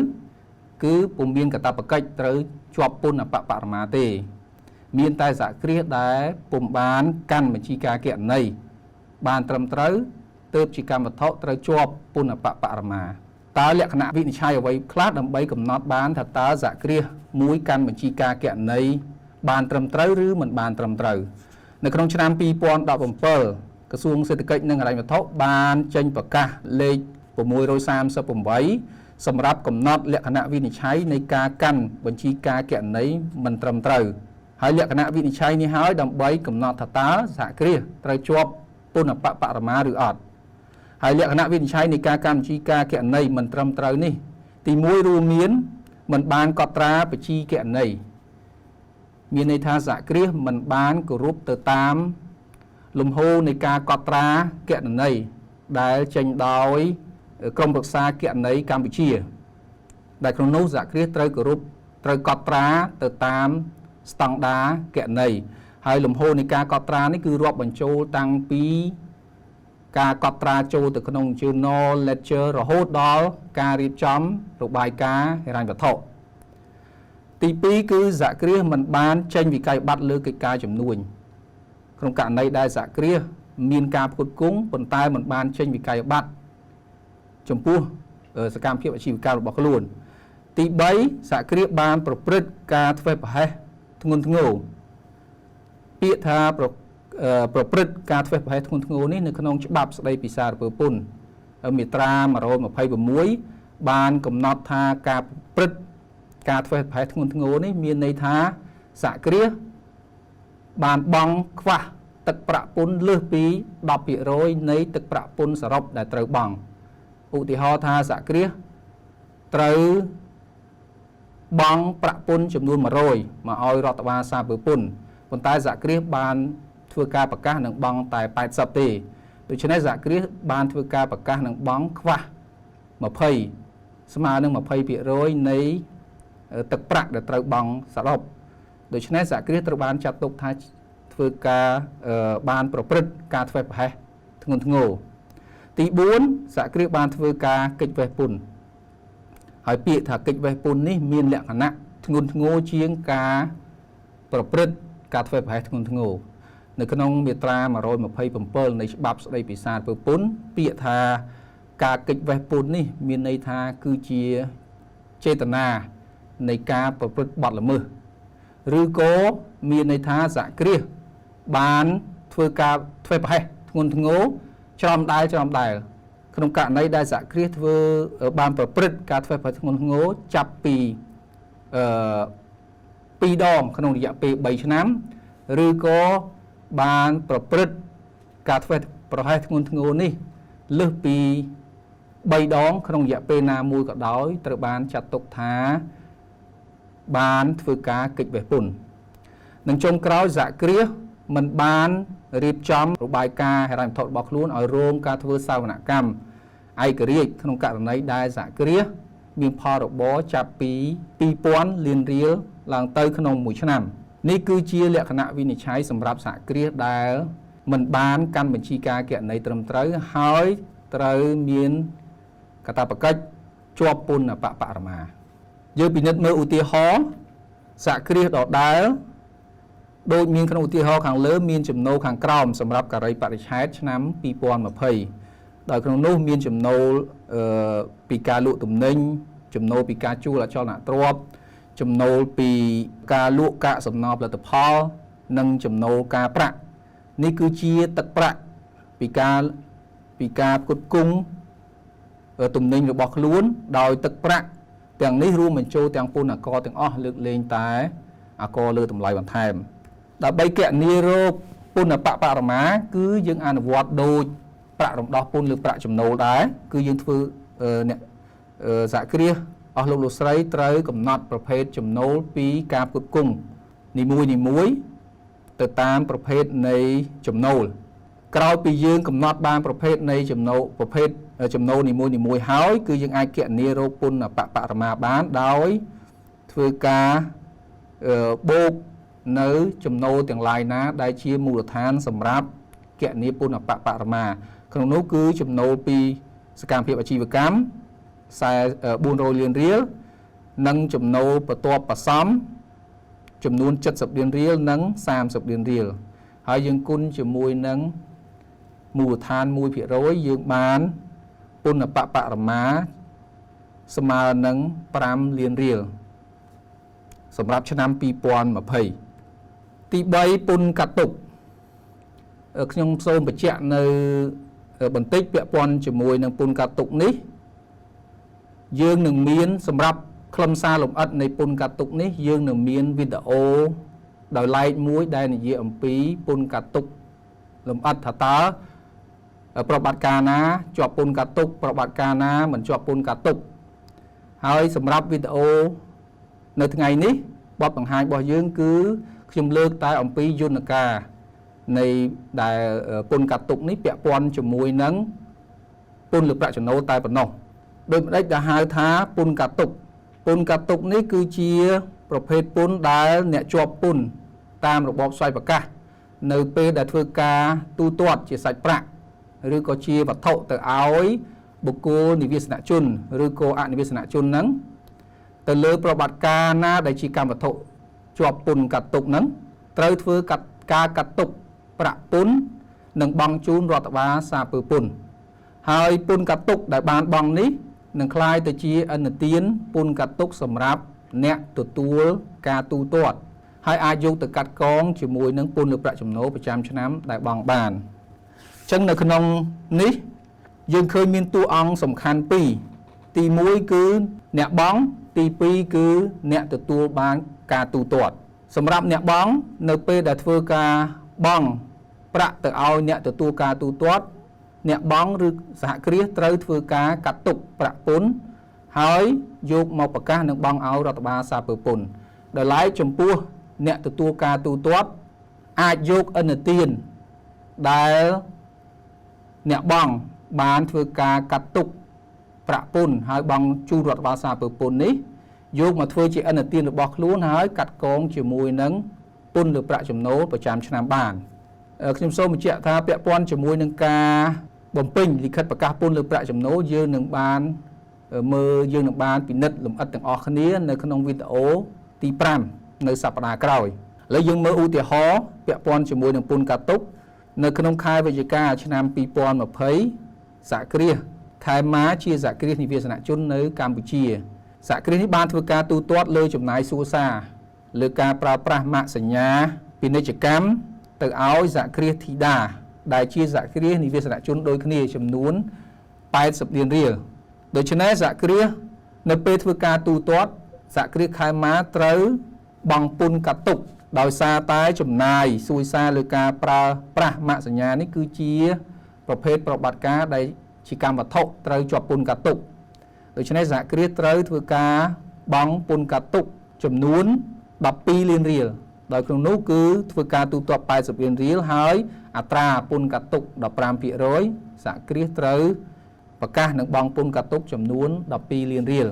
គឺពុំមានកាតព្វកិច្ចត្រូវជាប់ពន្ធបបរមាទេមានតែសហគ្រាសដែលពុំបានកាន់បញ្ជីការគណនេយ្យបានត្រឹមត្រូវទើបជាកម្មវត្ថុត្រូវជាប់ពន្ធបបរមាតើលក្ខណៈវិនិច្ឆ័យអ្វីខ្លះដើម្បីកំណត់បានថាតើសហគ្រាសមួយកាន់បញ្ជីការគណនេយ្យបានត្រឹមត្រូវឬមិនបានត្រឹមត្រូវនៅក្នុងឆ្នាំ2017ក្រសួងសេដ្ឋកិច្ចនិងហិរញ្ញវត្ថុបានចេញប្រកាសលេខ638សម្រាប់កំណត់លក្ខណៈវិនិច្ឆ័យនៃការកាន់បញ្ជីការគណនេយ្យមិនត្រឹមត្រូវហើយលក្ខណៈវិនិច្ឆ័យនេះហើយដើម្បីកំណត់ថាតើសហគ្រាសត្រូវជាប់ពន្ធបបរមាឬអត់ហើយលក្ខណៈវិនិច្ឆ័យនៃការកម្មបញ្ជីការគណនេយ្យមិនត្រឹមត្រូវនេះទី1រួមមានមិនបានកត់ត្រាបញ្ជីគណនេយ្យមានន័យថាសហគ្រាសមិនបានគោរពទៅតាមលំហូរនៃការកត់ត្រាគណនេយ្យដែលចេញដោយក្រមប្រឹក្សាគណនេយ្យកម្ពុជាដែលក្នុងនោះសហគ្រាសត្រូវគោរពត្រូវកត់ត្រាទៅតាមស្តង់ដារគណនេយ្យហើយលំហូរនៃការកត់ត្រានេះគឺរាប់បញ្ចូលតាំងពីការកត់ត្រាចូលទៅក្នុង Journal Ledger រហូតដល់ការរៀបចំរបាយការណ៍ហិរញ្ញវត្ថុទី2គឺសហគ្រាសមិនបានចេញវិក័យប័ត្រលើកិច្ចការជំនួញក្នុងករណីដែលសហគ្រាសមានការផ្គត់ផ្គង់ប៉ុន្តែមិនបានចេញវិក័យប័ត្រចំពោះសកម្មភាពអាជីវកម្មរបស់ខ្លួនទី3សហគ្រាសបានប្រព្រឹត្តការធ្វេសប្រហែសធ្ងន់ធ្ងរពាក្យថាប្រព្រឹត្តការធ្វេសប្រហែសធ្ងន់ធ្ងរនេះនៅក្នុងច្បាប់ស្តីពីសារពើពន្ធមាត្រា126បានកំណត់ថាការប្រព្រឹត្តការធ្វេសប្រហែសធ្ងន់ធ្ងរនេះមានន័យថាសហគ្រាសបានបង់ខ្វះទឹកប្រាក់ពន្ធលើសពី 10% នៃទឹកប្រាក់ពន្ធសរុបដែលត្រូវបង់ឧទាហរណ៍ថាសហគ្រាសត្រូវបង់ប្រាក់ពន្ធចំនួន100មកឲ្យរដ្ឋបាលសារពើពន្ធប៉ុន្តែសហគ្រាសបានធ្វើការប្រកាសនឹងបង់តែ80ទេដូច្នេះសហគ្រាសបានធ្វើការប្រកាសនឹងបង់ខ្វះ20ស្មើនឹង 20% នៃទឹកប្រាក់ដែលត្រូវបង់សរុបដូច្នេះសហគ្រាសត្រូវបានចាត់ទុកថាធ្វើការបានប្រព្រឹត្តការធ្វេសប្រហែសធ្ងន់ធ្ងរទី4សហគ្រាសបានធ្វើការកិច្ចវេះពន្ធហើយពាក្យថាកិច្ចវេះពន្ធនេះមានលក្ខណៈធ្ងន់ធ្ងរជាងការប្រព្រឹត្តការធ្វេសប្រហែសធ្ងន់ធ្ងរនៅក្នុងមាត្រា127នៃច្បាប់ស្តីពីសារពើពន្ធពាក្យថាការកិច្ចវេះពន្ធនេះមានន័យថាគឺជាចេតនានៃការប្រព្រឹត្តបទល្មើសឬក៏មានន័យថាសហគ្រាសបានធ្វើការធ្វេសប្រហែសធ្ងន់ធ្ងរច្រំដែលក្នុងករណីដែលសហគ្រាសធ្វើបានប្រព្រឹត្តការធ្វេសប្រហែសធ្ងន់ធ្ងរចាប់ពី2ដងក្នុងរយៈពេល3ឆ្នាំឬក៏បានប្រព្រឹត្តការធ្វេសប្រហែសធ្ងន់ធ្ងរនេះលើសពី3ដងក្នុងរយៈពេលណាមួយក៏ដោយត្រូវបានចាត់ទុកថាបានធ្វើការកិច្ចវេះពន្ធនឹងចុងក្រោយសហគ្រាសមិនបានរៀបចំរបាយការណ៍ហិរញ្ញវត្ថុរបស់ខ្លួនឲ្យរងការធ្វើសវនកម្មឯករាជ្យក្នុងករណីដែលសហគ្រាសមានផលរបរចាប់ពី 2000 លានរៀលឡើងទៅក្នុងមួយឆ្នាំនេះគឺជាលក្ខណៈវិនិច្ឆ័យសម្រាប់សហគ្រាសដែលមិនបានកាន់បញ្ជីការគណនេយ្យត្រឹមត្រូវហើយត្រូវមានកាតព្វកិច្ចជាប់ពន្ធបបរមាយើងពិនិត្យមើលឧទាហរណ៍សហគ្រាសដដែលដូចមានក្នុងឧទាហរណ៍ខាងលើមានចំណូលខាងក្រោមសម្រាប់ការីបរិច្ឆេទឆ្នាំ2020ដោយក្នុងនោះមានចំណូលពីការលក់ទំនិញចំណូលពីការជួលអចលនទ្រព្យចំណូលពីការលក់កាកសំណល់ផលិតផលនិងចំណូលការប្រាក់នេះគឺជាទឹកប្រាក់ពីការផ្គត់ផ្គង់ទំនិញរបស់ខ្លួនដោយទឹកប្រាក់ទាំងនេះរួមបញ្ចូលទាំងពន្ធអាករទាំងអស់លើកលែងតែអាករលើតម្លៃបន្ថែមដើម្បីគណនារោគពន្ធបបរមាគឺយើងអនុវត្តដូច ប្រាក់រំដោះពន្ធលើប្រាក់ចំណូលដែរគឺយើងធ្វើអ្នកសហគ្រាសអស់លោកស្រីត្រូវកំណត់ប្រភេទចំណូលពីការផ្គត់ផ្គង់នីមួយទៅតាមប្រភេទនៃចំណូលក្រោយពីយើងកំណត់បានប្រភេទនៃចំណូលនីមួយហើយគឺយើងអាចគណនារោគពន្ធអបបរមាបានដោយធ្វើការបូកនៅចំណូលទាំងឡាយណាដែលជាមូលដ្ឋានសម្រាប់គណនាពន្ធអបបរមាក្នុងនោះគឺចំណូលពីសកម្មភាពអាជីវកម្ម400លានរៀលនិងចំណូលបន្ទាប់បន្សំចំនួន70លានរៀលនិង30លានរៀលហើយយើងគុណជាមួយនឹងមូលដ្ឋាន 1% យើងបានពន្ធអបបរមាស្មើនឹង5លានរៀលសម្រាប់ឆ្នាំ2020ទី3ពន្ធកាត់ទុកខ្ញុំសូមបញ្ជាក់នៅបន្តិចពាក់ព័ន្ធជាមួយនឹងពន្ធកាត់ទុកនេះយើងនឹងមានសម្រាប់ខ្លឹមសារលម្អិតនៃពន្ធកាត់ទុកនេះយើងនឹងមានវីដេអូដោយឡែកមួយដែលនិយាយអំពីពន្ធកាត់ទុកលម្អិតថាតើប្រតិបត្តិការណាជាប់ពន្ធកាត់ទុកប្រតិបត្តិការណាមិនជាប់ពន្ធកាត់ទុកហើយសម្រាប់វីដេអូនៅថ្ងៃនេះបទបង្ហាញរបស់យើងគឺខ្ញុំលើកតែអំពីយន្តការនៃដែលពន្ធកាត់ទុកនេះពាក់ព័ន្ធជាមួយនឹងពន្ធលើប្រាក់ចំណូលតែប៉ុណ្ណោះដោយម្ដេចដែលហៅថាពន្ធកាត់ទុកនេះគឺជាប្រភេទពន្ធដែលអ្នកជាប់ពន្ធតាមរបបស្វ័យប្រកាសនៅពេលដែលធ្វើការទូទាត់ជាសាច់ប្រាក់ឬក៏ជាវត្ថុទៅឲ្យបុគ្គលនិវាសនជនឬក៏អនិវាសនជនហ្នឹងទៅលើប្រតិបត្តិការណាដែលជាកម្មវត្ថុជាប់ពន្ធកាត់ទុកហ្នឹងត្រូវធ្វើការកាត់ទុកប្រាក់ពន្ធនិងបង់ជូនរដ្ឋបាលសារពើពន្ធហើយពន្ធកាត់ទុកដែលបានបង់នេះនឹងក្លាយទៅជាឥណទានពន្ធកាត់ទុកសម្រាប់អ្នកទទួលការទូទាត់ហើយអាចយកទៅកាត់កងជាមួយនឹងពន្ធលើប្រាក់ចំណូលប្រចាំឆ្នាំដែលបង់បានអញ្ចឹងនៅក្នុងនេះយើងឃើញមានតួអង្គសំខាន់ពីរទី1គឺអ្នកបង់ទី2គឺអ្នកទទួលបានការទូទាត់សម្រាប់អ្នកបង់នៅពេលដែលធ្វើការបង់ប្រាក់ទៅឲ្យអ្នកទទួលការទូទាត់អ្នកបង់ឬសហគ្រាសត្រូវធ្វើការកាត់ទុកប្រាក់ពន្ធហើយយកមកប្រកាសនឹងបង់ឲ្យរដ្ឋបាលសារពើពន្ធដោយឡែកចំពោះអ្នកទទួលការទូទាត់អាចយកឥណទានដែលអ្នកបង់បានធ្វើការកាត់ទុកប្រាក់ពន្ធហើយបង់ជូនរដ្ឋបាលសារពើពន្ធនេះយកមកធ្វើជាឥណទានរបស់ខ្លួនហើយកាត់កងជាមួយនឹងពន្ធលើប្រាក់ចំណូលប្រចាំឆ្នាំបានខ្ញុំសូមបញ្ជាក់ថាពាក់ព័ន្ធជាមួយនឹងការបំពេញលិខិតប្រកាសពន្ធលើប្រាក់ចំណូលយើងនឹងបានពិនិត្យលម្អិតទាំងអស់គ្នានៅក្នុងវីដេអូទី5នៅសប្តាហ៍ក្រោយឥឡូវយើងមើលឧទាហរណ៍ពាក់ព័ន្ធជាមួយនឹងពន្ធកាត់ទុកនៅក្នុងខែវិច្ឆិកាឆ្នាំ2020សហគ្រាសខេមម៉ាជាសហគ្រាសនិវាសនជននៅកម្ពុជាសហគ្រាសនេះបានធ្វើការទូទាត់លើចំណាយសួរសារលើការប្រើប្រាស់ម៉ាកសញ្ញាពាណិជ្ជកម្មទៅឲ្យសហគ្រាសធីតាដែលជាសហគ្រាសនិវាសនជនដូចគ្នាចំនួន80លានរៀលដូច្នេះសហគ្រាសនៅពេលធ្វើការទូទាត់សហគ្រាសខេមម៉ាត្រូវបង់ពន្ធកាត់ទុកដោយសារតែចំណាយសួរសារលើការប្រើប្រាស់ម៉ាកសញ្ញានេះគឺជាប្រភេទប្រតិបត្តិការដែលជាកម្មវត្ថុត្រូវជាប់ពន្ធកាត់ទុកដូច្នេះសហគ្រាសត្រូវធ្វើការបង់ពន្ធកាត់ទុកចំនួន12លានរៀលដោយក្នុងនោះគឺធ្វើការទូទាត់80លានរៀលហើយអត្រាពន្ធកាត់ទុក 15% សហគ្រាសត្រូវប្រកាសនឹងបង់ពន្ធកាត់ទុកចំនួន12លានរៀល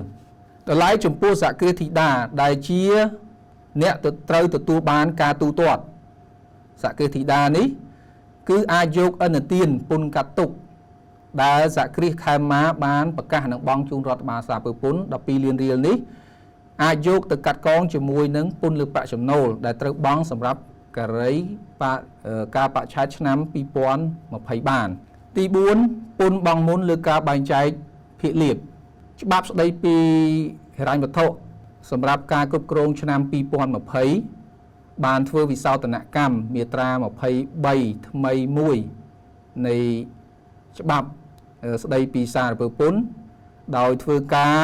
ដល់ឡែកចំពោះសហគ្រាសធីតាដែលជាអ្នកត្រូវទទួលបានការទូទាត់សហគ្រាសធីតានេះគឺអាចយកឥណទានពន្ធកាត់ទុកដែលសហគ្រាសខេមម៉ាបានប្រកាសនឹងបង់ជូនរដ្ឋបាលសារពើពន្ធ12លានរៀលនេះអាចយកទៅកាត់កងជាមួយនឹងពន្ធលើប្រាក់ចំណូលដែលត្រូវបង់សម្រាប់ការីការបច្ឆេទឆ្នាំ2020បានទី4ពន្ធបង់មុនលើការបែងចែកភាគលាភច្បាប់ស្ដីពីហិរញ្ញវត្ថុសម្រាប់ការគ្រប់គ្រងឆ្នាំ2020បានធ្វើវិសោធនកម្មមាត្រា23ថ្មីមួយនៃច្បាប់ស្ដីពីសារពើពន្ធដោយធ្វើការ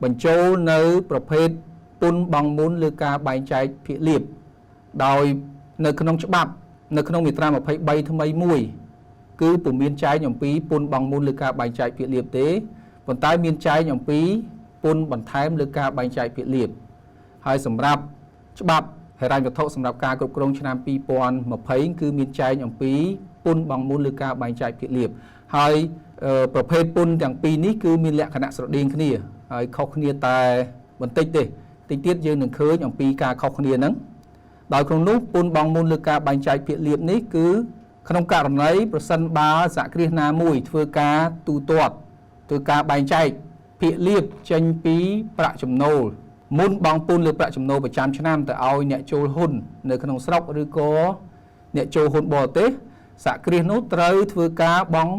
បញ្ចូលនៅប្រភេទពន្ធបង់មុនលើការបែងចែកភាគលាភដោយនៅក្នុងច្បាប់នៅក្នុងមាត្រា23ថ្មីមួយ គឺពុំមានចែកអំពីពន្ធបង់មុនលើការបែងចែកភាគលាភទេប៉ុន្តែមានចែកអំពីពន្ធបន្ថែមលើការបែងចែកភាគលាភហើយសម្រាប់ច្បាប់ហិរញ្ញវត្ថុសម្រាប់ការគ្រប់គ្រងឆ្នាំ2020គឺមានចែកអំពីពន្ធបង់មុនលើការបែងចែកភាគលាភហើយប្រភេទពន្ធទាំងពីរនេះគឺមានលក្ខណៈស្រដៀងគ្នាហើយខុសគ្នាតែបន្តិចទេតិចទៀតយើងនឹងឃើញអំពីការខុសគ្នាហ្នឹងដោយក្នុងនោះពន្ធបង់មុនលើការបែងចែកភាគលាភនេះគឺក្នុងករណីប្រសិនបើសហគ្រាសណាមួយធ្វើការទូទាត់ធ្វើការបែងចែកភាគលាភចេញពីប្រាក់ចំណូលមុនបង់ពន្ធលើប្រាក់ចំណូលប្រចាំឆ្នាំទៅឲ្យអ្នកចូលហ៊ុននៅក្នុងស្រុកឬក៏អ្នកចូលហ៊ុនបរទេសសហគ្រាសនោះត្រូវធ្វើការបង់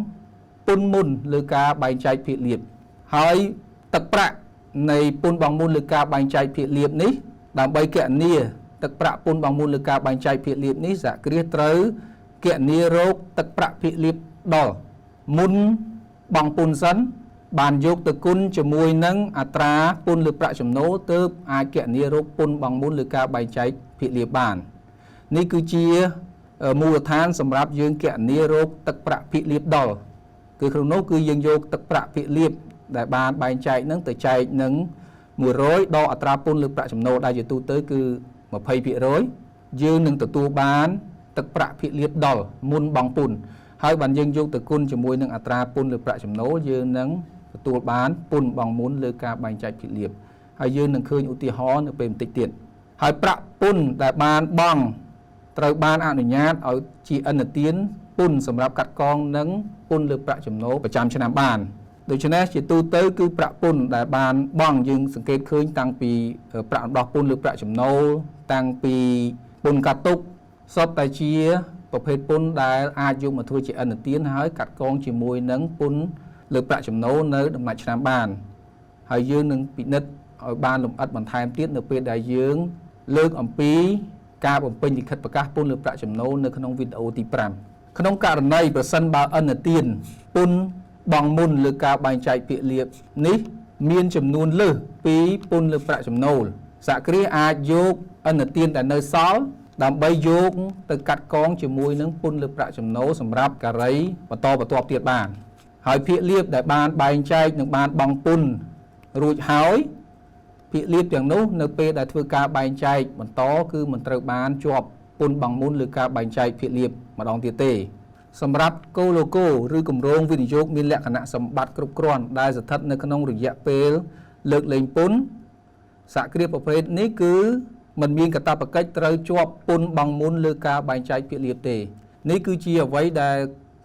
ពន្ធមុនលើការបែងចែកភាគលាភហើយទឹកប្រាក់នៃពន្ធបង់មុនលើការបែងចែកភាគលាភនេះដើម្បីគណនាទឹកប្រាក់ពន្ធបង់មុនលើការបែងចែកភាគលាភនេះសហគ្រាសត្រូវគណនារោគទឹកប្រាក់ភាគលាភដល់មុនបង់ពន្ធសិនបានយកទៅគុណជាមួយនឹងអត្រាពន្ធលើប្រាក់ចំណូលទើបអាចគណនារោគពន្ធបង់មុនលើការបែងចែកភាគលាភបាននេះគឺជាមូលដ្ឋានសម្រាប់យើងគណនារោគទឹកប្រាក់ភាគលាភដល់គឺក្នុងនោះគឺយើងយកទឹកប្រាក់ភាគលាភដែលបានបែងចែកនឹងទៅចែកនឹង100ដល់អត្រាពន្ធលើប្រាក់ចំណូលដែលជាទូទៅគឺ20%យើងនឹងទទួលបានទឹកប្រាក់ភាគលាភដល់មុនបង់ពន្ធហើយបានយើងយកទៅគុណជាមួយនឹងអត្រាពន្ធលើប្រាក់ចំណូលយើងនឹងទទួលបានពន្ធបង់មុនលើការបែងចែកភាគលាភហើយយើងនឹងឃើញឧទាហរណ៍នៅពេលបន្តិចទៀតហើយប្រាក់ពន្ធដែលបានបង់ត្រូវបានអនុញ្ញាតឲ្យជាឥណទានពន្ធសម្រាប់កាត់កងនិងពន្ធលើប្រាក់ចំណូលប្រចាំឆ្នាំបានដូច្នេះជាទូទៅគឺប្រាក់ពន្ធដែលបានបង់យើងសង្កេតឃើញតាំងពីប្រាក់អំណោះពន្ធលើប្រាក់ចំណូលតាំងពីពន្ធកាត់ទុកសុទ្ធតែជាប្រភេទពន្ធដែលអាចយកមកធ្វើជាឥណទានហើយកាត់កងជាមួយនឹងពន្ធលើប្រាក់ចំណូលនៅដំណាច់ឆ្នាំបានហើយយើងនឹងពិនិត្យឲ្យបានលម្អិតបន្ថែមទៀតនៅពេលដែលយើងលើកអំពីការបំពេញលិខិតប្រកាសពន្ធលើប្រាក់ចំណូលនៅក្នុងវីដេអូទី5ក្នុងករណីប្រសិនបើឥណទានពន្ធបង់មុនលើការបែងចែកភាគលាភនេះមានចំនួនលើសពីពន្ធលើប្រាក់ចំណូលសហគ្រាសអាចយកឥណទានដែលនៅសល់ដើម្បីយកទៅកាត់កងជាមួយនឹងពន្ធលើប្រាក់ចំណូលសម្រាប់ការីបន្តបន្ទាប់ទៀតបានហើយភាគលាភដែលបានបែងចែកនិងបានបង់ពន្ធរួចហើយភាគលាភទាំងនោះនៅពេលដែលធ្វើការបែងចែកបន្តគឺមិនត្រូវបានជាប់ពន្ធបង់មុនលើការបែងចែកភាគលាភម្ដងទៀតទេសម្រាប់គោលគោឬគម្រោងវិនិយោគមានលក្ខណៈសម្បត្តិគ្រប់គ្រាន់ដែលស្ថិតនៅក្នុងរយៈពេលលើកលែងពន្ធសហគ្រាសប្រភេទនេះគឺมันមានកាតព្វកិច្ចត្រូវជាប់ពន្ធបង់មុនលើការបែងចែកភាគលាភទេនេះគឺជាអ្វីដែល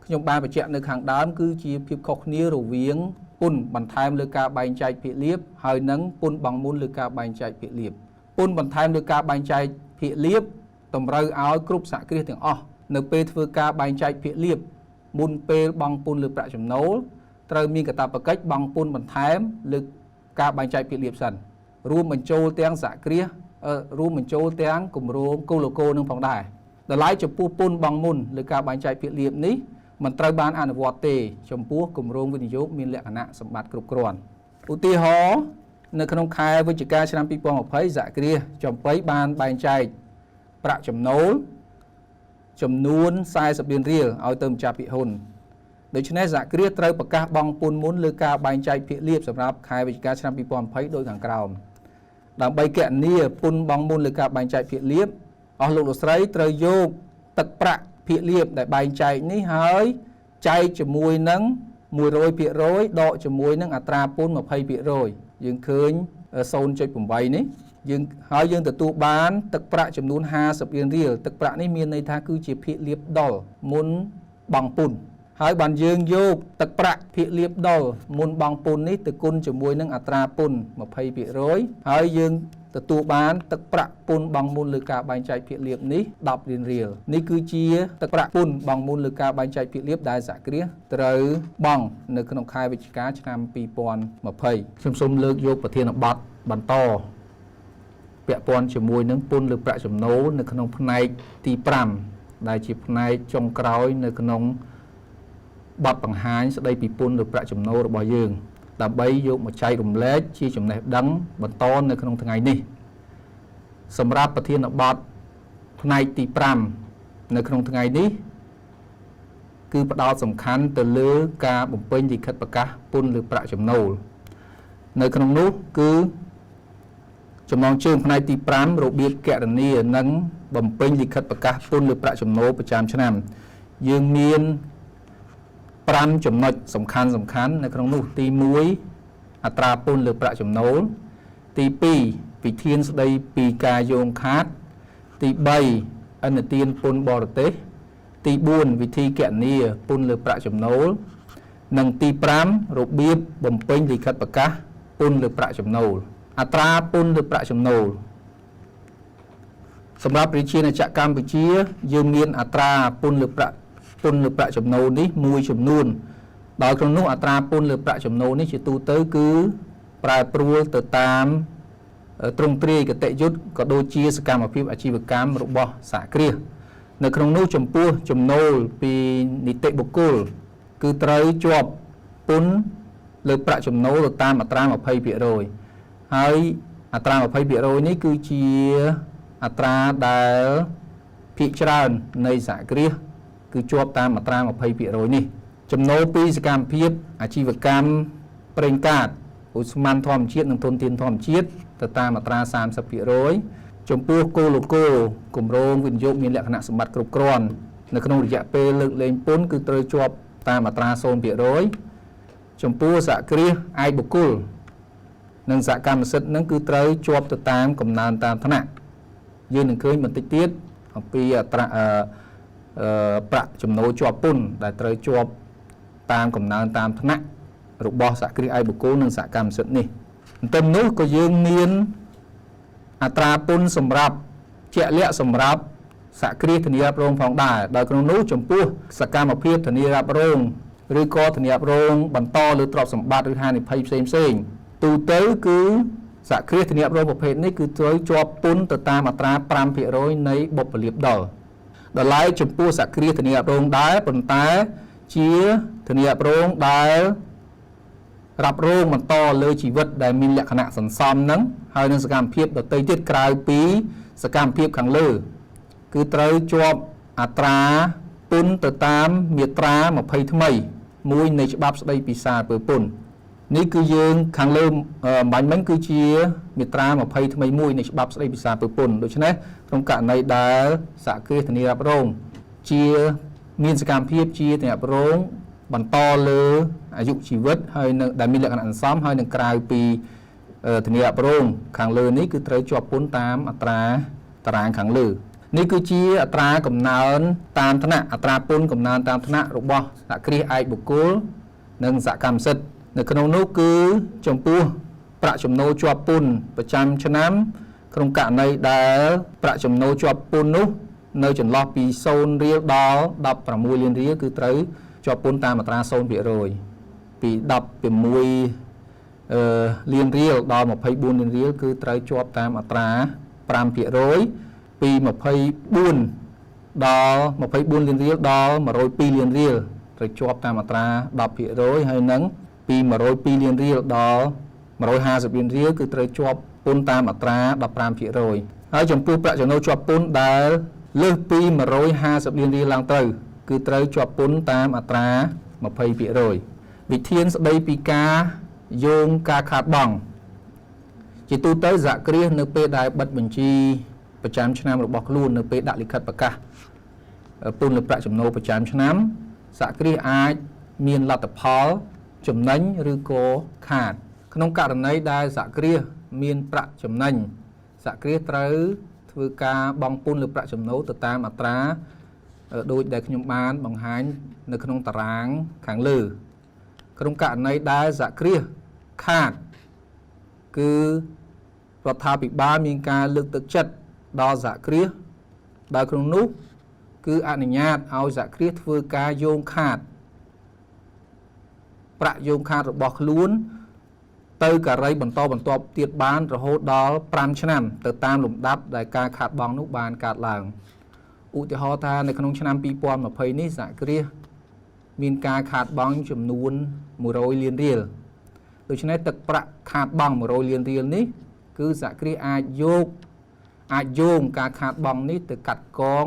ខ្ញុំបានបញ្ជាក់នៅខាងដើមគឺជាភាពខុសគ្នារវាងពន្ធបន្ថែមលើការបែងចែកភាគលាភហើយនិងពន្ធបង់មុនលើការបែងចែកភាគលាភពន្ធបន្ថែមលើការបែងចែកភាគលាភតម្រូវឲ្យគ្រប់សហគ្រាសទាំងអស់នៅពេលធ្វើការបែងចែកភាគលាភមុនពេលបង់ពន្ធលើប្រាក់ចំណូលត្រូវមានកាតព្វកិច្ចបង់ពន្ធបន្ថែមលើការបែងចែកភាគលាភសិនរួមបញ្ចូលទាំងសហគ្រាសរួមបញ្ចូលទាំងគម្រោងគោលគោនឹងផងដែរតម្លៃចំពោះពន្ធបង់មុនលើការបែងចែកភាគលាភនេះមិនត្រូវបានអនុវត្តទេចំពោះគម្រោងវិនិយោគមានលក្ខណៈសម្បត្តិគ្រប់គ្រាន់ឧទាហរណ៍នៅក្នុងខែវិច្ឆិកាឆ្នាំ2020សហគ្រាសចំបៃបានបែងចែកប្រាក់ចំណូលចំនួន40លានរៀលឲ្យទៅម្ចាស់ភាគហ៊ុនដូច្នេះសហគ្រាសត្រូវប្រកាសបង់ពន្ធមុនលើការបែងចែកភាគលាភសម្រាប់ខែវិច្ឆិកាឆ្នាំ2020ដូចខាងក្រោមដើម្បីគណនាពន្ធបង់មុនលើការបែងចែកភាគលាភអស់លោកលោកស្រីត្រូវយកទឹកប្រាក់ភាគលាភដែលបែងចែកនេះហើយចែកជាមួយនឹង100%ដកជាមួយនឹងអត្រាពន្ធ20%យើងឃើញ 0.8 នេះយើងទទួលបានទឹកប្រាក់ចំនួន50លានរៀលទឹកប្រាក់នេះមានន័យថាគឺជាភាគលាភដល់មុនបង់ពន្ធហើយបានយើងយកទឹកប្រាក់ភាគលាភដល់មុនបង់ពន្ធនេះទៅគុណជាមួយនឹងអត្រាពន្ធ20%ហើយយើងទទួលបានទឹកប្រាក់ពន្ធបង់មុនលើការបែងចែកភាគលាភនេះ10លានរៀលនេះគឺជាទឹកប្រាក់ពន្ធបង់មុនលើការបែងចែកភាគលាភដែលសហគ្រាសត្រូវបង់នៅក្នុងខែវិច្ឆិកាឆ្នាំ2020ខ្ញុំសូមលើកយកប្រធានបទបន្តពាក់ព័ន្ធជាមួយនឹងពន្ធលើប្រាក់ចំណូលនៅក្នុងផ្នែកទី5ដែលជាផ្នែកចុងក្រោយនៅក្នុងបទបង្ហាញស្ដីពីពន្ធលើប្រាក់ចំណូលរបស់យើងដើម្បីយកមកចែករំលែកជាចំណេះដឹងបន្តនៅក្នុងថ្ងៃនេះសម្រាប់ប្រធានបទផ្នែកទី5នៅក្នុងថ្ងៃនេះ គឺផ្ដោតសំខាន់ទៅលើការបំពេញលិខិតប្រកាសពន្ធលើប្រាក់ចំណូលនៅក្នុងនោះគឺចំណងជើងផ្នែកទី5របៀបគណនានិងបំពេញលិខិតប្រកាសពន្ធលើប្រាក់ចំណូលប្រចាំឆ្នាំយើងមាន5ចំណុចសំខាន់នៅក្នុងនោះទី1អត្រាពន្ធលើប្រាក់ចំណូលទី2វិធានស្ដីពីការយោងខាតទី3ឥណទានពន្ធបរទេសទី4វិធីគណនាពន្ធលើប្រាក់ចំណូលនិងទី5របៀបបំពេញលិខិតប្រកាសពន្ធលើប្រាក់ចំណូលអត្រាពន្ធលើប្រាក់ចំណូលសម្រាប់រាជាណាចក្រកម្ពុជាយើងមានអត្រាពន្ធលើប្រាក់ចំណូលនេះមួយចំនួនដោយក្នុងនោះអត្រាពន្ធលើប្រាក់ចំណូលនេះជាទូទៅគឺប្រែប្រួលទៅតាមទ្រង់ទ្រាយគតិយុត្តក៏ដូចជាសកម្មភាពអាជីវកម្មរបស់សហគ្រាសនៅក្នុងនោះចំពោះចំណូលពីនីតិបុគ្គលគឺត្រូវជាប់ពន្ធលើប្រាក់ចំណូលទៅតាមអត្រា 20% ហើយអត្រា 20% នេះគឺជាអត្រាដែលភាគច្រើននៃសហគ្រាសគឺជាប់តាមអត្រា 20% នេះចំណូលពីសកម្មភាពអាជីវកម្មប្រេងកាតឧស្ម័នធម្មជាតិនិងធនធានធម្មជាតិទៅតាមអត្រា 30% ចំពោះគោលគម្រោងវិនិយោគមានលក្ខណៈសម្បត្តិគ្រប់គ្រាន់នៅក្នុងរយៈពេលលើកលែងពន្ធគឺត្រូវជាប់តាមអត្រា 0% ចំពោះសហគ្រាសឯកបុគ្គលនិងសហកម្មសិទ្ធិនឹងគឺត្រូវជាប់ទៅតាមកំណើនតាមឋានៈយើងនឹងឃើញបន្តិចទៀតអំពីអត្រាប្រាក់ចំណូលជាប់ពន្ធដែលត្រូវជាប់តាមកំណើនតាមឋានៈរបស់សហគ្រាសឯកបុគ្គលនិងសហកម្មសិទ្ធិនេះទន្ទឹមនោះក៏យើងមានអត្រាពន្ធសម្រាប់ជាក់លាក់សម្រាប់សហគ្រាសធានារ៉ាប់រងផងដែរដោយក្នុងនោះចំពោះសកម្មភាពធានារ៉ាប់រងឬក៏ធានារ៉ាប់រងបន្តលើទ្រព្យសម្បត្តិឬហានិភ័យផ្សេងទូទៅគឺសហគ្រាសធានារ៉ាប់រងប្រភេទនេះគឺត្រូវជាប់ពន្ធទៅតាមអត្រា 5% នៃបុព្វលាភដល់ឡែកចំពោះសហគ្រាសធានារ៉ាប់រងដែរប៉ុន្តែជាធានារ៉ាប់រងដែលរ៉ាប់រងបន្តលើជីវិតដែលមានលក្ខណៈសន្សំនឹងហើយនឹងសកម្មភាពដទៃទៀតក្រៅពីសកម្មភាពខាងលើគឺត្រូវជាប់អត្រាពន្ធទៅតាមមាត្រា20ថ្មីមួយនៃច្បាប់ស្តីពីសារពើពន្ធនេះគឺយើងខាងលើបាញ់មិញគឺជាមាត្រា20ថ្មីមួយនៃច្បាប់ស្តីពីសារពើពន្ធដូច្នេះក្នុងករណីដែលសហគ្រាសធានារ៉ាប់រងជាមានសកម្មភាពជាធានារ៉ាប់រងបន្តលើអាយុជីវិតហើយនឹងដែលមានលក្ខណៈសន្សំហើយនឹងក្រៅពីធានារ៉ាប់រងខាងលើនេះគឺត្រូវជាប់ពន្ធតាមអត្រាតារាងខាងលើនេះគឺជាអត្រាកំណើនតាមឋានៈអត្រាពន្ធកំណើនតាមឋានៈរបស់សហគ្រាសឯកបុគ្គលនិងសហកម្មសិទ្ធិនៅក្នុងនោះគឺចំពោះប្រាក់ចំណូលជាប់ពន្ធប្រចាំឆ្នាំក្នុងករណីដែលប្រាក់ចំណូលជាប់ពន្ធនោះនៅចន្លោះពី0រៀលដល់16លានរៀលគឺត្រូវជាប់ពន្ធតាមអត្រា 0% ពី16លានរៀលដល់24លានរៀលគឺត្រូវជាប់តាមអត្រា 5% ពី24ដល់24លានរៀលដល់102លានរៀលត្រូវជាប់តាមអត្រា 10% ហើយនឹងពី102លានរៀលដល់150លានរៀលគឺត្រូវជាប់ពន្ធតាមអត្រា 15% ហើយចំពោះប្រាក់ចំណូលជាប់ពន្ធដែលលើសពី150លានរៀលឡើងទៅគឺត្រូវជាប់ពន្ធតាមអត្រា 20% វិធានស្ដីពីការយោងការខាតបង់ជាទូទៅសហគ្រាសនៅពេលដែលបិទបញ្ជីប្រចាំឆ្នាំរបស់ខ្លួននៅពេលដាក់លិខិតប្រកាសពន្ធលើប្រាក់ចំណូលប្រចាំឆ្នាំសហគ្រាសអាចមានលទ្ធផលចំណេញឬក៏ខាតក្នុងករណីដែលសហគ្រាសមានប្រាក់ចំណេញសហគ្រាសត្រូវធ្វើការបង់ពន្ធលើប្រាក់ចំណូលទៅតាមអត្រាដោយដែលខ្ញុំបានបង្ហាញនៅក្នុងតារាងខាងលើក្នុងករណីដែលសហគ្រាសខាតគឺរដ្ឋាភិបាលមានការលើកទឹកចិត្តដល់សហគ្រាសដែលក្នុងនោះគឺអនុញ្ញាតឲ្យសហគ្រាសធ្វើការយោងខាតប្រាក់យោងខាតរបស់ខ្លួនទៅការីបន្តបន្ទាប់ទៀតបានរហូតដល់5ឆ្នាំទៅតាមលំដាប់ដែលការខាតបង់នោះបានកើតឡើងឧទាហរណ៍ថានៅក្នុងឆ្នាំ2020នេះសហគ្រាសមានការខាតបង់ចំនួន100លានរៀលដូច្នេះទឹកប្រាក់ខាតបង់100លានរៀលនេះគឺសហគ្រាសអាចយោងការខាតបង់នេះទៅកាត់កង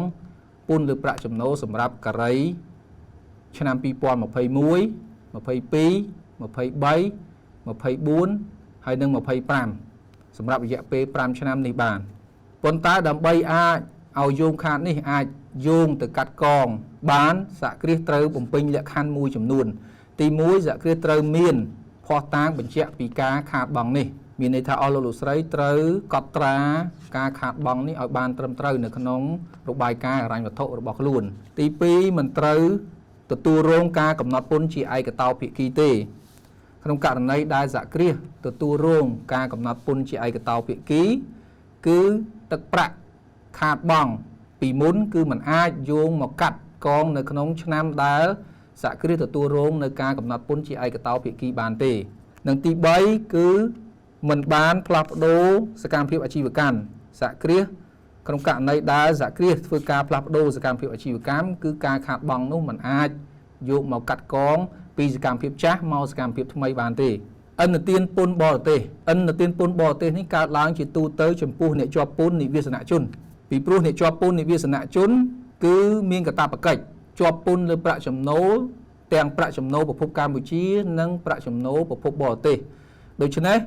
ពន្ធលើប្រាក់ចំណូលសម្រាប់ការី ឆ្នាំ2021 22 23 24 ហើយនិង25សម្រាប់រយៈពេល5ឆ្នាំនេះបានប៉ុន្តែដើម្បីអាចឲ្យយោងខាតនេះអាចយោងទៅកាត់កងបានសហគ្រាសត្រូវបំពេញលក្ខខណ្ឌមួយចំនួនទី1សហគ្រាសត្រូវមានភស្តុតាងបញ្ជាក់ពីការខាតបង់នេះមានន័យថាអស់លោកស្រីត្រូវកត់ត្រាការខាតបង់នេះឲ្យបានត្រឹមត្រូវនៅក្នុងរបាយការណ៍ហិរញ្ញវត្ថុរបស់ខ្លួនទី2មិនត្រូវទទួលរងការកំណត់ពន្ធជាឯកតោភាគីទេក្នុងករណីដែលសហគ្រាសទទួលរងការកំណត់ពន្ធជាឯកតោភាគីគឺទឹកប្រាក់ខាតបង់ពីមុនគឺมันអាចយោងមកកាត់កងនៅក្នុងឆ្នាំដែលសហគ្រាសទទួលរងនៅការកំណត់ពន្ធជាឯកតោភាគីបានទេនិងទី3គឺมันបានផ្លាស់ប្ដូរសកម្មភាពអាជីវកម្មសហគ្រាសក្នុងករណីដែលសហគ្រាសធ្វើការផ្លាស់ប្ដូរសកម្មភាពអាជីវកម្មគឺការខាតបង់នោះมันអាចយកមកកាត់កងពីសកម្មភាពចាស់មកសកម្មភាពថ្មីបានទេឥណទានពន្ធបរទេសនេះកើតឡើងជាទូទៅចំពោះអ្នកជាប់ពន្ធនិវាសនជនពីព្រោះអ្នកជាប់ពន្ធនិវាសនជនគឺមានកាតព្វកិច្ចជាប់ពន្ធលើប្រាក់ចំណូលទាំងប្រាក់ចំណូលប្រភពកម្ពុជានិងប្រាក់ចំណូលប្រភពបរទេសដូច្នេះ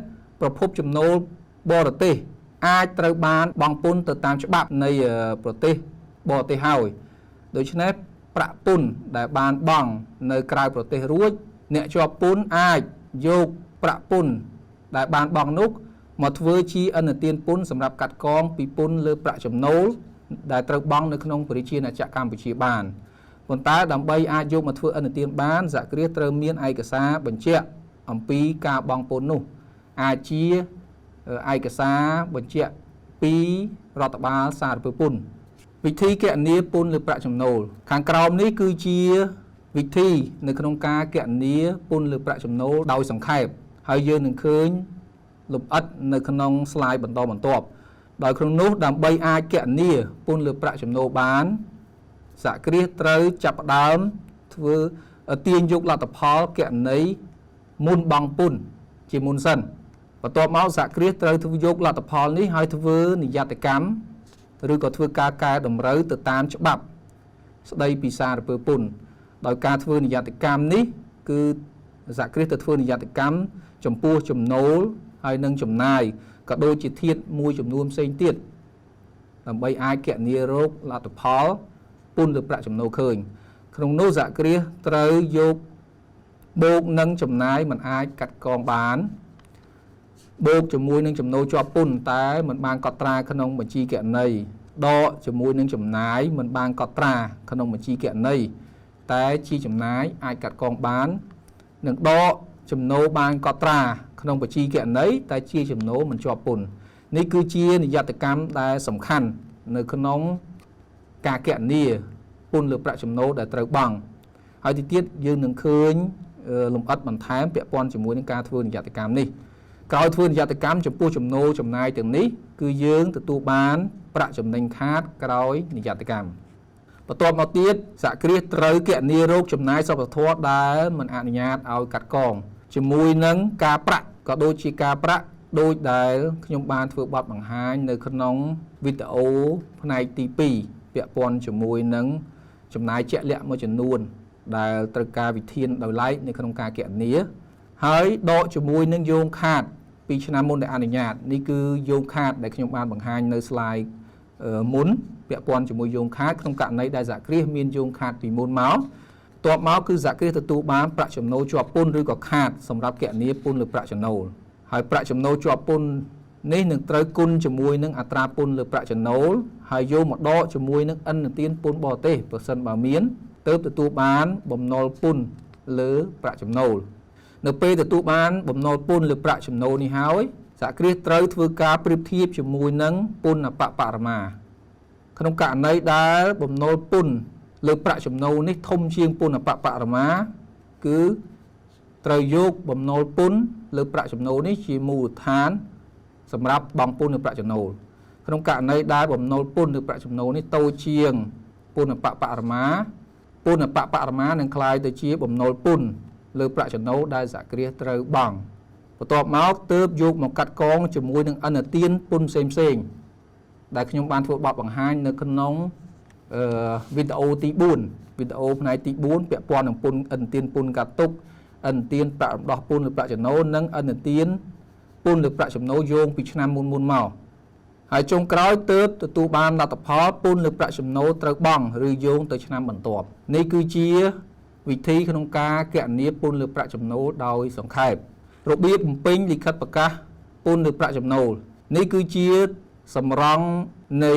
ប្រភពចំណូលបរទេសអាចត្រូវបានបង់ពន្ធទៅតាមច្បាប់នៃប្រទេសបរទេសហើយដូច្នេះប្រាក់ពន្ធដែលបានបង់នៅក្រៅប្រទេសរួចអ្នកជាប់ពន្ធអាចយកប្រាក់ពន្ធដែលបានបង់នោះមកធ្វើជាឥណទានពន្ធសម្រាប់កាត់កងពីពន្ធលើប្រាក់ចំណូលដែលត្រូវបង់នៅក្នុងប្រជាណាចក្រកម្ពុជាបានប៉ុន្តែដើម្បីអាចយកមកធ្វើឥណទានបានសហគ្រាសត្រូវមានឯកសារបញ្ជាក់អំពីការបង់ពន្ធនោះអាចជាឯកសារបញ្ជាក់ពីរដ្ឋបាលសារពើពន្ធវិធីគណនាពន្ធលើប្រាក់ចំណូលខាងក្រោមនេះគឺជាវិធីនៅក្នុងការគណនាពន្ធលើប្រាក់ចំណូលដោយសង្ខេបហើយយើងនឹងឃើញលម្អិតនៅក្នុង slide បន្តបន្ទាប់ដោយក្នុងនោះដើម្បីអាចគណនាពន្ធលើប្រាក់ចំណូលបានសហគ្រាសត្រូវចាប់ផ្ដើមធ្វើទាញយកលទ្ធផលគណនេយ្យមុនបង់ពន្ធជាមុនសិនបន្ទាប់មកសហគ្រាសត្រូវធ្វើយកលទ្ធផលនេះហើយធ្វើនិយត្តកម្មឬក៏ធ្វើការកែតម្រូវទៅតាមច្បាប់ស្ដីពីសារពើពន្ធដោយការធ្វើនិយត្តកម្មនេះគឺសហគ្រាសទៅធ្វើនិយត្តកម្មចំពោះចំណូលហើយនឹងចំណាយក៏ដូចជាធាតុមួយចំនួនផ្សេងទៀតដើម្បីអាចគណនារោគលទ្ធផលពន្ធលើប្រាក់ចំណូលឃើញក្នុងនោះសហគ្រាសត្រូវយកបូកនឹងចំណាយមិនអាចកាត់កងបានបូកជាមួយនឹងចំណូលជាប់ពន្ធតែមិនបានកត់ត្រាក្នុងបញ្ជីគណនេយ្យដកជាមួយនឹងចំណាយមិនបានកត់ត្រាក្នុងបញ្ជីគណនេយ្យតែជាចំណាយអាចកាត់កងបាននិងដកចំណូលបានកត់ត្រាក្នុងបញ្ជីគណនេយ្យតែជាចំណូលមិនជាប់ពន្ធនេះគឺជានិយត្តកម្មដែលសំខាន់នៅក្នុងការគណនាពន្ធលើប្រាក់ចំណូលដែលត្រូវបង់ហើយទីទៀតយើងនឹងឃើញលម្អិតបន្ថែមពាក់ព័ន្ធជាមួយនឹងការធ្វើនិយត្តកម្មនេះក្រោយធ្វើនិយត្តកម្មចំពោះចំណូលចំណាយទាំងនេះគឺយើងទទួលបានប្រាក់ចំណេញខាតក្រោយនិយត្តកម្មបន្ទាប់មកទៀតសហគ្រាសត្រូវគណនារោគចំណាយសប្បុរសធម៌ដែលមិនអនុញ្ញាតឲ្យកាត់កងជាមួយនឹងការប្រាក់ក៏ដូចជាការប្រាក់ដូចដែលខ្ញុំបានធ្វើបទបង្ហាញនៅក្នុងវីដេអូផ្នែកទី2ពាក់ព័ន្ធជាមួយនឹងចំណាយជាក់លាក់មួយចំនួនដែលត្រូវការវិធានដោយឡែកនៅក្នុងការគណនាហើយដកជាមួយនឹងយោងខាតពីឆ្នាំមុនដែលអនុញ្ញាតនេះគឺយោងខាតដែលខ្ញុំបានបង្ហាញនៅ slide មុនពាក់ព័ន្ធជាមួយយោងខាតក្នុងករណីដែលសហគ្រាសមានយោងខាតពីមុនមកបន្ទាប់មកគឺសហគ្រាសទទួលបានប្រាក់ចំណូលជាប់ពន្ធឬក៏ខាតសម្រាប់គណនាពន្ធលើប្រាក់ចំណូលហើយប្រាក់ចំណូលជាប់ពន្ធនេះនឹងត្រូវគុណជាមួយនឹងអត្រាពន្ធលើប្រាក់ចំណូលហើយយកមកដកជាមួយនឹងឥណទានពន្ធបរទេសប្រសិនបើមានទើបទទួលបានបំណុលពន្ធលើប្រាក់ចំណូលនៅពេលទទួលបានបំណុលពន្ធលើប្រាក់ចំណូលនេះហើយសហគ្រាសត្រូវធ្វើការប្រៀបធៀបជាមួយនឹងពន្ធអបបរមាក្នុងករណីដែលបំណុលពន្ធលើប្រាក់ចំណូលនេះធំជាងពន្ធអបបរមាគឺត្រូវយកបំណុលពន្ធលើប្រាក់ចំណូលនេះជាមូលដ្ឋានសម្រាប់បង់ពន្ធលើប្រាក់ចំណូលក្នុងករណីដែលបំណុលពន្ធលើប្រាក់ចំណូលនេះតូចជាងពន្ធអបបរមានឹងក្លាយទៅជាបំណុលពន្ធលើប្រាក់ចំណូលដែលសហគ្រាសត្រូវបង់បន្ទាប់មកទើបយកមកកាត់កងជាមួយនឹងឥណទានពន្ធផ្សេងៗដែលខ្ញុំបានធ្វើបទបង្ហាញនៅក្នុង វីដេអូទី4វីដេអូផ្នែកទី4ពាក់ព័ន្ធនឹងពន្ធឥណទានពន្ធកាត់ទុកឥណទានប្រាក់រំដោះពន្ធលើប្រាក់ចំណូលនិងឥណទានពន្ធលើប្រាក់ចំណូលយោងពីឆ្នាំមុនមកហើយចុងក្រោយទើបទទួលបានលទ្ធផលពន្ធលើប្រាក់ចំណូលត្រូវបង់ឬយោងទៅឆ្នាំបន្ទាប់នេះគឺជាវិធីក្នុងការគណនាពន្ធលើប្រាក់ចំណូលដោយសង្ខេបរបៀបបំពេញលិខិតប្រកាសពន្ធលើប្រាក់ចំណូលនេះគឺជាសម្រង់នៃ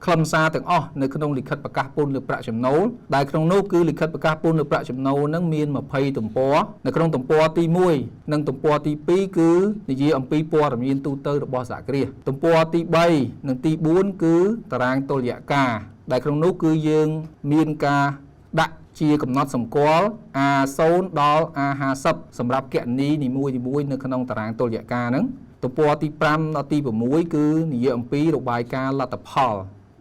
ខ្លឹមសារទាំងអស់នៅក្នុងលិខិតប្រកាសពន្ធលើប្រាក់ចំណូលដែលក្នុងនោះគឺលិខិតប្រកាសពន្ធលើប្រាក់ចំណូលនឹងមាន20ទំព័រនៅក្នុងទំព័រទី1និងទំព័រទី2គឺនិយាយអំពីព័ត៌មានទូទៅរបស់សហគ្រាសទំព័រទី3និងទី4គឺតារាងតុល្យការដែលក្នុងនោះគឺយើងមានការដាក់ជាកំណត់សម្គាល់ A0 ដល់ A50 សម្រាប់គណនីនីមួយៗនៅក្នុងតារាងតុល្យការហ្នឹងទំព័រទី5ដល់ទី6គឺនិយាយអំពីរបាយការណ៍លទ្ធផល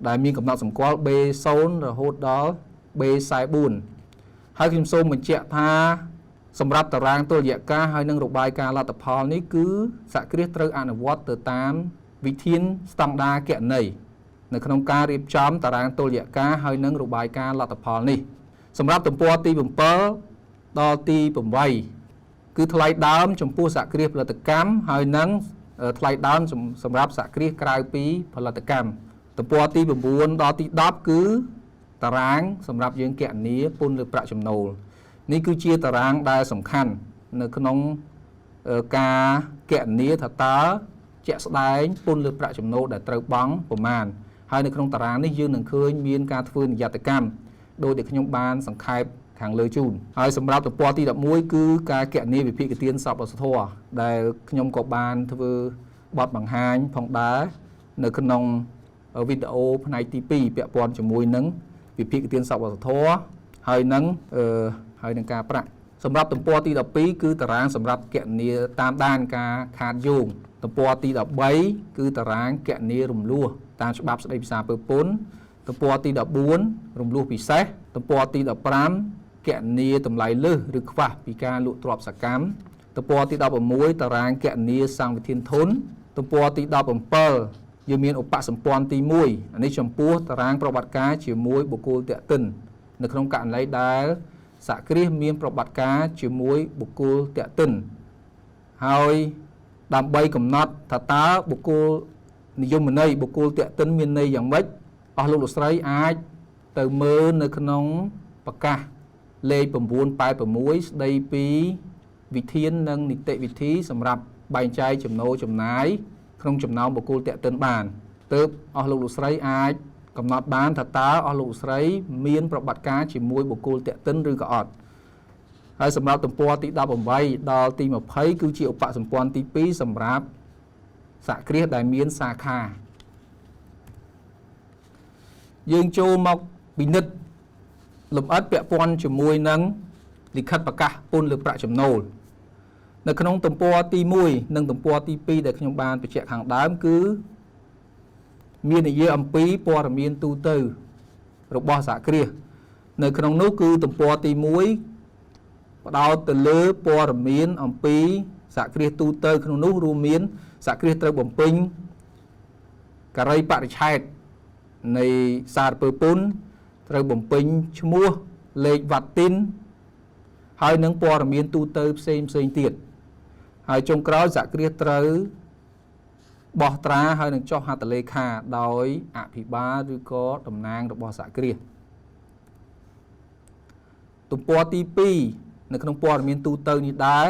ដែលមានកំណត់សម្គាល់ B0 រហូតដល់ B44 ហើយខ្ញុំសូមបញ្ជាក់ថាសម្រាប់តារាងតុល្យការហើយនឹងរបាយការណ៍លទ្ធផលនេះគឺសហគ្រាសត្រូវអនុវត្តទៅតាមវិធានស្តង់ដារគណនេយ្យនៅក្នុងការរៀបចំតារាងតុល្យការហើយនឹងរបាយការណ៍លទ្ធផលនេះសម្រាប់ទំព័រទី7ដល់ទី8គឺថ្លៃដើមចំពោះសហគ្រាសផលិតកម្មហើយនឹងថ្លៃដើមសម្រាប់សហគ្រាសក្រៅពីផលិតកម្មទំព័រទី9ដល់ទី10គឺតារាងសម្រាប់យើងគណនាពន្ធលើប្រាក់ចំណូលនេះគឺជាតារាងដែលសំខាន់នៅក្នុងការគណនាថាតើជាក់ស្ដែងពន្ធលើប្រាក់ចំណូលដែលត្រូវបង់ប្រមាណហើយនៅក្នុងតារាងនេះយើងនឹងឃើញមានការធ្វើនិយត្តកម្មដោយដែលខ្ញុំបានសង្ខេបខាងលើជូនហើយសម្រាប់ទំព័រទី11គឺការគណនាវិភាគទានសប្បុរសធម៌ដែលខ្ញុំក៏បានធ្វើបទបង្ហាញផងដែរនៅក្នុងវីដេអូផ្នែកទី2ពាក់ព័ន្ធជាមួយនឹងវិភាគទានសប្បុរសធម៌ហើយនឹងការប្រាក់សម្រាប់ទំព័រទី12គឺតារាងសម្រាប់គណនាតាមដានការខាតយោងទំព័រទី13គឺតារាងគណនារំលោះតាមច្បាប់ស្តីពីសារពើពន្ធទំព័រទី14រំលោះពិសេសទំព័រទី15គណនាតម្លៃលើសឬខ្វះពីការលក់ទ្រព្យសកម្មទំព័រទី16តារាងគណនាសង្ឃវិធានធនទំព័រទី17យើងមានឧបសម្ព័ន្ធទី1អានេះចំពោះតារាងប្រវត្តិការជាមួយបុគ្គលតាក់ទិននៅក្នុងករណីដែលសហគ្រាសមានប្រវត្តិការជាមួយបុគ្គលតាក់ទិនហើយដើម្បីកំណត់ថាតើបុគ្គលនិយមន័យបុគ្គលតាក់ទិនមានន័យយ៉ាងម៉េចអស់លោកលោកស្រីអាចទៅមើលនៅក្នុងប្រកាសលេខ986ស្ដីពីវិធាននិងនីតិវិធីសម្រាប់បែងចែកចំណូលចំណាយក្នុងចំណោមបុគ្គលតាក់ទិនបានទើបអស់លោកលោកស្រីអាចកំណត់បានថាតើអស់លោកស្រីមានប្រវត្តិការជាមួយបុគ្គលតាក់ទិនឬក៏អត់ហើយសម្រាប់ទំព័រទី18ដល់ទី20គឺជាឧបសម្ព័ន្ធទី2សម្រាប់សហគ្រាសដែលមានសាខាយើងចូលមកពិនិត្យលម្អិតពាក់ព័ន្ធជាមួយនឹងលិខិតប្រកាសពន្ធលើប្រាក់ចំណូលនៅក្នុងទំព័រទី1និងទំព័រទី2ដែលខ្ញុំបានបញ្ជាក់ខាងដើមគឺមាននិយាយអំពីព័ត៌មានទូទៅរបស់សហគ្រាសនៅក្នុងនោះគឺទំព័រទី1ផ្ដោតទៅលើព័ត៌មានអំពីសហគ្រាសទូទៅក្នុងនោះរួមមានសហគ្រាសត្រូវបំពេញការីបរិច្ឆេទនៃសារពើពន្ធត្រូវបំពេញឈ្មោះលេខវ៉ាត់ទីនហើយនឹងព័ត៌មានទូទៅផ្សេងទៀតហើយចុងក្រោយសហគ្រាសត្រូវបោះត្រាហើយនឹងចុះហត្ថលេខាដោយអភិបាលឬក៏តំណាងរបស់សហគ្រាសទំព័រទី2នៅក្នុងព័ត៌មានទូទៅនេះដែរ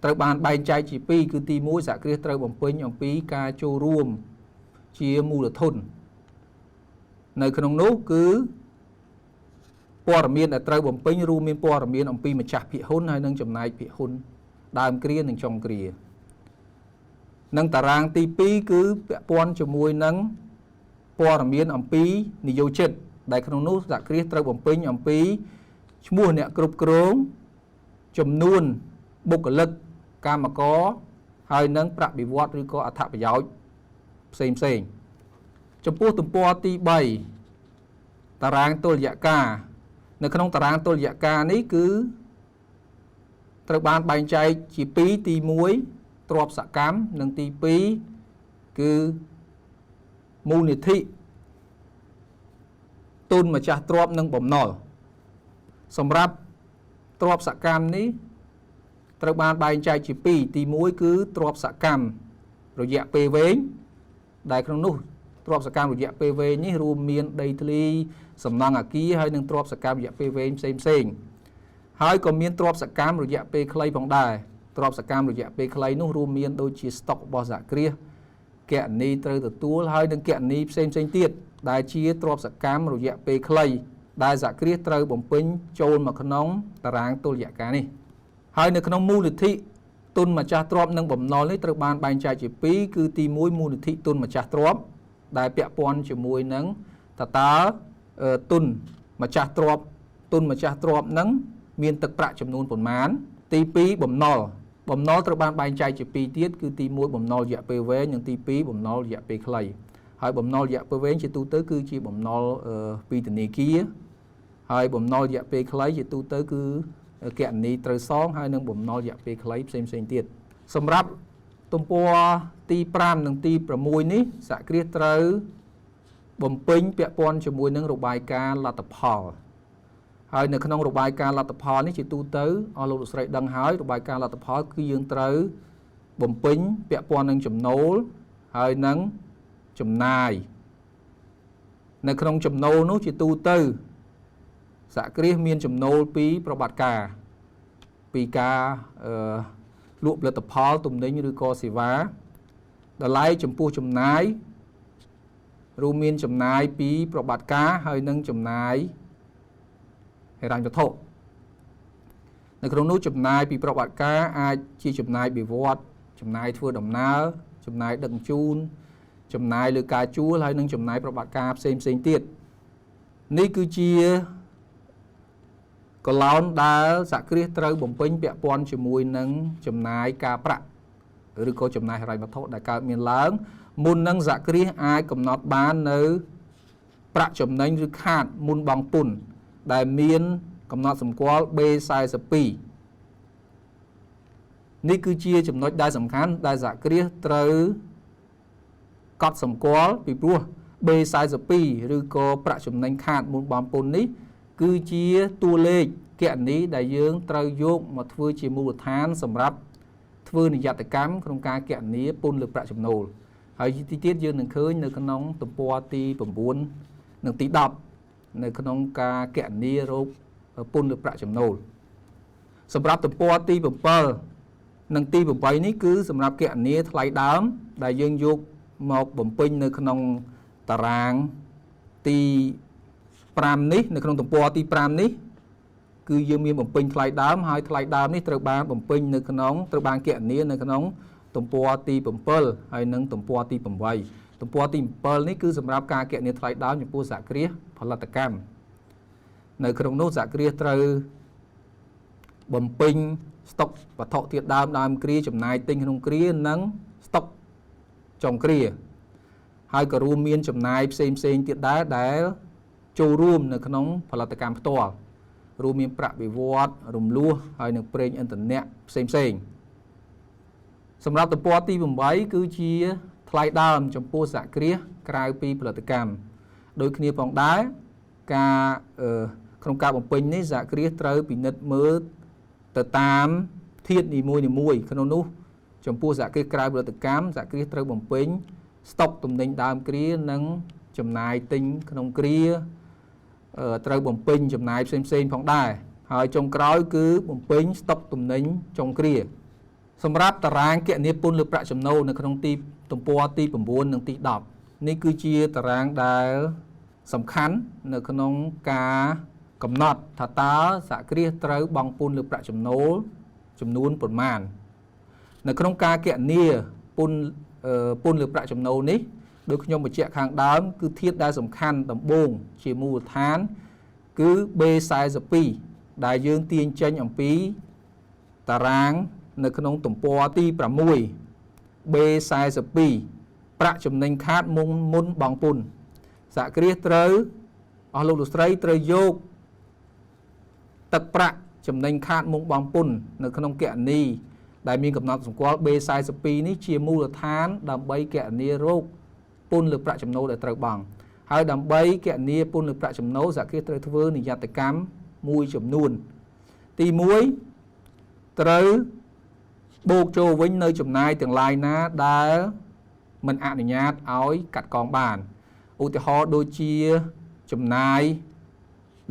ត្រូវបានបែងចែកជា2គឺទី1សហគ្រាសត្រូវបំពេញអំពីការចូលរួមជាមូលធននៅក្នុងនោះគឺព័ត៌មានដែលត្រូវបំពេញរួមមានព័ត៌មានអំពីម្ចាស់ភាគហ៊ុនហើយនឹងចំណែកភាគហ៊ុនដើមគ្រានិងចុងគ្រានិងតារាងទី2គឺពាក់ព័ន្ធជាមួយនឹងព័ត៌មានអំពីនិយោជិតដែលក្នុងនោះសហគ្រាសត្រូវបំពេញអំពីឈ្មោះអ្នកគ្រប់គ្រងចំនួនបុគ្គលិកកម្មករហើយនឹងប្រាក់បៀវត្សឬក៏អត្ថប្រយោជន៍ផ្សេងចំពោះទំព័រទី3តារាងតុល្យការនៅក្នុងតារាងតុល្យការនេះគឺត្រូវបានបែងចែកជា2ទី1ទ្រព្យសកម្មនិងទី2គឺមូលនិធិ ទុនម្ចាស់ទ្រព្យនិងបំណុលសម្រាប់ទ្រព្យសកម្មនេះត្រូវបានបែងចែកជាពីរទី1គឺទ្រព្យសកម្មរយៈពេលវែងដែលក្នុងនោះទ្រព្យសកម្មរយៈពេលវែងនេះរួមមានដីធ្លីសំណង់អគារហើយនិងទ្រព្យសកម្មរយៈពេលវែងផ្សេងហើយក៏មានទ្រព្យសកម្មរយៈពេលខ្លីផងដែរទ្រព្យសកម្មរយៈពេលខ្លីនោះរួមមានដូចជាស្តុករបស់សហគ្រាសគណនីត្រូវទទួលហើយនិងគណនីផ្សេងទៀតដែលជាទ្រព្យសកម្មរយៈពេលខ្លីដែលសហគ្រាសត្រូវបំពេញចូលមកក្នុងតារាងតុល្យការនេះហើយនៅក្នុងមូលនិធិទុនម្ចាស់ទ្រព្យនិងបំណុលនេះត្រូវបានបែងចែកជាពីរគឺទី1មូលនិធិទុនម្ចាស់ទ្រព្យដែលពាក់ព័ន្ធជាមួយនឹងតើទុនម្ចាស់ទ្រព្យនឹងមានទឹកប្រាក់ចំនួនប៉ុន្មានទី2បំណុលត្រូវបានបែងចែកជាពីរទៀតគឺទី1បំណុលរយៈពេលវែងនិងទី2បំណុលរយៈពេលខ្លីហើយបំណុលរយៈពេលវែងជាទូទៅគឺជាបំណុលពីធនាគារហើយបំណុលរយៈពេលខ្លីជាទូទៅគឺគណនីត្រូវសងហើយនិងបំណុលរយៈពេលខ្លីផ្សេងទៀតសម្រាប់ទំព័រទី5និងទី6នេះសហគ្រាសត្រូវបំពេញពាក់ព័ន្ធជាមួយនឹងរបាយការណ៍លទ្ធផលហើយនៅក្នុងរបាយការណ៍លទ្ធផលនេះជាទូទៅអស់លោកលោកស្រីដឹងហើយរបាយការណ៍លទ្ធផលគឺយើងត្រូវបំពេញពាក់ព័ន្ធនឹងចំណូលហើយនឹងចំណាយនៅក្នុងចំណូលនោះជាទូទៅសហគ្រាសមានចំណូលពីប្រតិបត្តិការពីការលក់ផលិតផលទំនិញឬក៏សេវាតម្លៃចំពោះចំណាយរួមមានចំណាយពីប្រតិបត្តិការហើយនិងចំណាយហិរញ្ញវត្ថុនៅក្នុងនោះចំណាយពីប្រតិបត្តិការអាចជាចំណាយបៀវត្សចំណាយធ្វើដំណើរចំណាយដឹកជញ្ជូនចំណាយលើការជួលហើយនិងចំណាយប្រតិបត្តិការផ្សេងទៀតនេះគឺជាកន្លងដែលសហគ្រាសត្រូវបំពេញពាក់ព័ន្ធជាមួយនឹងចំណាយការប្រាក់ឬក៏ចំណាយហិរញ្ញវត្ថុដែលកើតមានឡើងមុននឹងសហគ្រាសអាចកំណត់បាននៅប្រាក់ចំណេញឬខាតមុនបង់ពន្ធដែលមានកំណត់សម្គាល់ B42 នេះគឺជាចំណុចដែលសំខាន់ដែលសហគ្រាសត្រូវកត់សម្គាល់ពីព្រោះ B42 ឬក៏ប្រាក់ចំណេញខាតមុនបង់ពន្ធនេះគឺជាតួលេខគណនីដែលយើងត្រូវយកមកធ្វើជាមូលដ្ឋានសម្រាប់ធ្វើនិយត្តកម្មក្នុងការគណនាពន្ធលើប្រាក់ចំណូលហើយទីទៀតយើងនឹងឃើញនៅក្នុងទំព័រទី9និងទី10នៅក្នុងការគណនារោគពន្ធលើប្រាក់ចំណូលសម្រាប់ទំព័រទី7និងទី8នេះគឺសម្រាប់គណនាថ្លៃដើមដែលយើងយកមកបំពេញនៅក្នុងតារាងទី5នេះនៅក្នុងទំព័រទី5នេះគឺយើងមានបំពេញថ្លៃដើមហើយថ្លៃដើមនេះត្រូវបានបំពេញនៅក្នុងត្រូវបានគណនានៅក្នុងទំព័រទី7ហើយនិងទំព័រទី8ទំព័រទី7នេះគឺសម្រាប់ការគណនាថ្លៃដើមចំពោះសហគ្រាសផលិតកម្មនៅក្នុងនោះសហគ្រាសត្រូវបំពេញស្តុកវត្ថុធាតុដើមគ្រាចំណាយទិញក្នុងគ្រានិងស្តុកចុងគ្រាហើយក៏រួមមានចំណាយផ្សេងទៀតដែរដែលចូលរួមនៅក្នុងផលិតកម្មផ្ទាល់រួមមានប្រាក់បៀវត្សរំលោះហើយនិងប្រេងឥន្ធនៈផ្សេងសម្រាប់ទំព័រទី8គឺជាថ្លៃដើមចំពោះសហគ្រាសក្រៅពីផលិតកម្មដូចគ្នាផងដែរការក្នុងការបំពេញនេះសហគ្រាសត្រូវពិនិត្យមើលទៅតាមធាតុនីមួយក្នុងនោះចំពោះសហគ្រាសក្រៅផលិតកម្មសហគ្រាសត្រូវបំពេញស្តុកទំនិញដើមគ្រានិងចំណាយទិញក្នុងគ្រាត្រូវបំពេញចំណាយផ្សេងផងដែរហើយចុងក្រោយគឺបំពេញស្តុកទំនិញចុងគ្រាសម្រាប់តារាងគណនាពន្ធលើប្រាក់ចំណូលនៅក្នុងទីទំព័រទី9និងទី10នេះគឺជាតារាងដែលសំខាន់នៅក្នុងការកំណត់ថាតើសហគ្រាសត្រូវបង់ពន្ធលើប្រាក់ចំណូលចំនួនប៉ុន្មាននៅក្នុងការគណនាពន្ធលើប្រាក់ចំណូលនេះដោយខ្ញុំបញ្ជាក់ខាងដើមគឺធាតុដែលសំខាន់ដំបូងជាមូលដ្ឋានគឺ B42 ដែលយើងទាញចេញអំពីតារាងនៅក្នុងទំព័រទី6 B42 ប្រាក់ចំណេញខាតមុនបង់ពន្ធសហគ្រាសត្រូវអស់លោកលោកស្រីត្រូវយកទឹកប្រាក់ចំណេញខាតមុនបង់ពន្ធនៅក្នុងគណនីដែលមានកំណត់សម្គាល់ B42 នេះជាមូលដ្ឋានដើម្បីគណនារោគពន្ធលើប្រាក់ចំណូលដែលត្រូវបង់ ហើយដើម្បីគណនាពន្ធលើប្រាក់ចំណូលសហគ្រាសត្រូវធ្វើនិយត្តកម្មមួយចំនួនទី1ត្រូវបូកចូលវិញនៅចំណាយទាំងឡាយណាដែលមិនអនុញ្ញាតឲ្យកាត់កងបានឧទាហរណ៍ដូចជាចំណាយ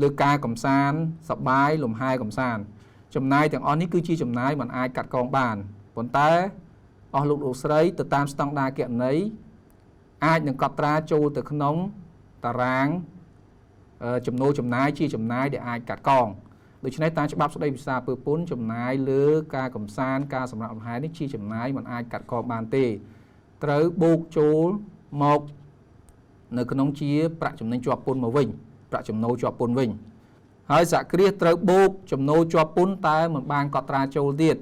លើការកំសាន្តសប្បាយលំហែកំសាន្តចំណាយទាំងអស់នេះគឺជាចំណាយមិនអាចកាត់កងបានប៉ុន្តែអស់លោកស្រីទៅតាមស្តង់ដារគណនេយ្យអាចនឹងកត់ត្រាចូលទៅក្នុងតារាងចំណូលចំណាយជាចំណាយដែលអាចកាត់កងដូច្នេះតាមច្បាប់ស្តីពីសារពើពន្ធចំណាយលើការកំសាន្តការសម្រាប់លំហែនេះជាចំណាយមិនអាចកាត់កងបានទេត្រូវបូកចូលមកនៅក្នុងជាប្រាក់ចំណេញជាប់ពន្ធមកវិញប្រាក់ចំណូលជាប់ពន្ធវិញហើយសហគ្រាសត្រូវបូកចំណូលជាប់ពន្ធតែមិនបានកត់ត្រាចូលទៀត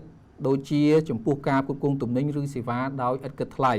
ដូចជាចំពោះការផ្គត់ផ្គង់ទំនិញឬសេវាដោយឥតគិតថ្លៃ